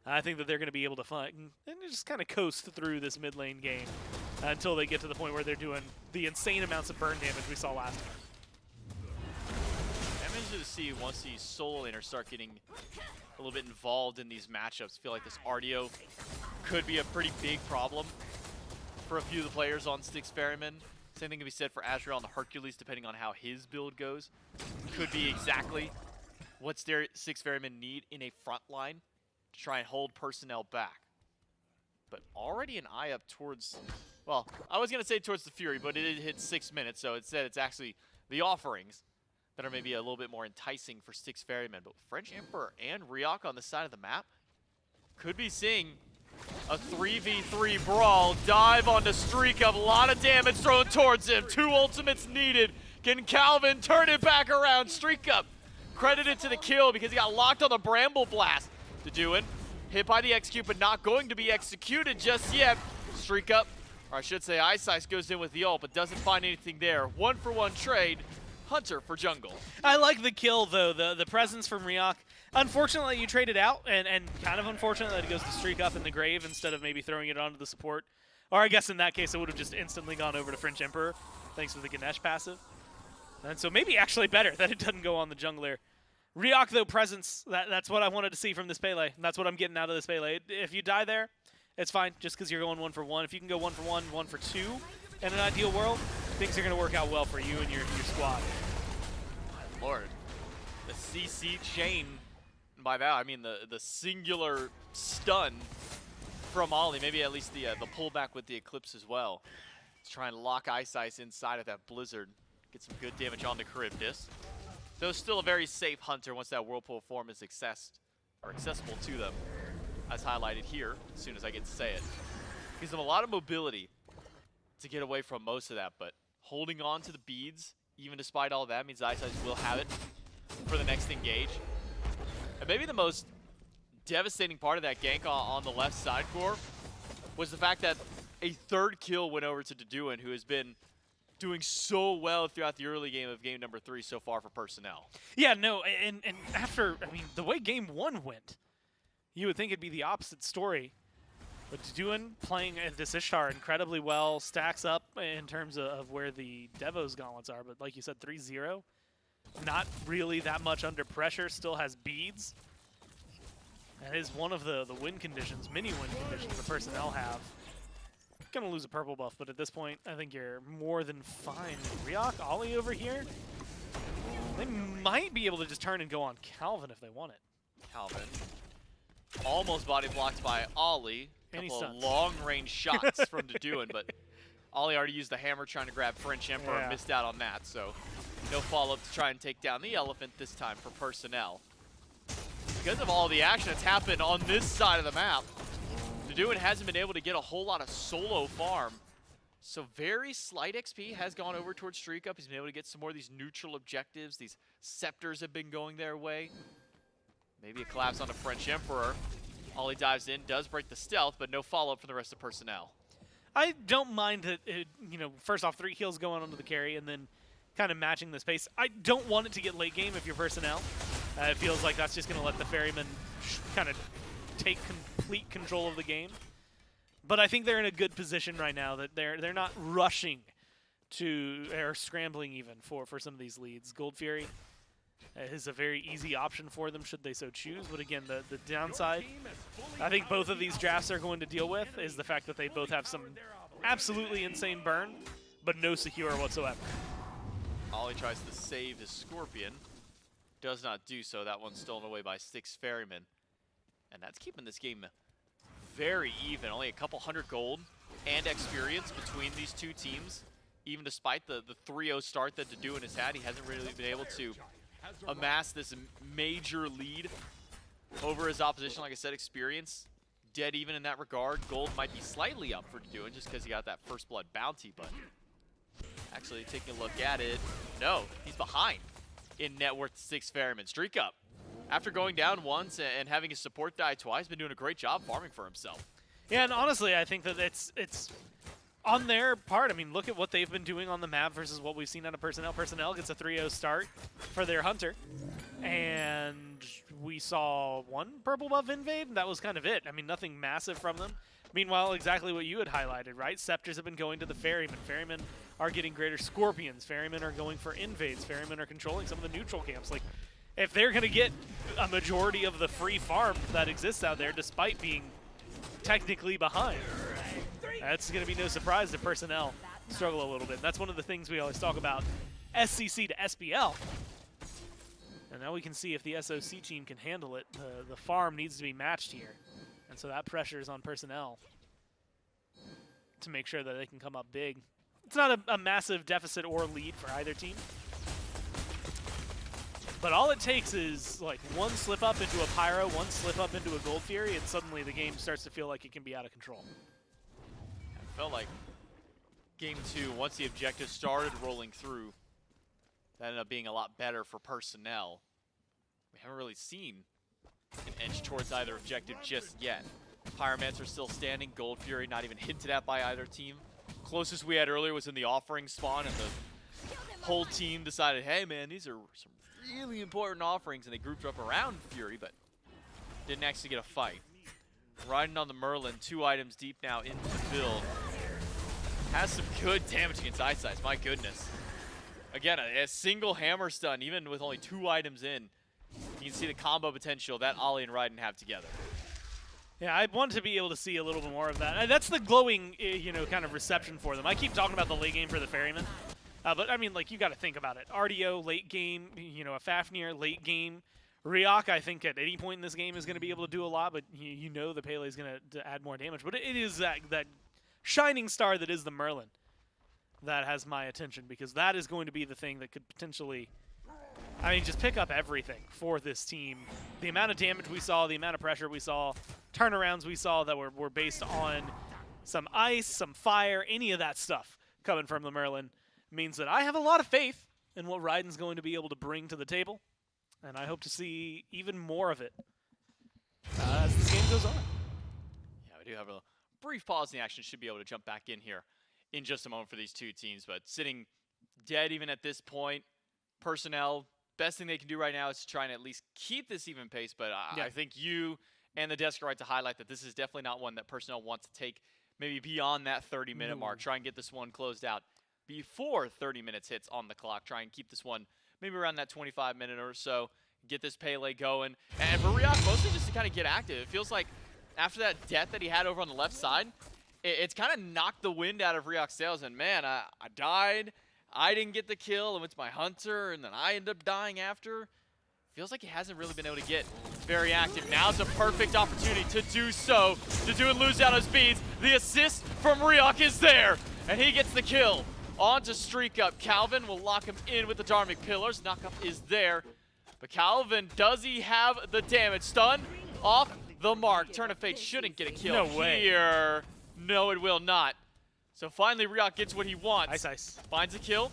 I think that they're going to be able to fight and just kind of coast through this mid lane game until they get to the point where they're doing the insane amounts of burn damage we saw last time. I'm interested to see once these solo laners start getting a little bit involved in these matchups. I feel like this Artio could be a pretty big problem for a few of the players on Styx Ferrymen. Same thing can be said for Azrael and the Hercules, depending on how his build goes. Could be exactly what Styx Ferrymen need in a front line to try and hold Personel back. But already an eye up towards, well, I was going to say towards the Fury, but it hit 6 minutes, so it said it's actually the offerings that are maybe a little bit more enticing for Styx Ferrymen. But French Emperor and reeok on the side of the map could be seeing a 3v3 brawl. Dive onto StreakUp, a lot of damage thrown towards him. 2 ultimates needed. Can Calvìn turn it back around? StreakUp credited to the kill because he got locked on the Bramble Blast. Duduin hit by the execute, but not going to be executed just yet. StreakUp, or I should say iceice, goes in with the ult, but doesn't find anything there. 1-for-1 trade. Hunter for jungle. I like the kill, though, the presence from reeok. Unfortunately, you traded out, and kind of unfortunate that it goes to StreakUp in the grave instead of maybe throwing it onto the support. Or I guess in that case, it would have just instantly gone over to French Emperor, thanks to the Ganesh passive. And so maybe actually better that it doesn't go on the jungler. reeok, though, presence, that's what I wanted to see from this Pele. That's what I'm getting out of this Pele. If you die there, it's fine, just because you're going 1 for 1. If you can go 1 for 1, 1 for 2 in an ideal world, things are going to work out well for you and your squad. My lord. The CC chain, and by that I mean the singular stun from Olllly, maybe at least the pullback with the Eclipse as well. Let's try and lock iceice inside of that Blizzard. Get some good damage on the Charybdis. Though still a very safe hunter once that Whirlpool form is accessible to them, as highlighted here, as soon as I get to say it. Gives them a lot of mobility to get away from most of that, but holding on to the beads, even despite all that, means iceice will have it for the next engage. And maybe the most devastating part of that gank on the left side core was the fact that a 3rd kill went over to Duduin, who has been doing so well throughout the early game of game number 3 so far for Personel. Yeah, no, and after, I mean, the way game 1 went, you would think it'd be the opposite story. But Duduin playing this Ishtar incredibly well, stacks up in terms of where the Devo's gauntlets are, but like you said, 3-0. Not really that much under pressure, still has beads. That is one of the win conditions, mini win conditions the Personel have. Gonna lose a purple buff, but at this point, I think you're more than fine. reeok, Olllly over here. They might be able to just turn and go on Calvin if they want it. Calvin almost body blocked by Olllly. And he Couple of stuns. long-range shots from Duduin, but Olllly already used the hammer trying to grab FrenchEmperor and missed out on that, so no follow-up to try and take down the elephant this time for Personel. Because of all the action that's happened on this side of the map, Duduin hasn't been able to get a whole lot of solo farm. So very slight XP has gone over towards StreakUp. He's been able to get some more of these neutral objectives. These scepters have been going their way. Maybe a collapse onto FrenchEmperor. Olllly dives in, does break the stealth, but no follow-up from the rest of Personel. I don't mind that, first off, 3 kills going onto the carry and then kind of matching the space. I don't want it to get late game if you're Personel. It feels like that's just going to let the Ferrymen kind of take complete control of the game. But I think they're in a good position right now that they're not rushing to, or scrambling even for some of these leads. Gold Fury is a very easy option for them should they so choose. But again, the downside I think both of these drafts are going to deal with is the fact that they both have some absolutely insane burn, but no secure whatsoever. Olllly tries to save his Scorpion. Does not do so. That one's stolen away by Styx Ferrymen. And that's keeping this game very even. Only a couple hundred gold and experience between these two teams. Even despite the 3-0 start that Duduin has had, he hasn't really been able to amass this major lead over his opposition. Like I said, experience dead even in that regard. Gold might be slightly up for Duduin just because he got that first blood bounty, but actually taking a look at it, no, he's behind in net worth to Styx Ferrymen. StreakUp, after going down once and having his support die twice, been doing a great job farming for himself. Yeah, and honestly, I think that it's on their part. I mean, look at what they've been doing on the map versus what we've seen out of Personel. Personel gets a 3-0 start for their hunter, and we saw one purple buff invade, and that was kind of it. I mean, nothing massive from them. Meanwhile, exactly what you had highlighted, right? Scepters have been going to the Ferrymen. Ferrymen are getting greater Scorpions. Ferrymen are going for invades. Ferrymen are controlling some of the neutral camps. Like, if they're going to get a majority of the free farm that exists out there, despite being technically behind, that's going to be no surprise that Personel struggle a little bit. And that's one of the things we always talk about, SCC to SPL. And now we can see if the SOC team can handle it. The farm needs to be matched here. And so that pressure is on Personel to make sure that they can come up big. It's not a massive deficit or lead for either team. But all it takes is like one slip up into a Pyro, one slip up into a Gold Fury, and suddenly the game starts to feel like it can be out of control. It felt like game 2, once the objective started rolling through, that ended up being a lot better for Personel. We haven't really seen an edge towards either objective just yet. Pyromancer still standing, Gold Fury not even hinted at by either team. Closest we had earlier was in the offering spawn, and the whole team decided, hey man, these are some really important offerings, and they grouped up around Fury, but didn't actually get a fight. Riding on the Merlin, 2 items deep now into the build. Has some good damage against iceice, my goodness. Again, a single hammer stun, even with only 2 items in. You can see the combo potential that Olllly and RAIIDUN have together. Yeah, I want to be able to see a little bit more of that. That's the glowing, kind of reception for them. I keep talking about the late game for the Ferrymen, but I mean, like, you got to think about it. Artio, late game, a Fafnir, late game. reeok, I think, at any point in this game is going to be able to do a lot, but the Pele is going to add more damage. But it is that shining star that is the Merlin that has my attention, because that is going to be the thing that could potentially, just pick up everything for this team. The amount of damage we saw, the amount of pressure we saw, turnarounds we saw that were based on some ice, some fire, any of that stuff coming from the Merlin means that I have a lot of faith in what RAIIDUN's going to be able to bring to the table, and I hope to see even more of it as this game goes on. Yeah, we do have a brief pause in the action. Should be able to jump back in here in just a moment for these two teams, but sitting dead even at this point. Personel, best thing they can do right now is to try and at least keep this even pace, but I think you and the desk are right to highlight that this is definitely not one that Personel wants to take maybe beyond that 30-minute mark. Try and get this one closed out before 30 minutes hits on the clock. Try and keep this one maybe around that 25-minute or so. Get this Pele going. And for reeok, mostly just to kind of get active. It feels like after that death that he had over on the left side, it's kind of knocked the wind out of reeok's sails. And man, I died. I didn't get the kill. I went to my hunter, and then I ended up dying after. Feels like he hasn't really been able to get very active. Now's a perfect opportunity to do so. Duduin loses out his beads. The assist from reeok is there, and he gets the kill. On to StreakUp. Calvìn will lock him in with the Dharmic Pillars. Knockup is there. But Calvìn, does he have the damage? Stun off the mark. Turn of Fate shouldn't get a kill here. No, it will not. So finally, reeok gets what he wants. Iceice. Finds a kill.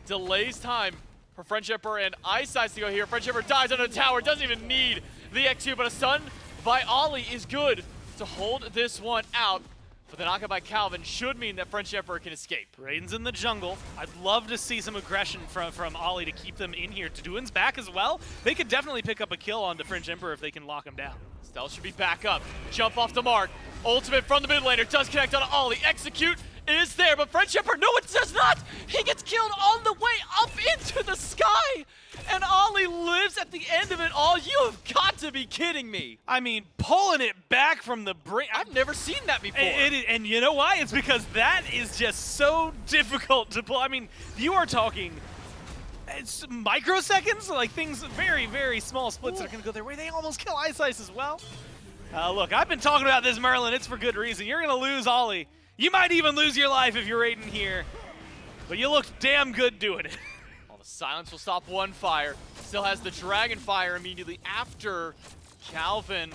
Delays time for FrenchEmperor and iceice to go here. FrenchEmperor dies under the tower. Doesn't even need the X2, but a stun by Olllly is good to hold this one out. But the knockup by Calvìn should mean that FrenchEmperor can escape. RAIIDUN's in the jungle. I'd love to see some aggression from Olllly to keep them in here. Duduin's back as well. They could definitely pick up a kill on the FrenchEmperor if they can lock him down. Stealth should be back up. Jump off the mark. Ultimate from the mid laner does connect on Olllly. Execute is there, but FrenchEmperor, no, it does not! He gets killed on the way up into the sky! And Olllly lives at the end of it all. You have got to be kidding me. Pulling it back from the brink. I've never seen that before. And you know why? It's because that is just so difficult to pull. You are talking it's microseconds, like things, very, very small splits that are going to go their way. They almost kill iceice as well. Look, I've been talking about this Merlin. It's for good reason. You're going to lose Olllly. You might even lose your life if you're RAIIDUN here. But you look damn good doing it. The silence will stop one fire. Still has the dragon fire immediately after Calvìn.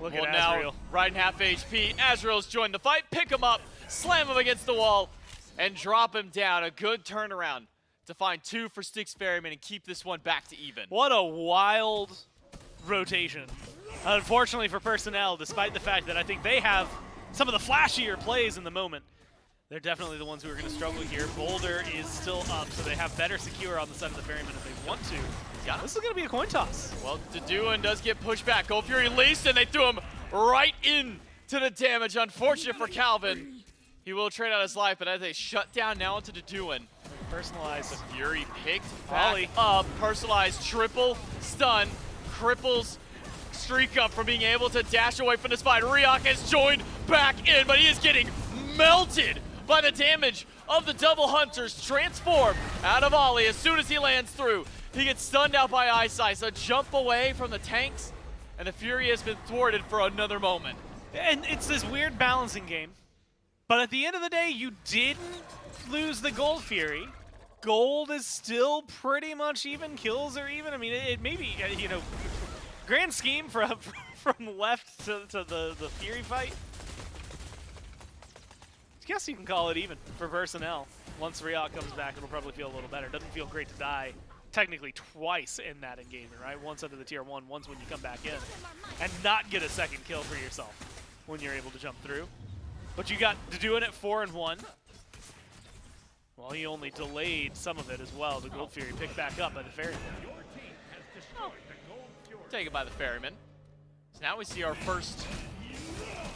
Look at now BeAzrael. right in half HP. BeAzrael's joined the fight. Pick him up, slam him against the wall, and drop him down. A good turnaround to find 2 for Styx Ferrymen and keep this one back to even. What a wild rotation. Unfortunately for Personel, despite the fact that I think they have some of the flashier plays in the moment, they're definitely the ones who are going to struggle here. Boulder is still up, so they have better secure on the side of the Ferrymen if they want to. This is going to be a coin toss. Well, Duduin does get pushed back. Gold Fury leased, and they threw him right into the damage. Unfortunate for Calvìn. He will trade out his life, but as they shut down now into Duduin. Personalized. Fury picked back up. Personalized triple stun. Cripples StreakUp from being able to dash away from this fight. reeok has joined back in, but he is getting melted by the damage of the double hunters. Transform out of Olllly as soon as he lands through. He gets stunned out by iceice. A jump away from the tanks, and the Fury has been thwarted for another moment. And it's this weird balancing game. But at the end of the day, you didn't lose the Gold Fury. Gold is still pretty much even. Kills are even. It may be, grand scheme from left to the Fury fight. I guess you can call it even for Personel. Once reeok comes back, it'll probably feel a little better. Doesn't feel great to die technically twice in that engagement, right? Once under the tier 1, once when you come back in. And not get a second kill for yourself when you're able to jump through. But you got Duduin at 4-1. Well, he only delayed some of it as well. The Gold Fury picked back up by the Ferryman. Taken by the Ferryman. So now we see our first,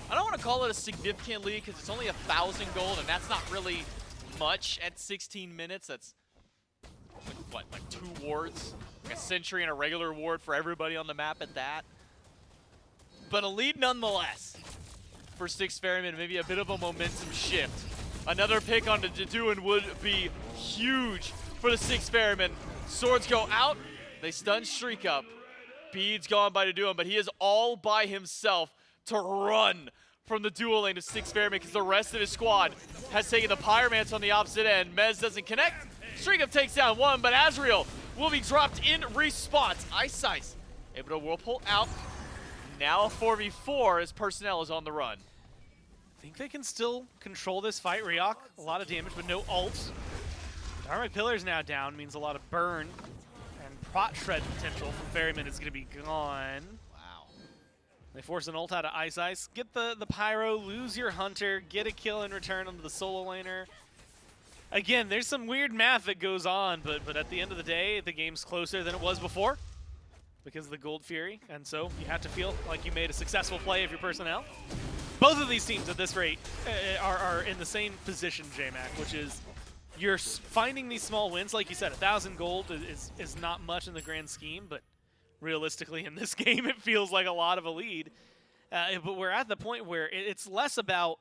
I don't want to call it a significant lead because it's only 1,000 gold, and that's not really much at 16 minutes. That's what, like 2 wards? Like a sentry and a regular ward for everybody on the map at that. But a lead nonetheless for Styx Ferrymen, maybe a bit of a momentum shift. Another pick onto Duduin would be huge for the Styx Ferrymen. Swords go out, they stun StreakUp. Beads gone by Duduin, but he is all by himself to run from the dual lane to Styx Ferrymen because the rest of his squad has taken the Pyromancer on the opposite end. Mez doesn't connect. StreakUp takes down one, but BeAzrael will be dropped in response. iceice able to whirlpool out. Now a 4v4 as Personel is on the run. I think they can still control this fight. reeok, a lot of damage, but no ult. Dharmic Pillar's now down, means a lot of burn. And prot shred potential from Ferryman is going to be gone. Wow. They force an ult out of iceice. Get the pyro, lose your hunter, get a kill in return onto the solo laner. Again, there's some weird math that goes on, but at the end of the day, the game's closer than it was before because of the Gold Fury, and so you have to feel like you made a successful play if you're Personel. Both of these teams at this rate are in the same position, JMac, which is you're finding these small wins. Like you said, 1,000 gold is not much in the grand scheme, but realistically in this game it feels like a lot of a lead. But we're at the point where it's less about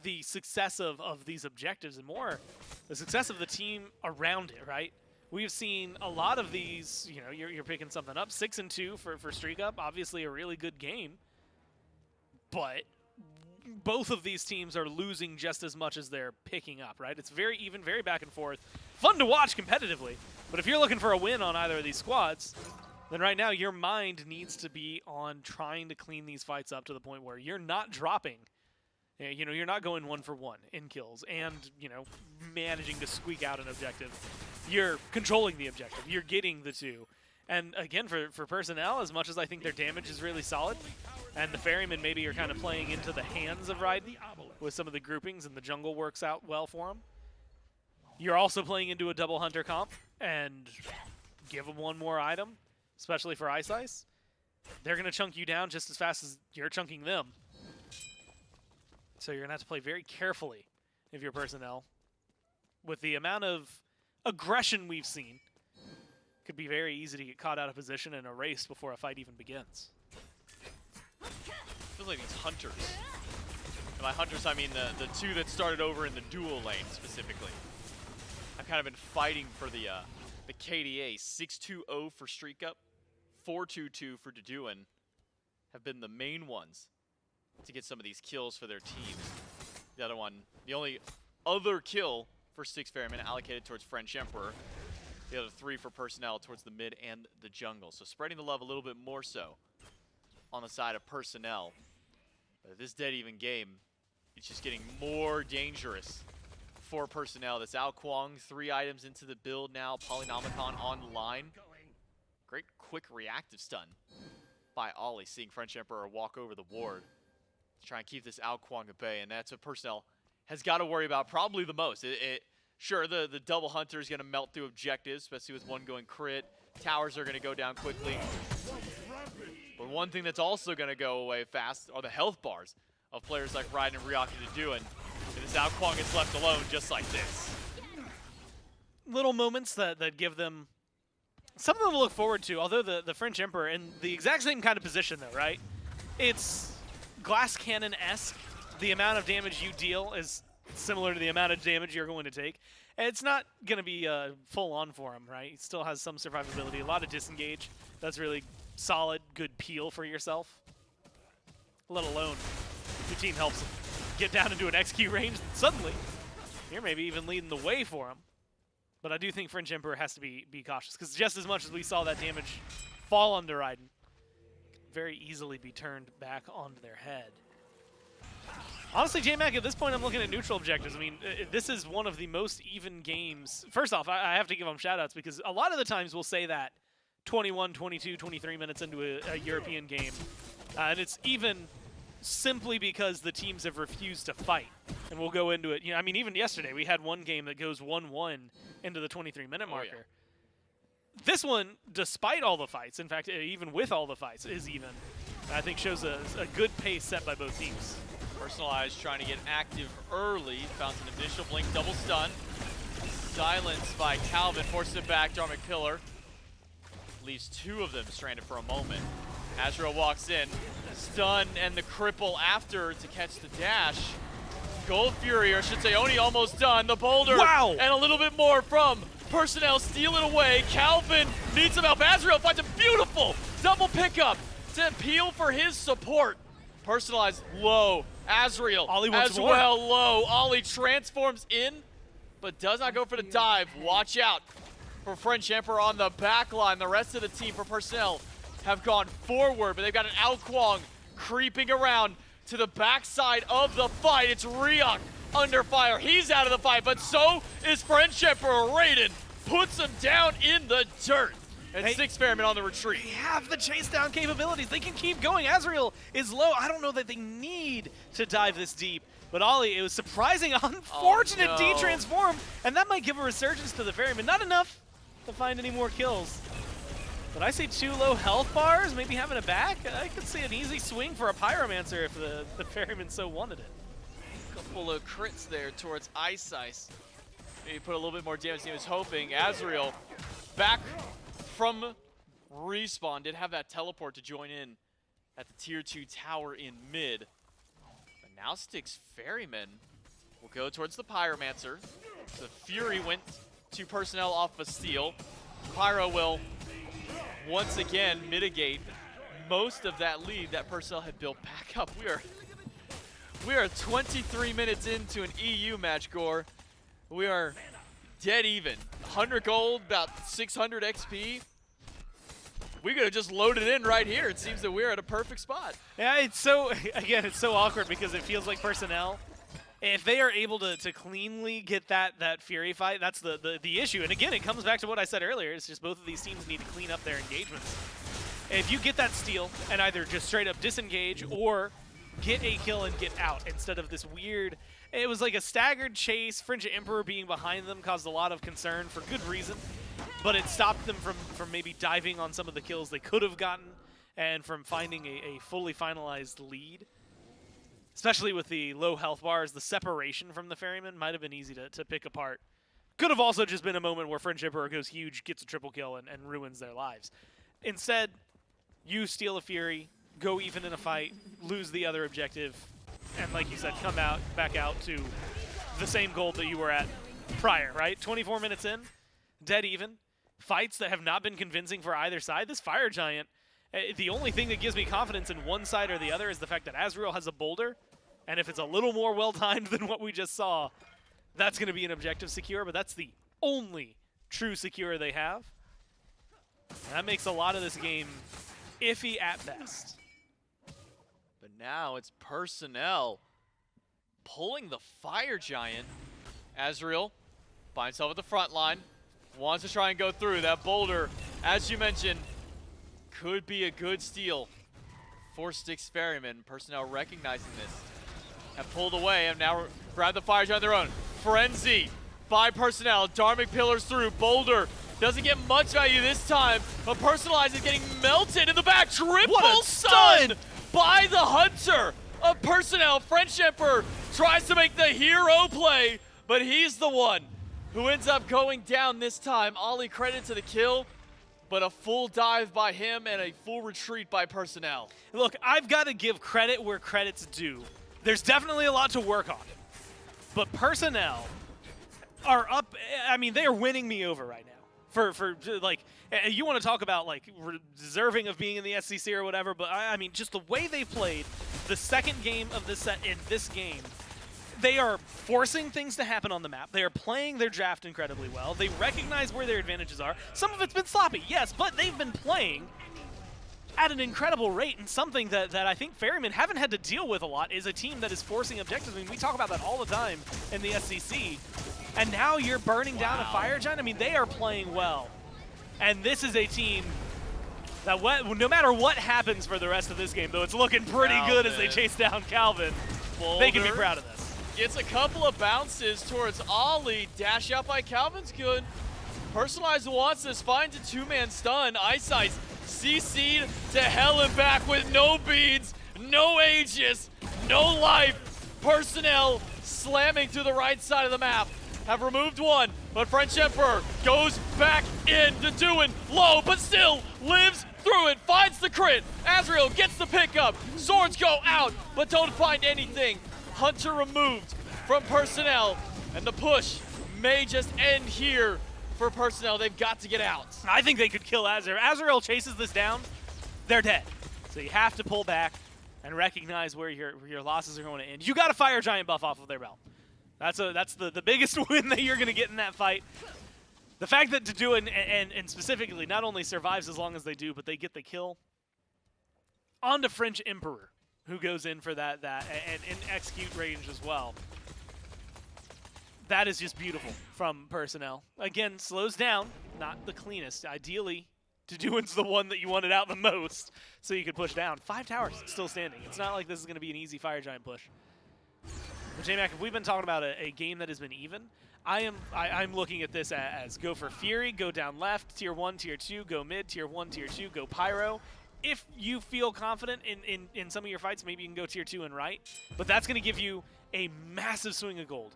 the success of these objectives and more the success of the team around it, right? We've seen a lot of these, you know, you're picking something up. 6-2 for StreakUp, obviously a really good game. But both of these teams are losing just as much as they're picking up, right? It's very even, very back and forth. Fun to watch competitively. But if you're looking for a win on either of these squads, then right now your mind needs to be on trying to clean these fights up to the point where you're not dropping. You know, you're not going 1-for-1 in kills and, you know, managing to squeak out an objective. You're controlling the objective. You're getting the two. And again, for Personel, as much as I think their damage is really solid, and the Ferrymen maybe are kind of playing into the hands of RAIIDUN with some of the groupings, and the jungle works out well for them, you're also playing into a double hunter comp, and give them one more item, especially for iceice. They're going to chunk you down just as fast as you're chunking them. So you're going to have to play very carefully if you're Personel. With the amount of aggression we've seen, it could be very easy to get caught out of position and erased before a fight even begins. Feels like these hunters. And by hunters, I mean the two that started over in the dual lane specifically. I've kind of been fighting for the KDA. 6-2-0 for StreakUp, 4-2-2 for Duduin have been the main ones to get some of these kills for their teams. The other one, the only other kill for Styx Ferrymen allocated towards FrenchEmperor. The other 3 for Personel towards the mid and the jungle. So spreading the love a little bit more so on the side of Personel. But this dead even game, it's just getting more dangerous for Personel. That's out Kuang, 3 items into the build now. Polynomicon online. Great quick reactive stun by Olllly, seeing FrenchEmperor walk over the ward. Try and keep this out Kuang at bay, and that's what Personel has got to worry about probably the most. Sure, the double hunter is going to melt through objectives, especially with one going crit. Towers are going to go down quickly. But one thing that's also going to go away fast are the health bars of players like RAIIDUN and reeok and Duduin. And this out Kuang is left alone just like this. Little moments that give them something to look forward to, although the FrenchEmperor in the exact same kind of position though, right? It's glass cannon-esque. The amount of damage you deal is similar to the amount of damage you're going to take. And it's not going to be full-on for him, right? He still has some survivability, a lot of disengage. That's really solid, good peel for yourself. Let alone your team helps him get down into an XQ range. Suddenly, you're maybe even leading the way for him. But I do think FrenchEmperor has to be cautious, because just as much as we saw that damage fall onto RAIIDUN, very easily be turned back onto their head. Honestly, JMac, at this point, I'm looking at neutral objectives. I mean, this is one of the most even games. First off, I have to give them shout-outs, because a lot of the times we'll say that 21, 22, 23 minutes into a European game. And it's even simply because the teams have refused to fight. And we'll go into it. You know, I mean, even yesterday, we had one game that goes 1-1 into the 23-minute marker. Oh, yeah. This one, despite all the fights, in fact, even with all the fights, is even. I think shows a good pace set by both teams. Personalised trying to get active early. Found an initial blink double stun. silenced by Calvìn, forces it back. Darmic Pillar leaves 2 of them stranded for a moment. BeAzrael walks in, stun and the cripple after to catch the dash. Gold Fury, or I should say Oni, almost done. The boulder, wow, and a little bit more from Personel, steal it away. Calvìn needs some help. BeAzrael finds a beautiful double pickup to appeal for his support. Personalized low. BeAzrael Olllly wants as more. well low. Olllly transforms in, but does not go for the dive. Watch out for TheFrenchEmperor on the back line. The rest of the team for Personel have gone forward, but they've got an Kuang creeping around to the backside of the fight. It's reeok under fire. He's out of the fight, but so is TheFrenchEmperor. RAIIDUN puts him down in the dirt. And Styx Ferrymen on the retreat. They have the chase down capabilities. They can keep going. BeAzrael is low. I don't know that they need to dive this deep. But Olllly, it was surprising, unfortunate de-transform, and that might give a resurgence to the Ferrymen. Not enough to find any more kills. But I say 2 low health bars, maybe having it back. I could see an easy swing for a Pyromancer if the Ferrymen so wanted it. Couple of crits there towards iceice. Maybe put a little bit more damage than he was hoping. BeAzrael back from respawn, did have that teleport to join in at the tier 2 tower in mid. But now Styx Ferrymen will go towards the Pyromancer. The Fury went to Personel off a steal. Pyro will once again mitigate most of that lead that Personel had built back up. We are 23 minutes into an EU match, Gore. We are dead even. 100 gold, about 600 XP. We could have just loaded in right here. It seems that we're at a perfect spot. Yeah, it's so, again, it's so awkward because it feels like Personel, if they are able to cleanly get that Fury fight, that's the issue. And again, it comes back to what I said earlier. It's just both of these teams need to clean up their engagements. If you get that steal and either just straight up disengage or get a kill and get out instead of this weird, it was like a staggered chase. TheFrenchEmperor being behind them caused a lot of concern for good reason, but it stopped them from maybe diving on some of the kills they could have gotten and from finding a fully finalized lead. Especially with the low health bars, the separation from the Ferrymen might have been easy to pick apart. Could have also just been a moment where TheFrenchEmperor goes huge, gets a triple kill, and ruins their lives. Instead, you steal a Fury, go even in a fight, lose the other objective, and like you said, come back out to the same gold that you were at prior, right? 24 minutes in, dead even. Fights that have not been convincing for either side. This Fire Giant, the only thing that gives me confidence in one side or the other is the fact that BeAzrael has a boulder, and if it's a little more well-timed than what we just saw, that's going to be an objective secure, but that's the only true secure they have. And that makes a lot of this game iffy at best. But now it's Personel pulling the Fire Giant. BeAzrael finds himself at the front line, wants to try and go through. That boulder, as you mentioned, could be a good steal for Styx Ferrymen. Personel recognizing this have pulled away and now grab the Fire Giant on their own. Frenzy by Personel. Darmic pillars through. Boulder doesn't get much value this time, but Personalised is getting melted in the back. Triple stun by the Hunter of Personel. TheFrenchEmperor tries to make the hero play, but he's the one who ends up going down this time. Olllly credit to the kill, but a full dive by him and a full retreat by Personel. Look, I've got to give credit where credit's due. There's definitely a lot to work on, but Personel are up. I mean, they are winning me over right now. For like, you want to talk about like deserving of being in the SCC or whatever, but I mean, just the way they played the second game of this set in this game, they are forcing things to happen on the map. They are playing their draft incredibly well. They recognize where their advantages are. Some of it's been sloppy, yes, but they've been playing at an incredible rate, and something that I think Ferrymen haven't had to deal with a lot is a team that is forcing objectives. I mean, we talk about that all the time in the SCC, and now you're burning down a Fire Giant. I mean, they are playing well. And this is a team that no matter what happens for the rest of this game, though it's looking pretty good as they chase down Calvìn, they can be proud of this. Gets a couple of bounces towards Olllly. Dash out by Calvin's good. Personalized wants this, finds a two-man stun. iceice CC'd to hell and back with no beads, no Aegis, no life. Personel slamming through the right side of the map. have removed one, but FrenchEmperor goes back in. Duduin low, but still lives through it, finds the crit. BeAzrael gets the pickup. Swords go out, but don't find anything. Hunter removed from Personel, and the push may just end here for Personel. They've got to get out. I think they could kill BeAzrael. BeAzrael chases this down, they're dead. So you have to pull back and recognize where your losses are going to end. You got a Fire Giant buff off of their belt. That's the biggest win that you're going to get in that fight. The fact that Duduin and specifically not only survives as long as they do, but they get the kill. On to FrenchEmperor, who goes in for that and in execute range as well. That is just beautiful from Personel. Again, slows down, not the cleanest. Ideally, Duduin's the one that you wanted out the most, so you could push down. 5 towers still standing. It's not like this is going to be an easy Fire Giant push. But J-Mac, if we've been talking about a game that has been even, I'm looking at this as go for Fury, go down left, tier 1, tier 2, go mid, tier 1, tier 2, go Pyro. If you feel confident in some of your fights, maybe you can go tier 2 and right. But that's going to give you a massive swing of gold.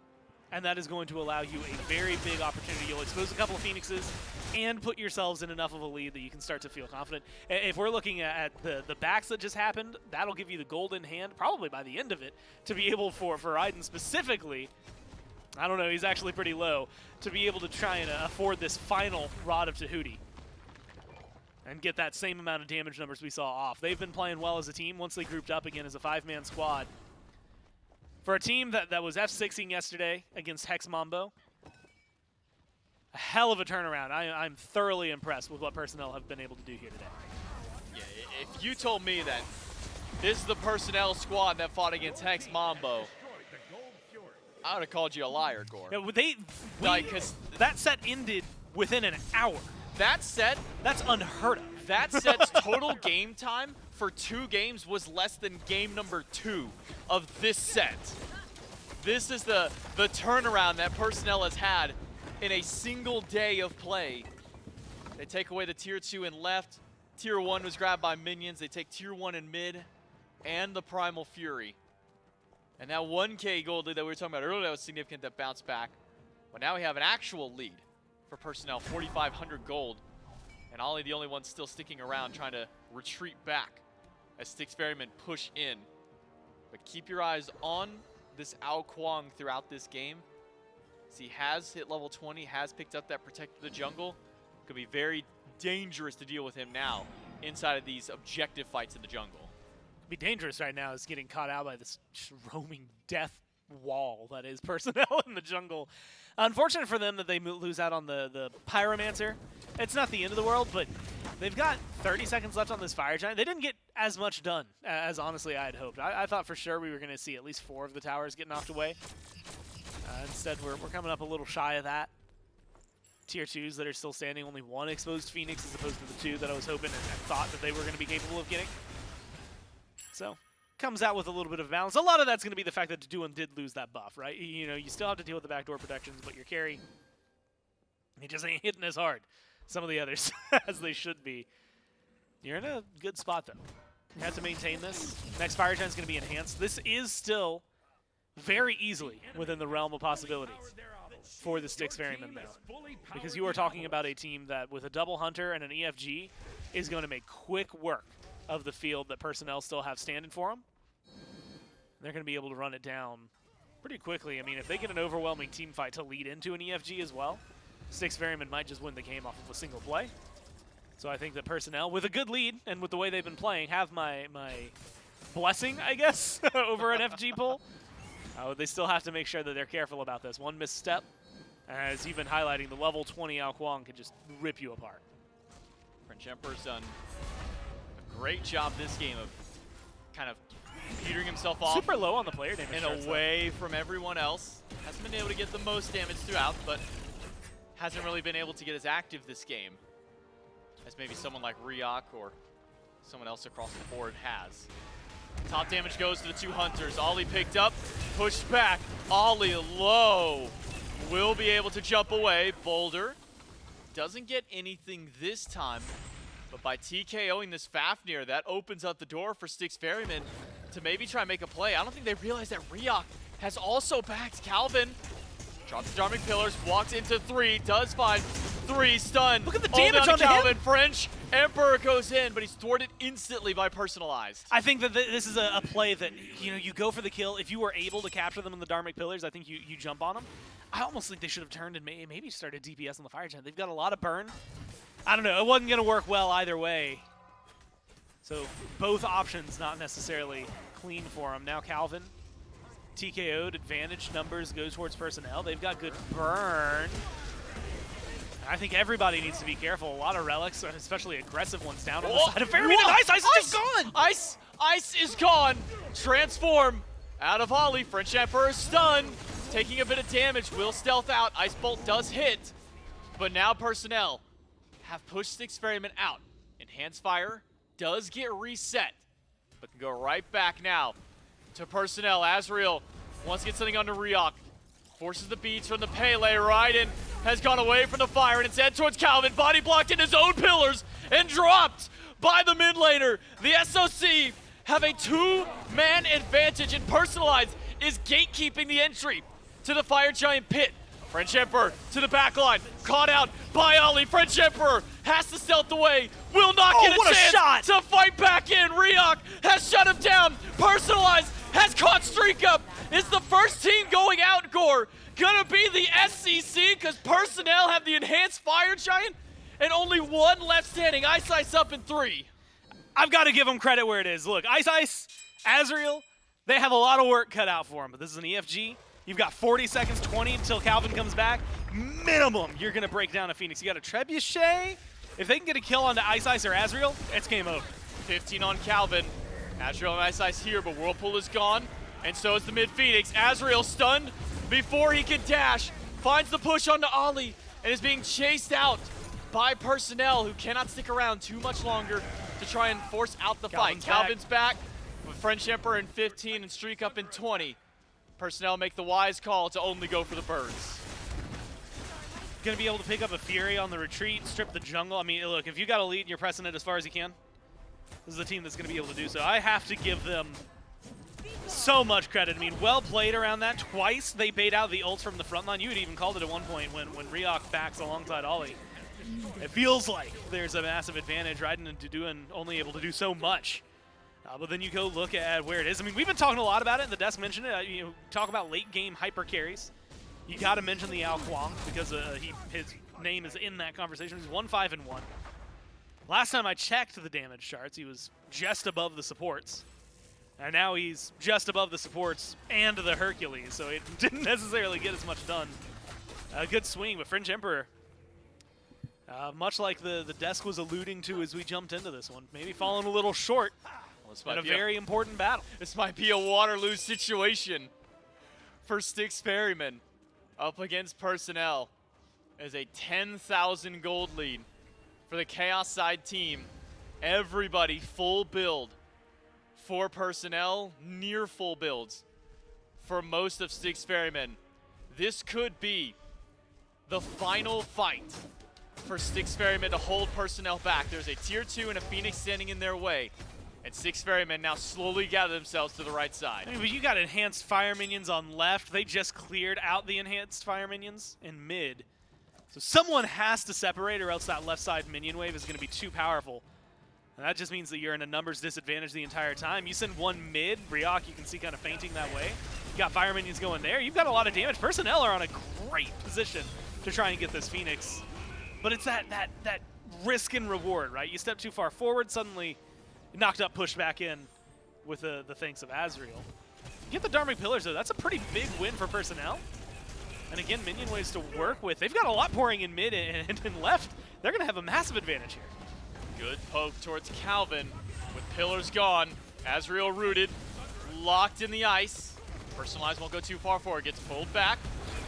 And that is going to allow you a very big opportunity. You'll expose a couple of Phoenixes and put yourselves in enough of a lead that you can start to feel confident. If we're looking at the backs that just happened, that'll give you the gold in hand, probably by the end of it, to be able for RAIIDUN specifically, I don't know, he's actually pretty low, to be able to try and afford this final Rod of Tahuti and get that same amount of damage numbers we saw off. They've been playing well as a team once they grouped up again as a 5-man squad. For a team that was F6ing yesterday against Hex Mambo, a hell of a turnaround. I'm thoroughly impressed with what Personel have been able to do here today. Yeah, if you told me that this is the Personel squad that fought against Hex Mambo, I would have called you a liar, Gore. Yeah, that set ended within an hour. That set, that's unheard of. That set's total game time for 2 games was less than game number 2 of this set. This is the turnaround that Personel has had in a single day of play. They take away the tier 2 in left. Tier 1 was grabbed by minions. They take tier 1 in mid and the Primal Fury. And that 1K gold lead that we were talking about earlier that was significant that bounced back. But now we have an actual lead for Personel, 4,500 gold. And Olllly the only one still sticking around trying to retreat back as Styx Ferrymen push in. But keep your eyes on this Kuang throughout this game. As he has hit level 20, has picked up that Protect of the Jungle. Could be very dangerous to deal with him now inside of these objective fights in the jungle. Could be dangerous right now is getting caught out by this roaming death wall that is Personel in the jungle. Unfortunate for them that they lose out on the Pyromancer. It's not the end of the world, but they've got 30 seconds left on this Fire Giant. They didn't get as much done as honestly I had hoped. I thought for sure we were going to see at least 4 of the towers get knocked away. Instead, we're coming up a little shy of that. Tier 2s that are still standing, only 1 exposed Phoenix as opposed to the 2 that I was hoping and thought that they were going to be capable of getting. So, comes out with a little bit of balance. A lot of that's going to be the fact that Duduin did lose that buff, right? You know, you still have to deal with the backdoor protections, but your carry, he just ain't hitting as hard. Some of the others, as they should be. You're in a good spot, though. You have to maintain this. Next Fire Giant's going to be enhanced. This is still very easily within the realm of possibilities for the Styx Ferrymen, though. Because you are talking about a team that, with a double Hunter and an EFG, is going to make quick work of the field that Personel still have standing for them. They're going to be able to run it down pretty quickly. I mean, if they get an overwhelming team fight to lead into an EFG as well, Styx Ferrymen might just win the game off of a single play. So I think that Personel, with a good lead and with the way they've been playing, have my blessing, I guess, over an FG pull. They still have to make sure that they're careful about this. One misstep, as you've been highlighting, the level 20 Kuang could just rip you apart. FrenchEmperor's done a great job this game of kind of petering himself off. Super low on the player damage. And away from everyone else. Hasn't been able to get the most damage throughout, but hasn't really been able to get as active this game as maybe someone like reeok or someone else across the board has. Top damage goes to the 2 Hunters. Olllly picked up, pushed back. Olllly low. Will be able to jump away. Boulder doesn't get anything this time, but by TKOing this Fafnir, that opens up the door for Styx Ferrymen to maybe try and make a play. I don't think they realize that reeok has also backed Calvìn. Drops the Dharmic Pillars, walks into 3, does find 3, stun. Look at the All damage down onto to him. Calvìn. French Emperor goes in, but he's thwarted instantly by Personalised. I think that this is a play that, you go for the kill. If you were able to capture them in the Dharmic Pillars, I think you jump on them. I almost think they should have turned and maybe started DPS on the Fire Giant. They've got a lot of burn. I don't know. It wasn't going to work well either way. So both options not necessarily clean for him. Now Calvìn, TKO'd, advantage numbers go towards Personel. They've got good burn. I think everybody needs to be careful. A lot of relics, especially aggressive ones, down on the side of Ferrymen. Ice is just gone! Ice is gone. Transform out of Olllly. French Emperor stunned, taking a bit of damage. Will stealth out. Ice Bolt does hit, but now Personel have pushed Styx Ferrymen out. Enhanced Fire does get reset, but can go right back now to Personel. BeAzrael wants to get something onto reeok. Forces the beats from the Pele. RAIIDUN has gone away from the fire and instead towards Calvìn. Body blocked in his own pillars and dropped by the mid laner. The SOC have a 2-man advantage, and Personalised is gatekeeping the entry to the Fire Giant pit. French Emperor to the back line, caught out by Olllly. French Emperor has to stealth away, will not get a chance to fight back in. reeok has shut him down. Personalised has caught StreakUp. Is the first team going out, Gore, gonna be the SCC because Personel have the enhanced Fire Giant and only one left standing. iceice up in 3. I've got to give them credit where it is. Look, iceice, BeAzrael, they have a lot of work cut out for them, but this is an EFG. You've got 40 seconds, 20 until Calvìn comes back. Minimum, you're going to break down a Phoenix. You got a Trebuchet. If they can get a kill onto iceice or BeAzrael, it's game over. 15 on Calvìn. BeAzrael and iceice here, but Whirlpool is gone, and so is the mid Phoenix. BeAzrael stunned before he can dash. Finds the push onto Olllly and is being chased out by Personel, who cannot stick around too much longer to try and force out the fight. Calvin's back with French Emperor in 15 and StreakUp in 20. Personel make the wise call to only go for the birds. Going to be able to pick up a Fury on the retreat, strip the jungle. I mean, look, if you got a lead and you're pressing it as far as you can, this is a team that's going to be able to do so. I have to give them so much credit. I mean, well played around that. Twice they bait out the ults from the front line. You had even called it at one point when reeok backs alongside Olllly. It feels like there's a massive advantage. RAIIDUN and Duduin only able to do so much. But then you go look at where it is. I mean, we've been talking a lot about it, and the desk mentioned it. Talk about late game hyper carries. You got to mention the Kuang because his name is in that conversation. He's 1-5-1. Last time I checked the damage charts, he was just above the supports. And now he's just above the supports and the Hercules, so it didn't necessarily get as much done. A good swing, but French Emperor, much like the desk was alluding to as we jumped into this one, maybe falling a little short in a very important battle. This might be a Waterloo situation for Styx Ferrymen up against Personel as a 10,000 gold lead for the Chaos side team. Everybody full build for Personel, near full builds for most of Styx Ferrymen. This could be the final fight for Styx Ferrymen to hold Personel back. There's a tier 2 and a Phoenix standing in their way, and Styx Ferrymen now slowly gather themselves to the right side. I mean, but you got enhanced fire minions on left. They just cleared out the enhanced fire minions in mid. So someone has to separate, or else that left side minion wave is going to be too powerful. And that just means that you're in a numbers disadvantage the entire time. You send one mid, reeok, you can see kind of fainting that way. You got fire minions going there. You've got a lot of damage. Personel are on a great position to try and get this Phoenix. But it's that risk and reward, right? You step too far forward, suddenly knocked up, pushed back in with the thanks of BeAzrael. Get the Dharmic Pillars, though. That's a pretty big win for Personel. And again, minion waves to work with. They've got a lot pouring in mid and in left. They're going to have a massive advantage here. Good poke towards Calvìn with pillars gone. BeAzrael rooted, locked in the ice. Personalised won't go too far forward. Gets pulled back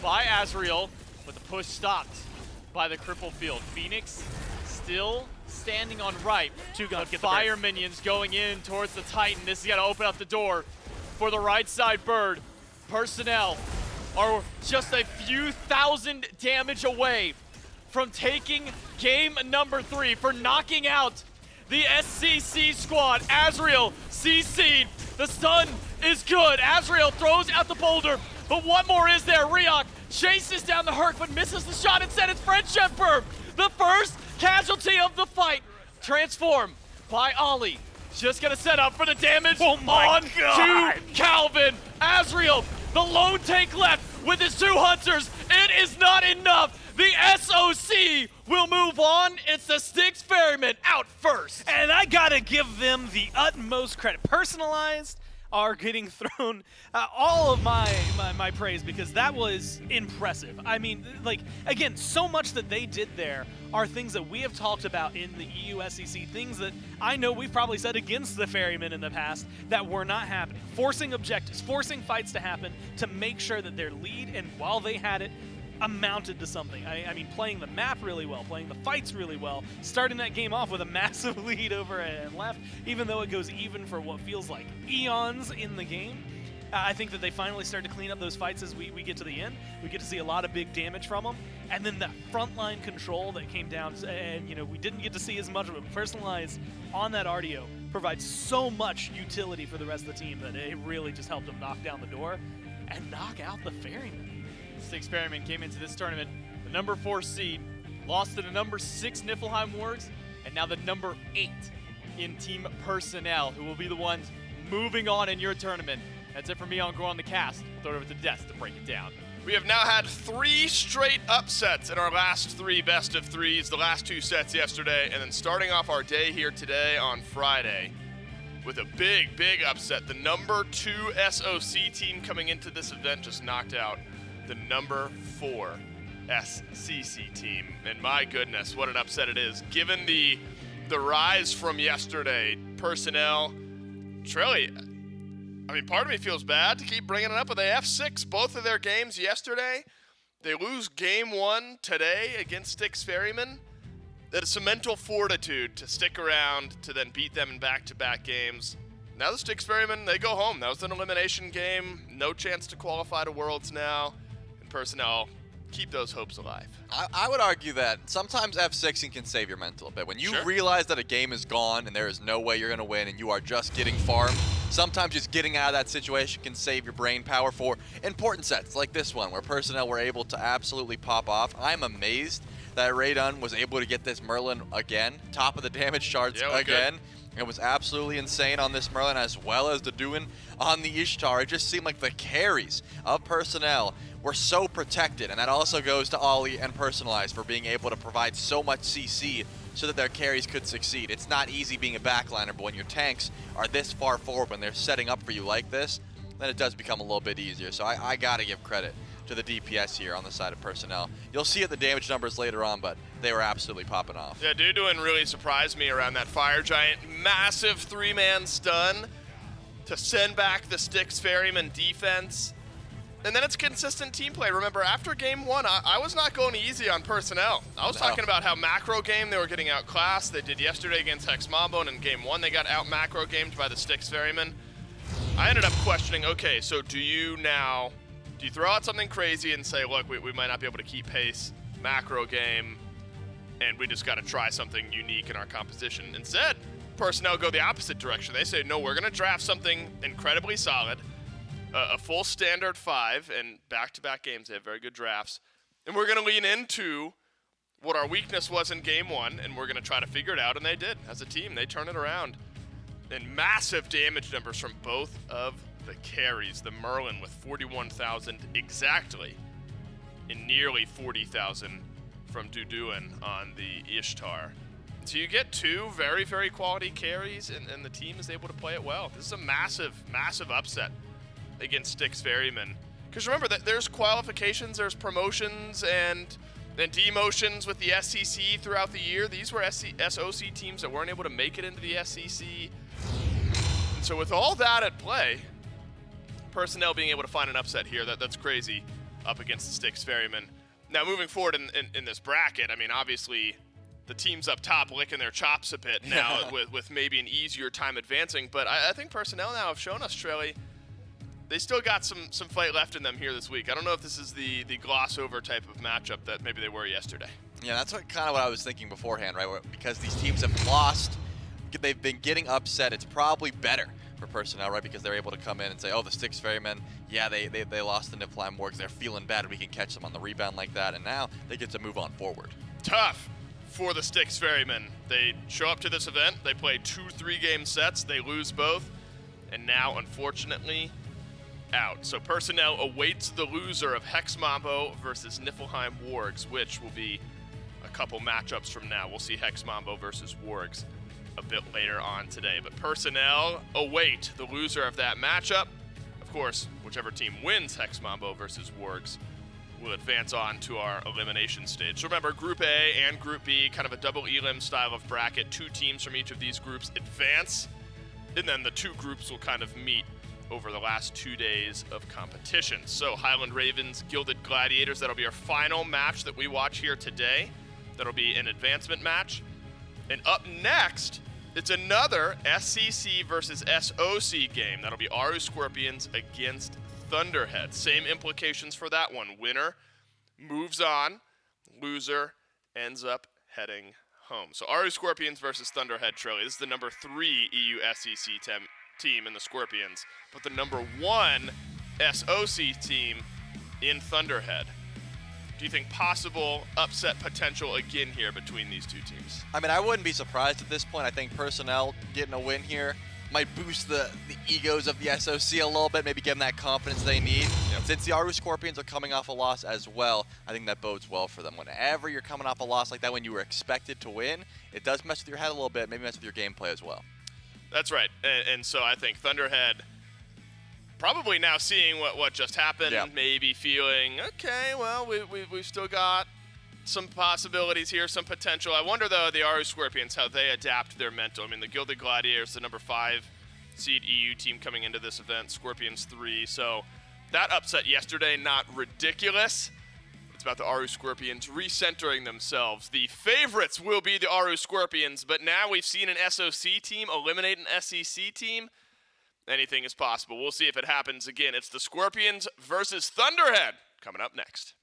by BeAzrael, but the push stopped by the cripple field. Phoenix still standing on right. But fire minions going in towards the Titan. This has got to open up the door for the right side bird. Personel are just a few thousand damage away from taking game number 3 for knocking out the SCC squad. BeAzrael CC'd. The stun is good. BeAzrael throws out the boulder, but what more is there? reeok chases down the Herc, but misses the shot. Instead, it's FrenchEmperor, the first casualty of the fight. Transform by Olllly. Just gonna set up for the damage on to Calvin. BeAzrael, the lone tank left with his 2 hunters. It is not enough. The SOC will move on. It's the Styx Ferrymen out first. And I gotta give them the utmost credit. Personalized are getting thrown all of my praise because that was impressive. I mean, like, again, so much that they did there are things that we have talked about in the EU SEC, things that I know we've probably said against the Ferrymen in the past that were not happening. Forcing objectives, forcing fights to happen to make sure that their lead, and while they had it, amounted to something. I mean, playing the map really well, playing the fights really well, starting that game off with a massive lead over and left, even though it goes even for what feels like eons in the game. I think that they finally start to clean up those fights as we get to the end. We get to see a lot of big damage from them. And then that frontline control that came down, and we didn't get to see as much of it. Personalized on that Artio provides so much utility for the rest of the team that it really just helped them knock down the door and knock out the Ferrymen. Styx Ferrymen came into this tournament the number 4 seed, lost to the number 6 Niflheim Wargs, and now the number 8 in Team Personel, who will be the ones moving on in your tournament. That's it for me on Grow on the Cast. I'll throw it over to Des to break it down. We have now had 3 straight upsets in our last 3 best of 3s, the last 2 sets yesterday, and then starting off our day here today on Friday with a big, big upset. The number 2 SOC team coming into this event just knocked out the number 4 SCC team. And my goodness, what an upset it is. Given the rise from yesterday, Personel, Trelly, I mean, part of me feels bad to keep bringing it up, but they F6 both of their games yesterday. They lose game 1 today against Styx Ferrymen. That is some mental fortitude to stick around to then beat them in back-to-back games. Now the Styx Ferrymen, they go home. That was an elimination game. No chance to qualify to Worlds now. And Personel keep those hopes alive. I would argue that sometimes F6ing can save your mental a bit. When you realize that a game is gone and there is no way you're going to win and you are just getting farmed, sometimes just getting out of that situation can save your brain power for important sets like this one where Personel were able to absolutely pop off. I'm amazed that RAIIDUN was able to get this Merlin again, top of the damage charts again. It was absolutely insane on this Merlin as well as Duduin on the Ishtar. It just seemed like the carries of Personel were so protected, and that also goes to Olllly and Personalised for being able to provide so much CC so that their carries could succeed. It's not easy being a backliner, but when your tanks are this far forward, when they're setting up for you like this, then it does become a little bit easier. So I gotta give credit to the DPS here on the side of Personel. You'll see it the damage numbers later on, but they were absolutely popping off. Yeah, Duduin really surprised me around that Fire Giant. Massive 3-man stun to send back the Styx Ferrymen defense. And then it's consistent team play. Remember, after game 1, I was not going easy on Personel. I was talking about how macro game they were getting outclassed. They did yesterday against Hex Mambo, and in game 1 they got out macro gamed by the Styx Ferrymen. I ended up questioning, okay, so do you throw out something crazy and say, look, we might not be able to keep pace, macro game, and we just got to try something unique in our composition? Instead, Personel go the opposite direction. They say, no, we're going to draft something incredibly solid, a full standard 5, and back-to-back games, they have very good drafts. And we're going to lean into what our weakness was in game 1, and we're going to try to figure it out, and they did. As a team, they turn it around. And massive damage numbers from both of the carries. The Merlin with 41,000 exactly, and nearly 40,000 from Duduin on the Ishtar. So you get 2 very, very quality carries, and the team is able to play it well. This is a massive, massive upset against Styx Ferrymen. Because remember that there's qualifications, there's promotions, and demotions with the SCC throughout the year. These were SOC teams that weren't able to make it into the SCC. And so with all that at play, Personel being able to find an upset here, that's crazy up against the Styx Ferrymen. Now moving forward in this bracket, I mean, obviously the teams up top licking their chops a bit now with maybe an easier time advancing. But I think Personel now have shown us, Trelly, they still got some fight left in them here this week. I don't know if this is the gloss over type of matchup that maybe they were yesterday. Yeah, that's kind of what I was thinking beforehand, right? Because these teams have lost, they've been getting upset. It's probably better for Personel, right? Because they're able to come in and say, oh, the Styx Ferrymen, yeah, they lost the Niflheim War because they're feeling bad. We can catch them on the rebound like that, and now they get to move on forward. Tough for the Styx Ferrymen. They show up to this event, they play 2 3-game sets, they lose both, and now, unfortunately, out. So Personel awaits the loser of Hex Mambo versus Niflheim Wargs, which will be a couple matchups from now. We'll see Hex Mambo versus Wargs a bit later on today. But Personel await the loser of that matchup. Of course, whichever team wins Hex Mambo versus Wargs will advance on to our elimination stage. So remember, Group A and Group B, kind of a double elim style of bracket. 2 teams from each of these groups advance, and then the 2 groups will kind of meet over the last 2 days of competition. So Highland Ravens, Gilded Gladiators, that'll be our final match that we watch here today. That'll be an advancement match. And up next, it's another SCC versus SOC game. That'll be Aru Scorpions against Thunderhead. Same implications for that one. Winner moves on, loser ends up heading home. So Aru Scorpions versus Thunderhead Trilly. This is the number 3 EU SCC team in the Scorpions, but the number 1 SOC team in Thunderhead. Do you think possible upset potential again here between these 2 teams? I mean, I wouldn't be surprised at this point. I think Personel getting a win here might boost the egos of the SOC a little bit, maybe give them that confidence they need. Yep. Since the Aru Scorpions are coming off a loss as well, I think that bodes well for them. Whenever you're coming off a loss like that, when you were expected to win, it does mess with your head a little bit, maybe mess with your gameplay as well. That's right, and so I think Thunderhead probably now seeing what just happened, yeah, maybe feeling, okay, well, we've still got some possibilities here, some potential. I wonder, though, the Aru Scorpions, how they adapt their mental. I mean, the Gilded Gladiators, the number 5 seed EU team coming into this event, Scorpions 3. So that upset yesterday, not ridiculous. It's about the Aru Scorpions recentering themselves. The favorites will be the Aru Scorpions, but now we've seen an SOC team eliminate an SEC team. Anything is possible. We'll see if it happens again. It's the Scorpions versus Thunderhead coming up next.